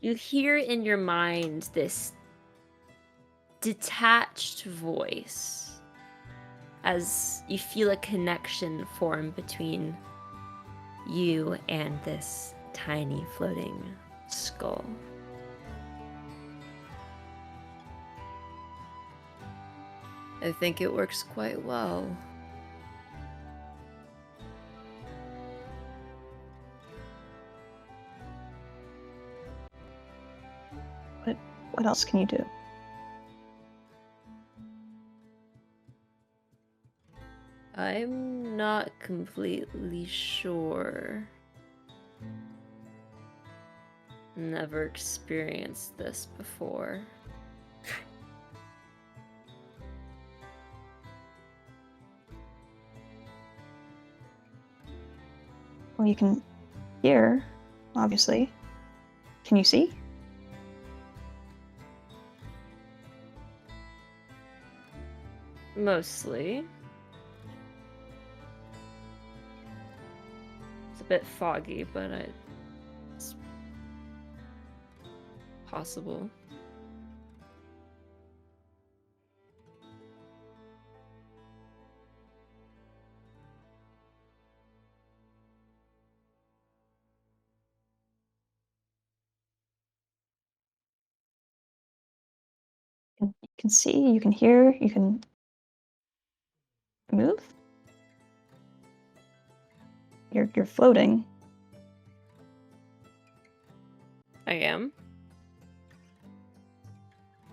You hear in your mind this detached voice as you feel a connection form between you and this tiny floating skull. I think it works quite well. What else can you do? I'm not completely sure. Never experienced this before. Well, you can hear, obviously. Can you see? Mostly. It's a bit foggy, but it's possible. You can see, you can hear, you can move. You're floating. I am.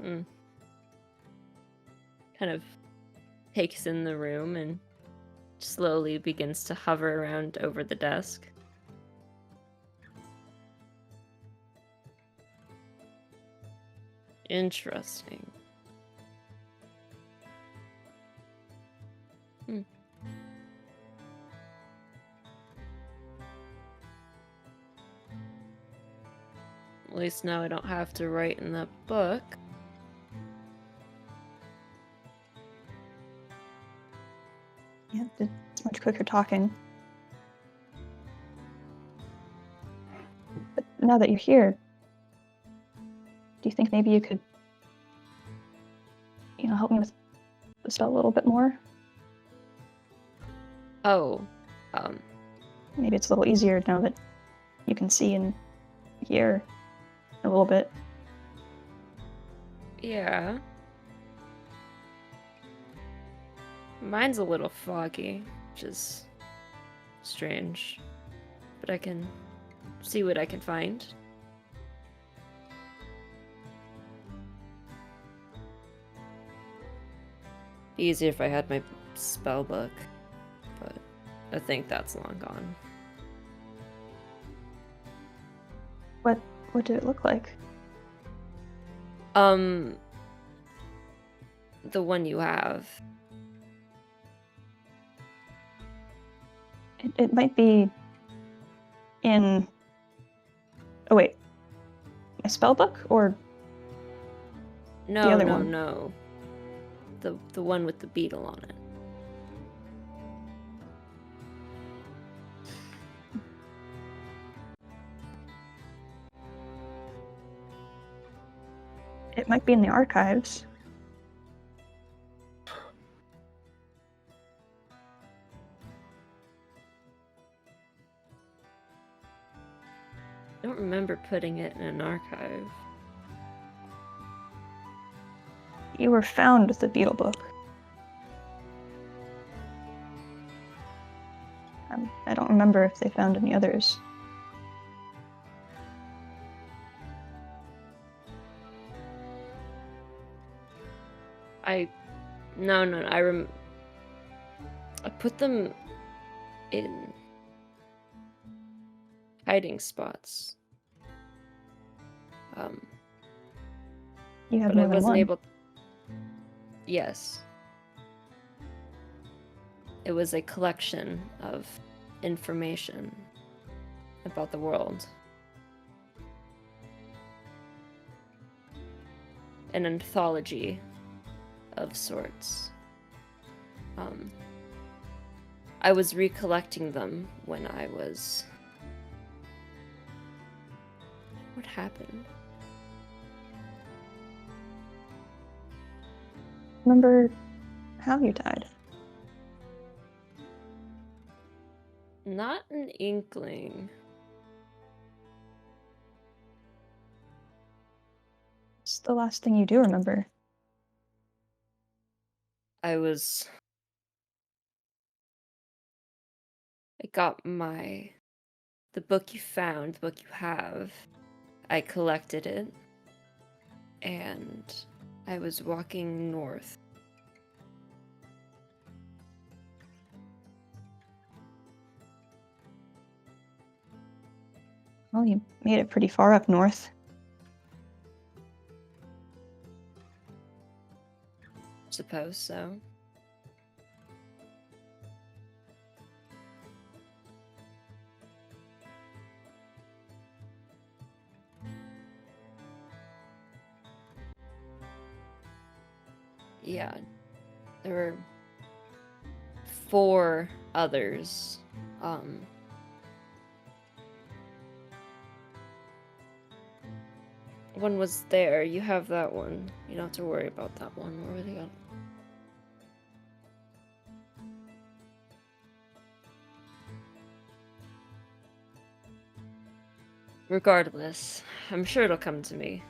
Kind of takes in the room and slowly begins to hover around over the desk. Interesting. At least now I don't have to write in that book. Yeah, it's much quicker talking. But now that you're here, do you think maybe you could, help me with the spell a little bit more? Oh, Maybe it's a little easier now that you can see and hear a little bit. yeah. Mine's a little foggy, which is strange, but I can see what I can find. Be easier if I had my spell book, but I think that's long gone. What did it look like? the one you have. It might be in. Oh wait, my spell book or No, other no, one? no. The one with the beetle on it. it might be in the archives. I don't remember putting it in an archive. You were found with the beetle book. I don't remember if they found any others. No, I put them in hiding spots. You have But more I than wasn't one. able. Yes. It was a collection of information about the world. An anthology of sorts. I was recollecting them when I was... What happened? Remember how you died? Not an inkling. It's the last thing you do remember. I got the book you found, the book you have. I collected it, and I was walking north. Well, you made it pretty far up north. Suppose so. Yeah, there were 4 others. One was there. You have that one. You don't have to worry about that one. Where were they at? Regardless, I'm sure it'll come to me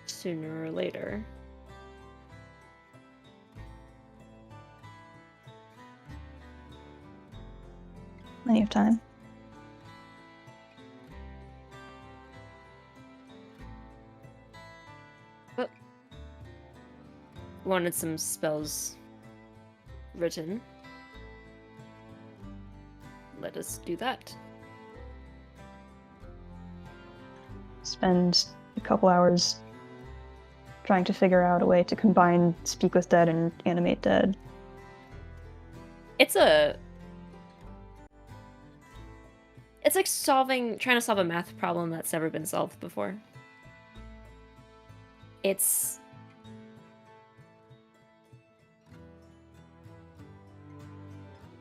sooner or later. Plenty of time. But wanted some spells written. Let us do that. Spend a couple hours trying to figure out a way to combine Speak with Dead and Animate Dead. It's like trying to solve a math problem that's never been solved before. It's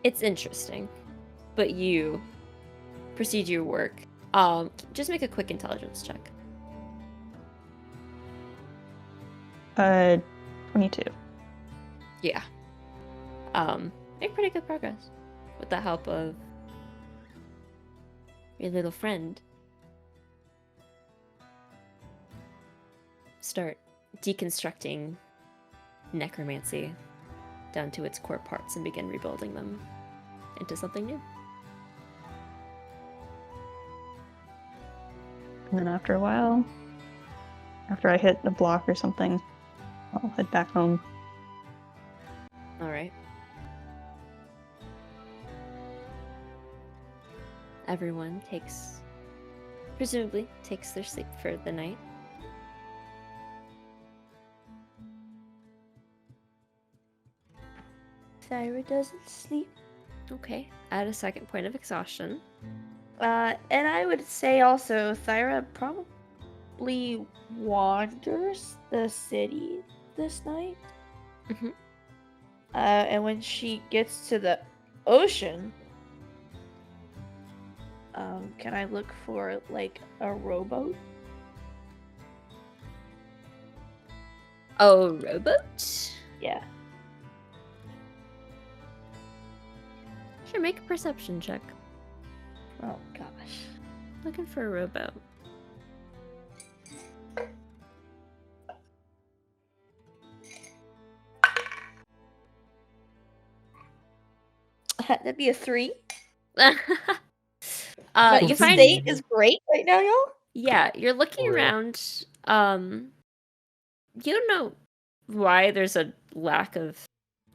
interesting, but you proceed your work. Just make a quick intelligence check. 22. Yeah. Make pretty good progress with the help of your little friend. Start deconstructing necromancy down to its core parts and begin rebuilding them into something new. And then after a while, after I hit a block or something, I'll head back home. All right. Everyone presumably takes their sleep for the night. Thyra doesn't sleep. Okay, add a second point of exhaustion. And I would say also Thyra probably wanders the city this night. Mhm. And when she gets to the ocean, can I look for like a rowboat? Oh, rowboat? Yeah. Sure, make a perception check. Oh gosh. Looking for a rowboat. That'd be a 3. uh, My you find state is great right now, y'all. Yeah, you're looking For real. around. You don't know why there's a lack of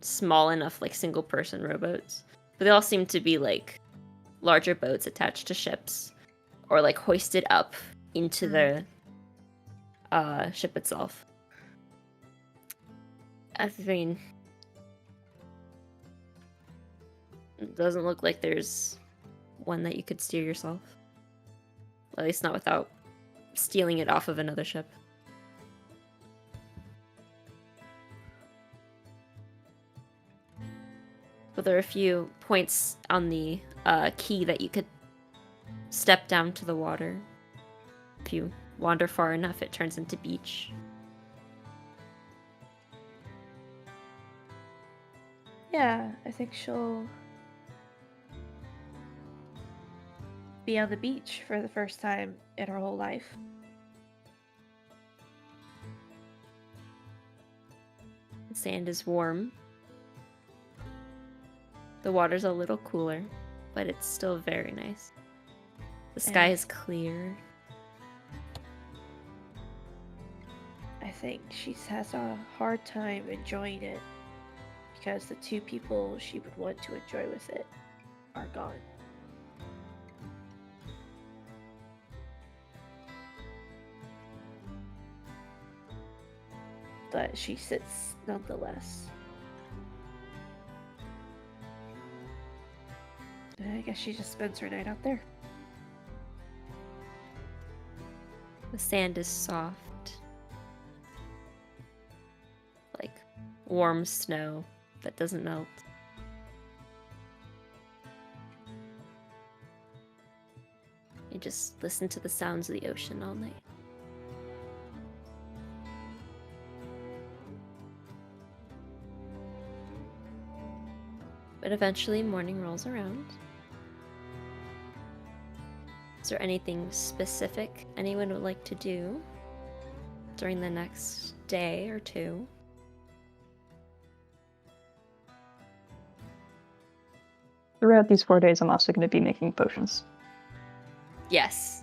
small enough, like, single person rowboats, but they all seem to be like larger boats attached to ships or like hoisted up into the ship itself. I mean, it doesn't look like there's one that you could steer yourself. At least not without stealing it off of another ship. But there are a few points on the key that you could step down to the water. If you wander far enough, it turns into beach. Yeah, I think she'll be on the beach for the first time in her whole life. The sand is warm. The water's a little cooler, but it's still very nice. The sky is clear. I think she has a hard time enjoying it because the 2 people she would want to enjoy with it are gone. But she sits nonetheless. And I guess she just spends her night out there. The sand is soft. Like warm snow that doesn't melt. You just listen to the sounds of the ocean all night. But eventually morning rolls around. Is there anything specific anyone would like to do during the next day or 2? Throughout these 4 days, I'm also going to be making potions. Yes.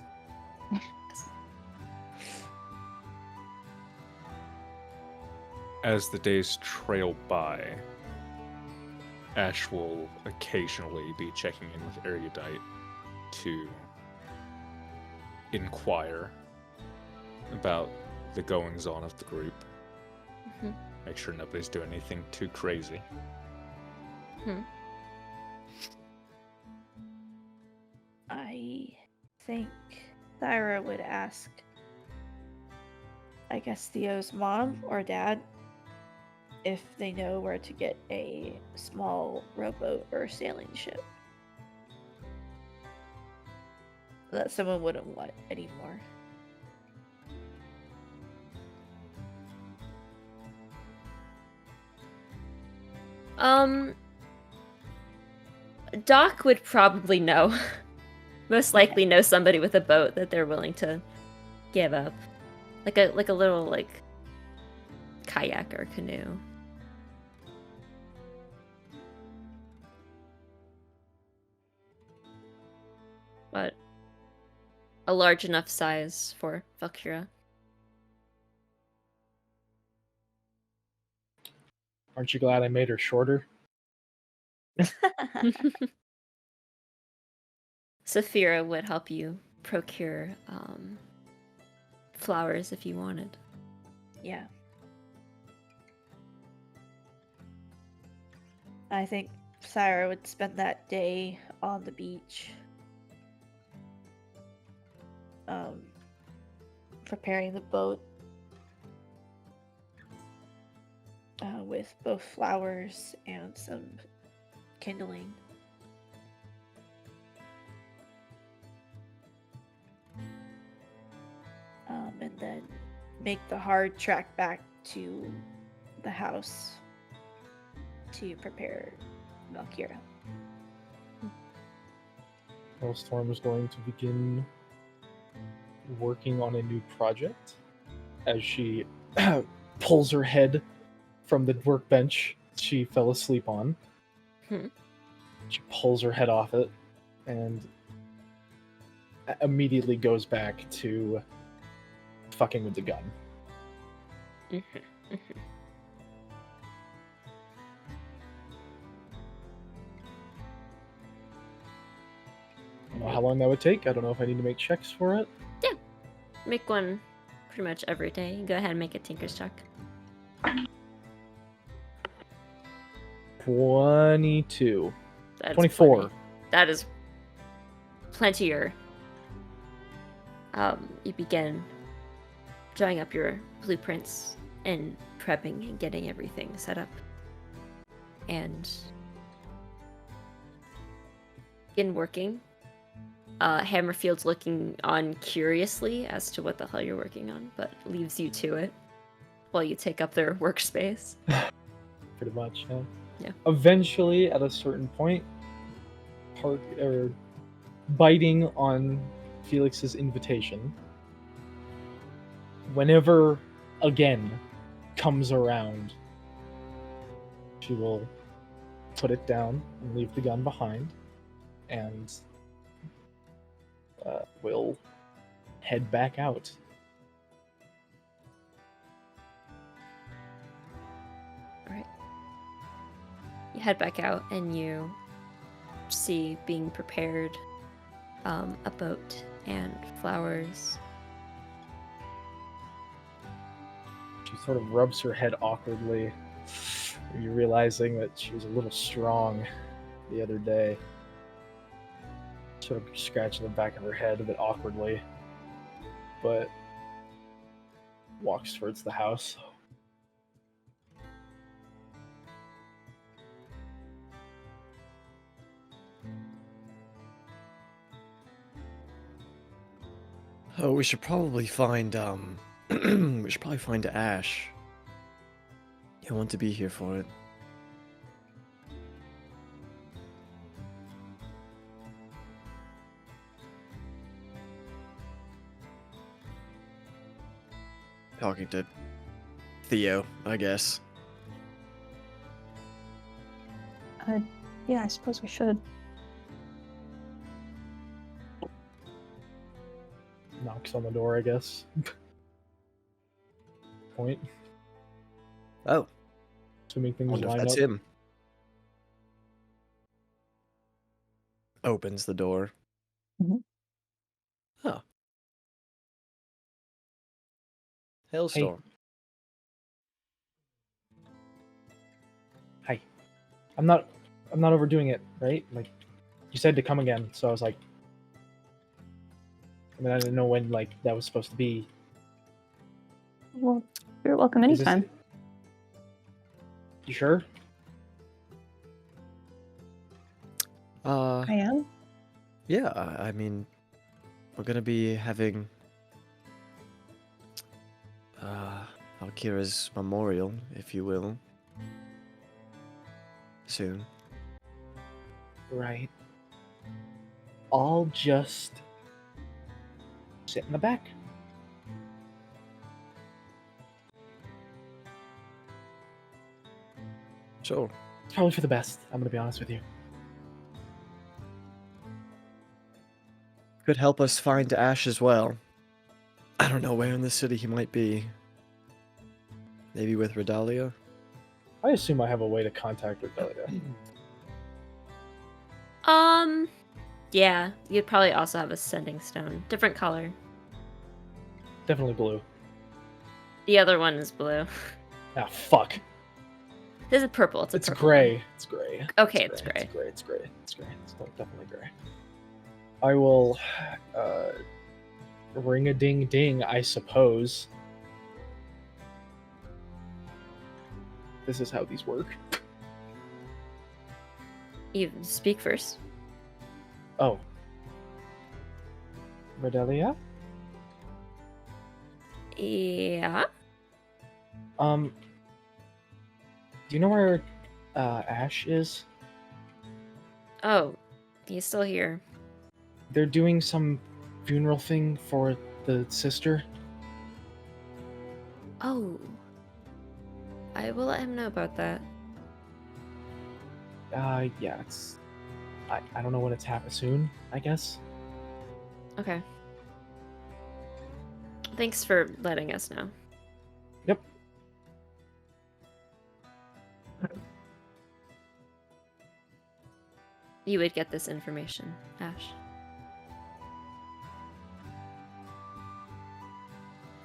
As the days trail by, Ashe will occasionally be checking in with Erudite to inquire about the goings-on of the group. Mhm. Make sure nobody's doing anything too crazy. I think Thyra would ask, I guess, Theo's mom or dad if they know where to get a small rowboat or sailing ship that someone wouldn't want anymore. Doc would probably know. Most likely know somebody with a boat that they're willing to give up. Like a little like kayak or canoe. But a large enough size for Valkyria. Aren't you glad I made her shorter? Saphira would help you procure flowers if you wanted. Yeah. I think Thyra would spend that day on the beach, preparing the boat with both flowers and some kindling. And then make the hard trek back to the house to prepare Valkyria. Hailstorm is going to begin working on a new project as she pulls her head from the workbench she fell asleep on. She pulls her head off it and immediately goes back to fucking with the gun. I don't know how long that would take. I don't know if I need to make checks for it. Yeah. Make one pretty much every day. Go ahead and make a Tinker's check. 22. That's 24. plenty. That is plentier. You begin drawing up your blueprints and prepping and getting everything set up. And begin working. Hammerfield's looking on curiously as to what the hell you're working on, but leaves you to it while you take up their workspace. Pretty much, yeah. Yeah. Eventually, at a certain point, biting on Felix's invitation, whenever again comes around, she will put it down and leave the gun behind, and will head back out. Alright. You head back out and you see being prepared a boat and flowers. She sort of rubs her head awkwardly, maybe realizing that she was a little strong the other day. Sort of scratching the back of her head a bit awkwardly, but walks towards the house. Oh, we should probably find we should probably find Ashe. He'll want to be here for it. Talking to Theo, I guess. Yeah, I suppose we should. Knocks on the door, I guess. Point. Oh, Assuming things wonder if line that's up. him. Opens the door. Mhm. Oh. Hailstorm. Hi. I'm not overdoing it, right? Like, you said to come again, so I was like, I mean, I didn't know when like that was supposed to be. Well, you're welcome Is this- anytime. You sure? I am. Yeah, I mean, we're gonna be having Valkyria's memorial, if you will, soon. Right. I'll just sit in the back. Sure. It's probably for the best, I'm gonna be honest with you. Could help us find Ashe as well. I don't know where in the city he might be. Maybe with Redalia? I assume I have a way to contact Redalia. Yeah, you'd probably also have a sending stone. Different color. Definitely blue. The other one is blue. Ah, fuck. This is purple. It's a It's purple gray. one. It's gray. Okay, it's gray. It's gray. It's gray. It's gray. It's definitely gray. I will ring a ding ding, I suppose. This is how these work. You speak first. Oh. Redelia? Yeah. Do you know where Ashe is? Oh, he's still here. They're doing some funeral thing for the sister. Oh. I will let him know about that. Yeah, it's... I don't know when it's happening. Soon, I guess? Okay. Thanks for letting us know. Yep. You would get this information, Ashe.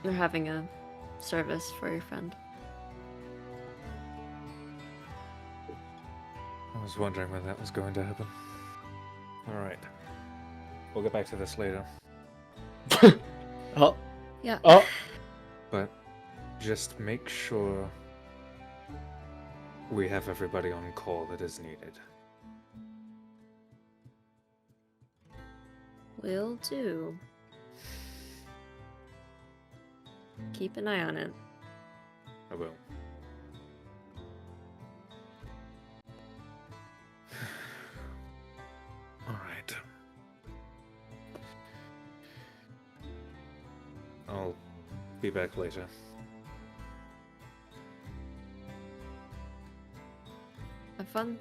They're having a service for your friend. I was wondering when that was going to happen. Alright. We'll get back to this later. Oh, Yeah. Oh! But just make sure we have everybody on call that is needed. Will do. Keep an eye on it. I will. Alright. I'll be back later. Have fun.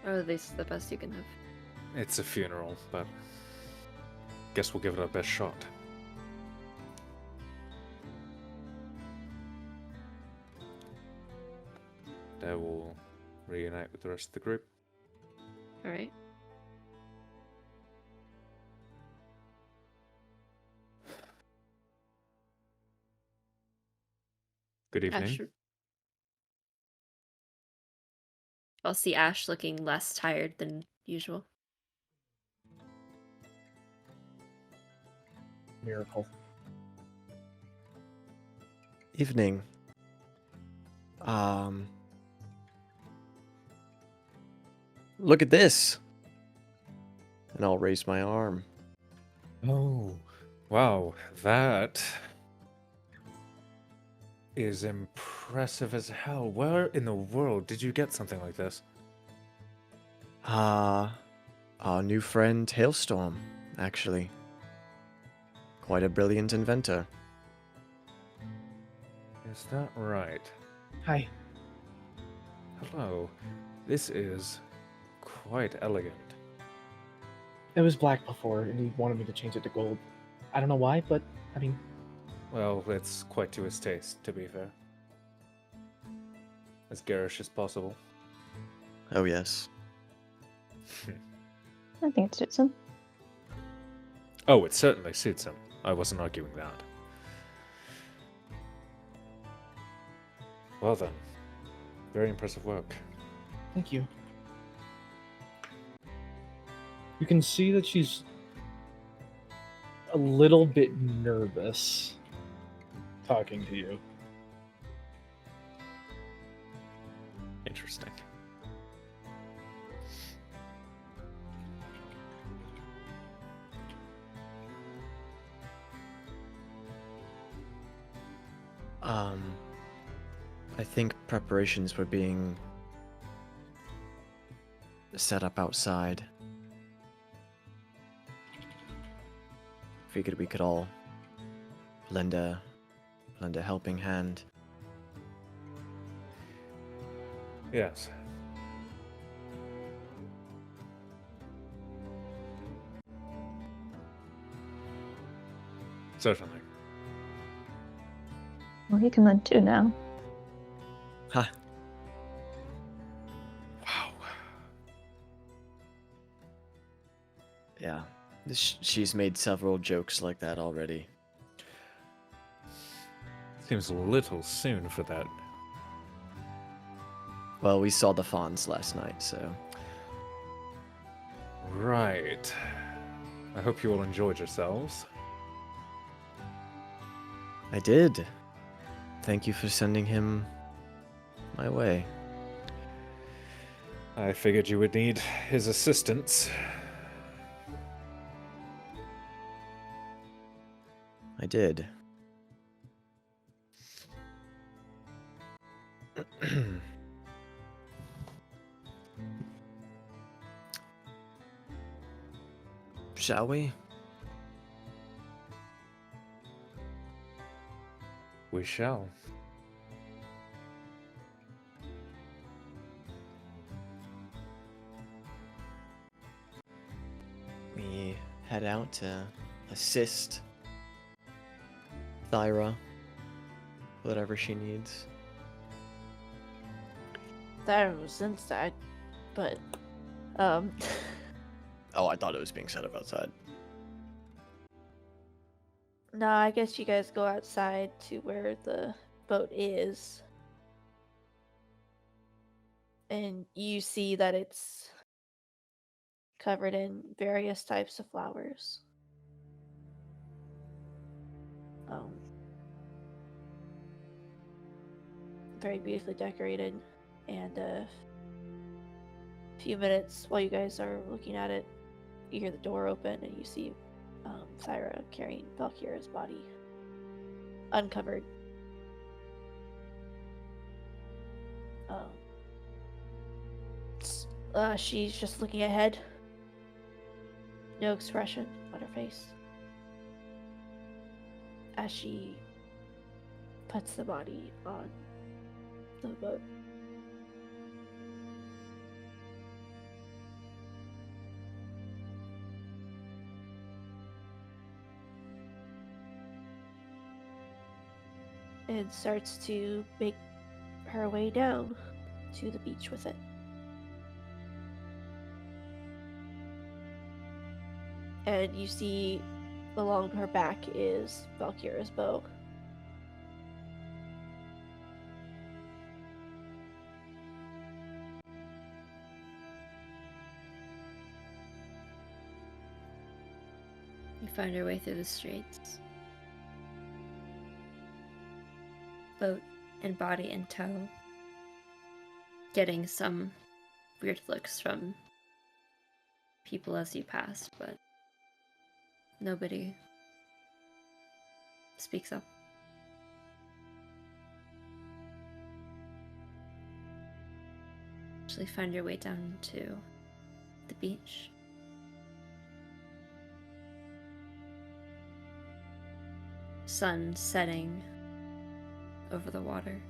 Or at least the best you can have. It's a funeral, but guess we'll give it our best shot. I will reunite with the rest of the group. Alright. Good evening. Ashe. I'll see Ashe looking less tired than usual. Miracle. evening. Look at this. And I'll raise my arm. Oh, wow, that is impressive as hell. Where in the world did you get something like this? Our new friend Hailstorm, actually. Quite a brilliant inventor. Is that right? Hi. Hello. This is quite elegant. It was black before, and he wanted me to change it to gold. I don't know why, but, I mean... Well, it's quite to his taste, to be fair. As garish as possible. Oh, yes. I think it suits him. Oh, it certainly suits him. I wasn't arguing that. Well then. Very impressive work. Thank you. You can see that she's a little bit nervous talking to you. Interesting. I think preparations were being set up outside. Figured we could all lend a helping hand. Yes. Certainly. Well, he can lend two now. Ha! Wow. Yeah. She's made several jokes like that already. Seems a little soon for that. Well, we saw the fawns last night, so. Right. I hope you all enjoyed yourselves. I did. Thank you for sending him my way. I figured you would need his assistance. I did. Shall we? We shall. We head out to assist Thyra, whatever she needs. That was inside, but Oh, I thought it was being set up outside. no, I guess you guys go outside to where the boat is. And you see that it's covered in various types of flowers. Very beautifully decorated. And a few minutes while you guys are looking at it, you hear the door open and you see Thyra carrying Valkyra's body uncovered. She's just looking ahead. No expression on her face. As she puts the body on the boat. And starts to make her way down to the beach with it. And you see along her back is Valkyra's bow. You find your way through the streets. Boat and body in tow. Getting some weird looks from people as you pass, but nobody speaks up. Actually find your way down to the beach. Sun setting over the water.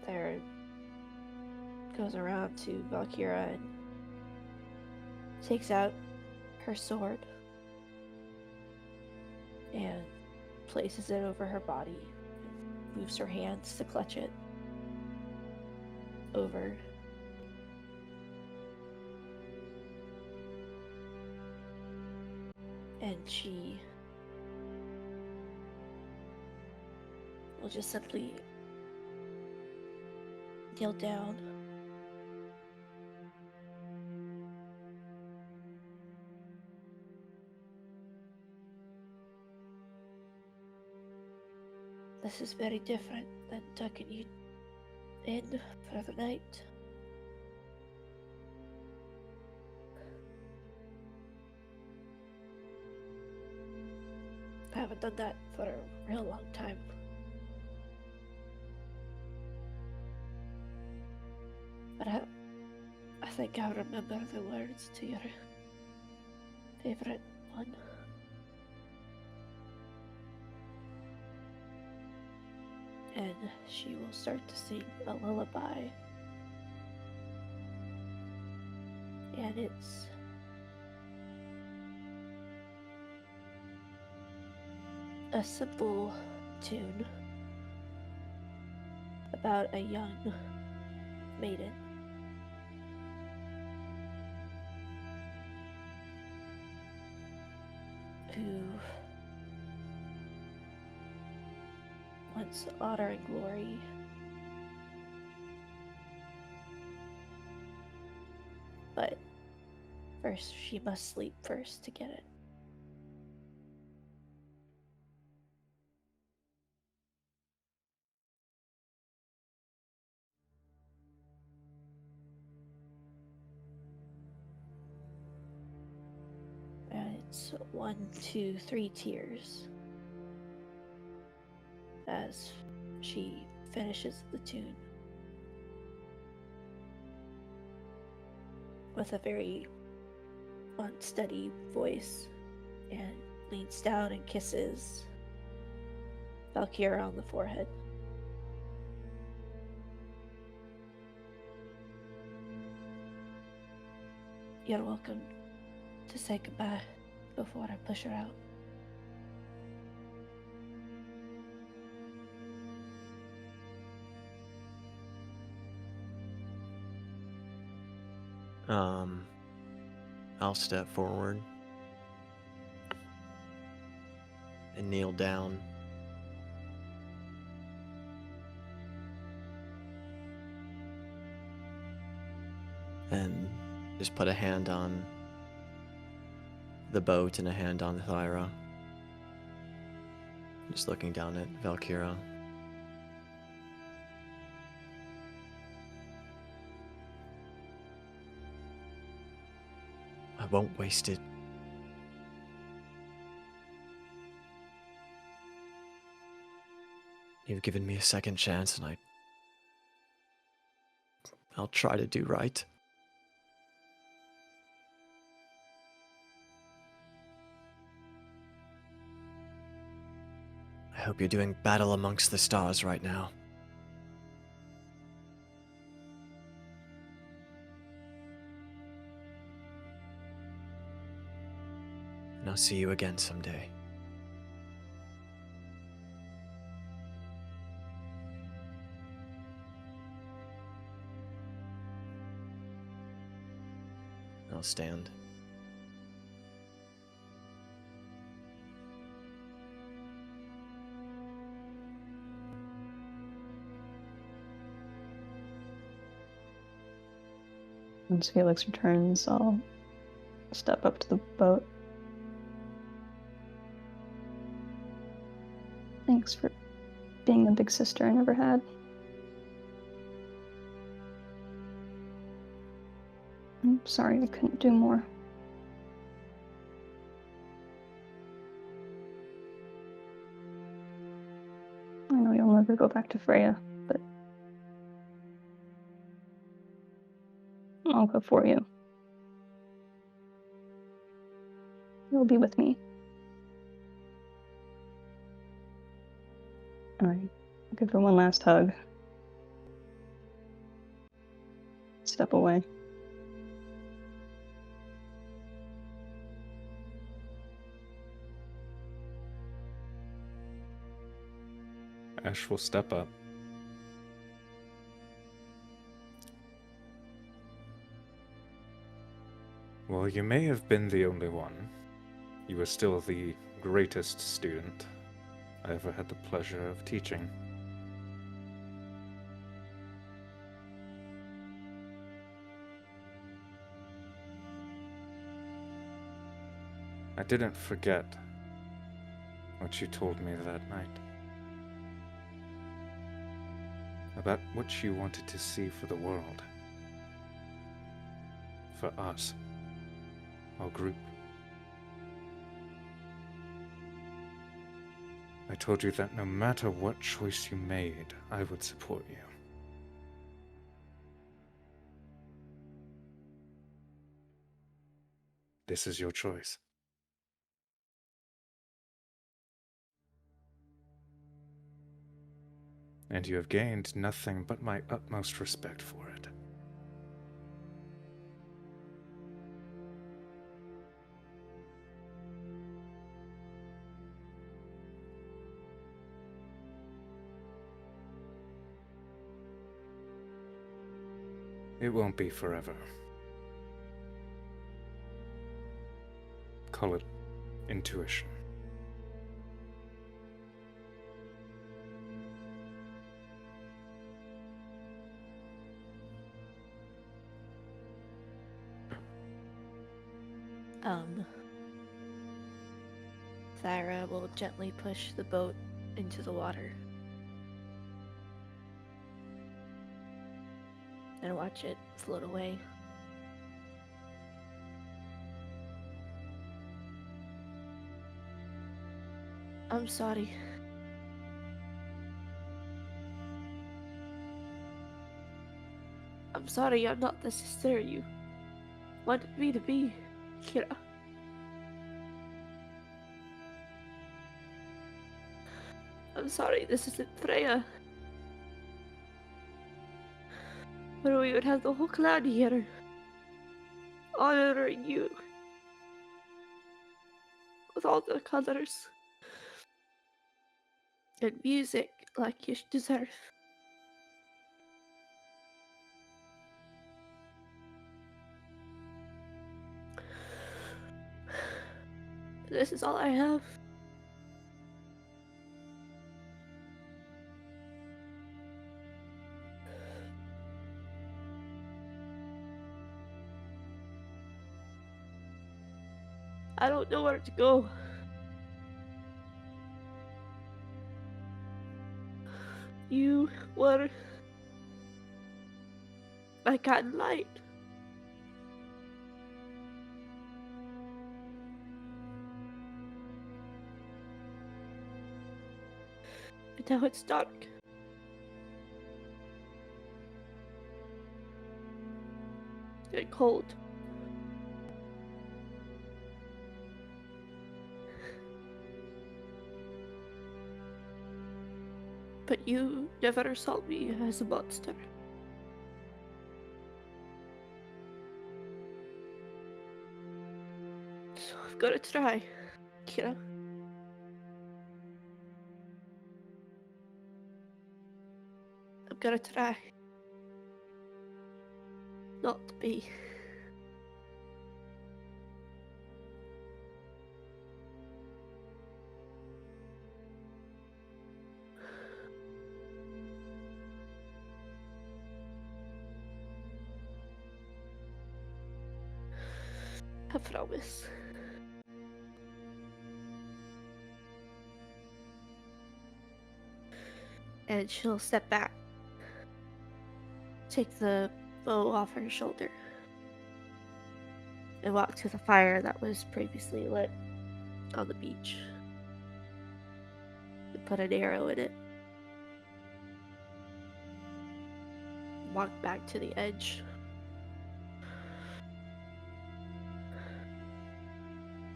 There goes around to Valkyra and takes out her sword and places it over her body, moves her hands to clutch it over. And she will just simply kneel down. This is very different than tucking you in for the night. I haven't done that for a real long time. But I think I remember the words to your favorite one. And she will start to sing a lullaby. And it's a simple tune about a young maiden who wants honor and glory. But first, she must sleep first to get it. And it's 1, 2, 3 tears as she finishes the tune with a very unsteady voice and leans down and kisses Valkyra on the forehead. You're welcome to say goodbye before I push her out. I'll step forward and kneel down. And just put a hand on the boat and a hand on Thyra. Just looking down at Valkyra. I won't waste it. You've given me a second chance, and I'll try to do right. I hope you're doing battle amongst the stars right now. And I'll see you again someday. I'll stand. Once Felix returns, I'll step up to the boat. Thanks for being the big sister I never had. I'm sorry I couldn't do more. I know you'll never go back to Freya, but I'll go for you. You'll be with me. I give her one last hug. Step away. Ashe will step up. Well, you may have been the only one. You were still the greatest student I ever had the pleasure of teaching. I didn't forget what you told me that night. About what you wanted to see for the world. For us. Our group. I told you that no matter what choice you made, I would support you. This is your choice. And you have gained nothing but my utmost respect for it. It won't be forever. Call it intuition. Thyra will gently push the boat into the water and watch it float away. I'm sorry. I'm sorry I'm not the sister you wanted me to be, Kyra. I'm sorry this isn't Freya. But we would have the whole clan here, honoring you with all the colors and music like you deserve. This is all I have. I don't know where to go. You were my guiding light. And now it's dark. And cold. But you never saw me as a monster. So I've got to try, Kyra. I'm gonna try not to be. I promise. And she'll step back, take the bow off her shoulder, and walk to the fire that was previously lit on the beach. And put an arrow in it. Walk back to the edge.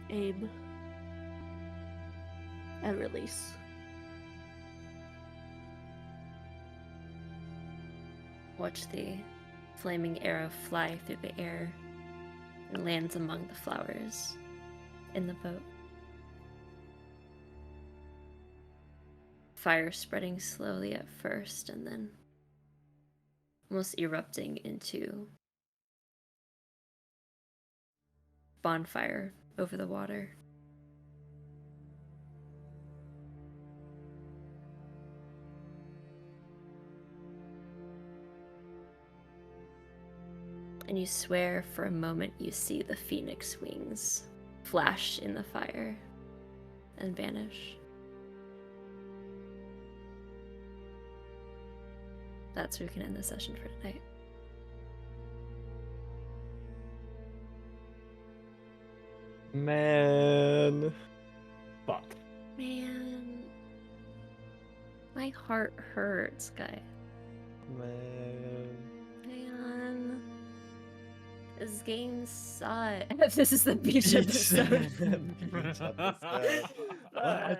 Aim. And release. Watch the flaming arrow fly through the air and lands among the flowers in the boat. Fire spreading slowly at first and then almost erupting into bonfire over the water. And you swear for a moment you see the phoenix wings flash in the fire and vanish. That's where we can end the session for tonight. Man. Fuck. Man, my heart hurts, guy. Man. Man, this game sucks. This is the beach episode. Beach episode. Bye.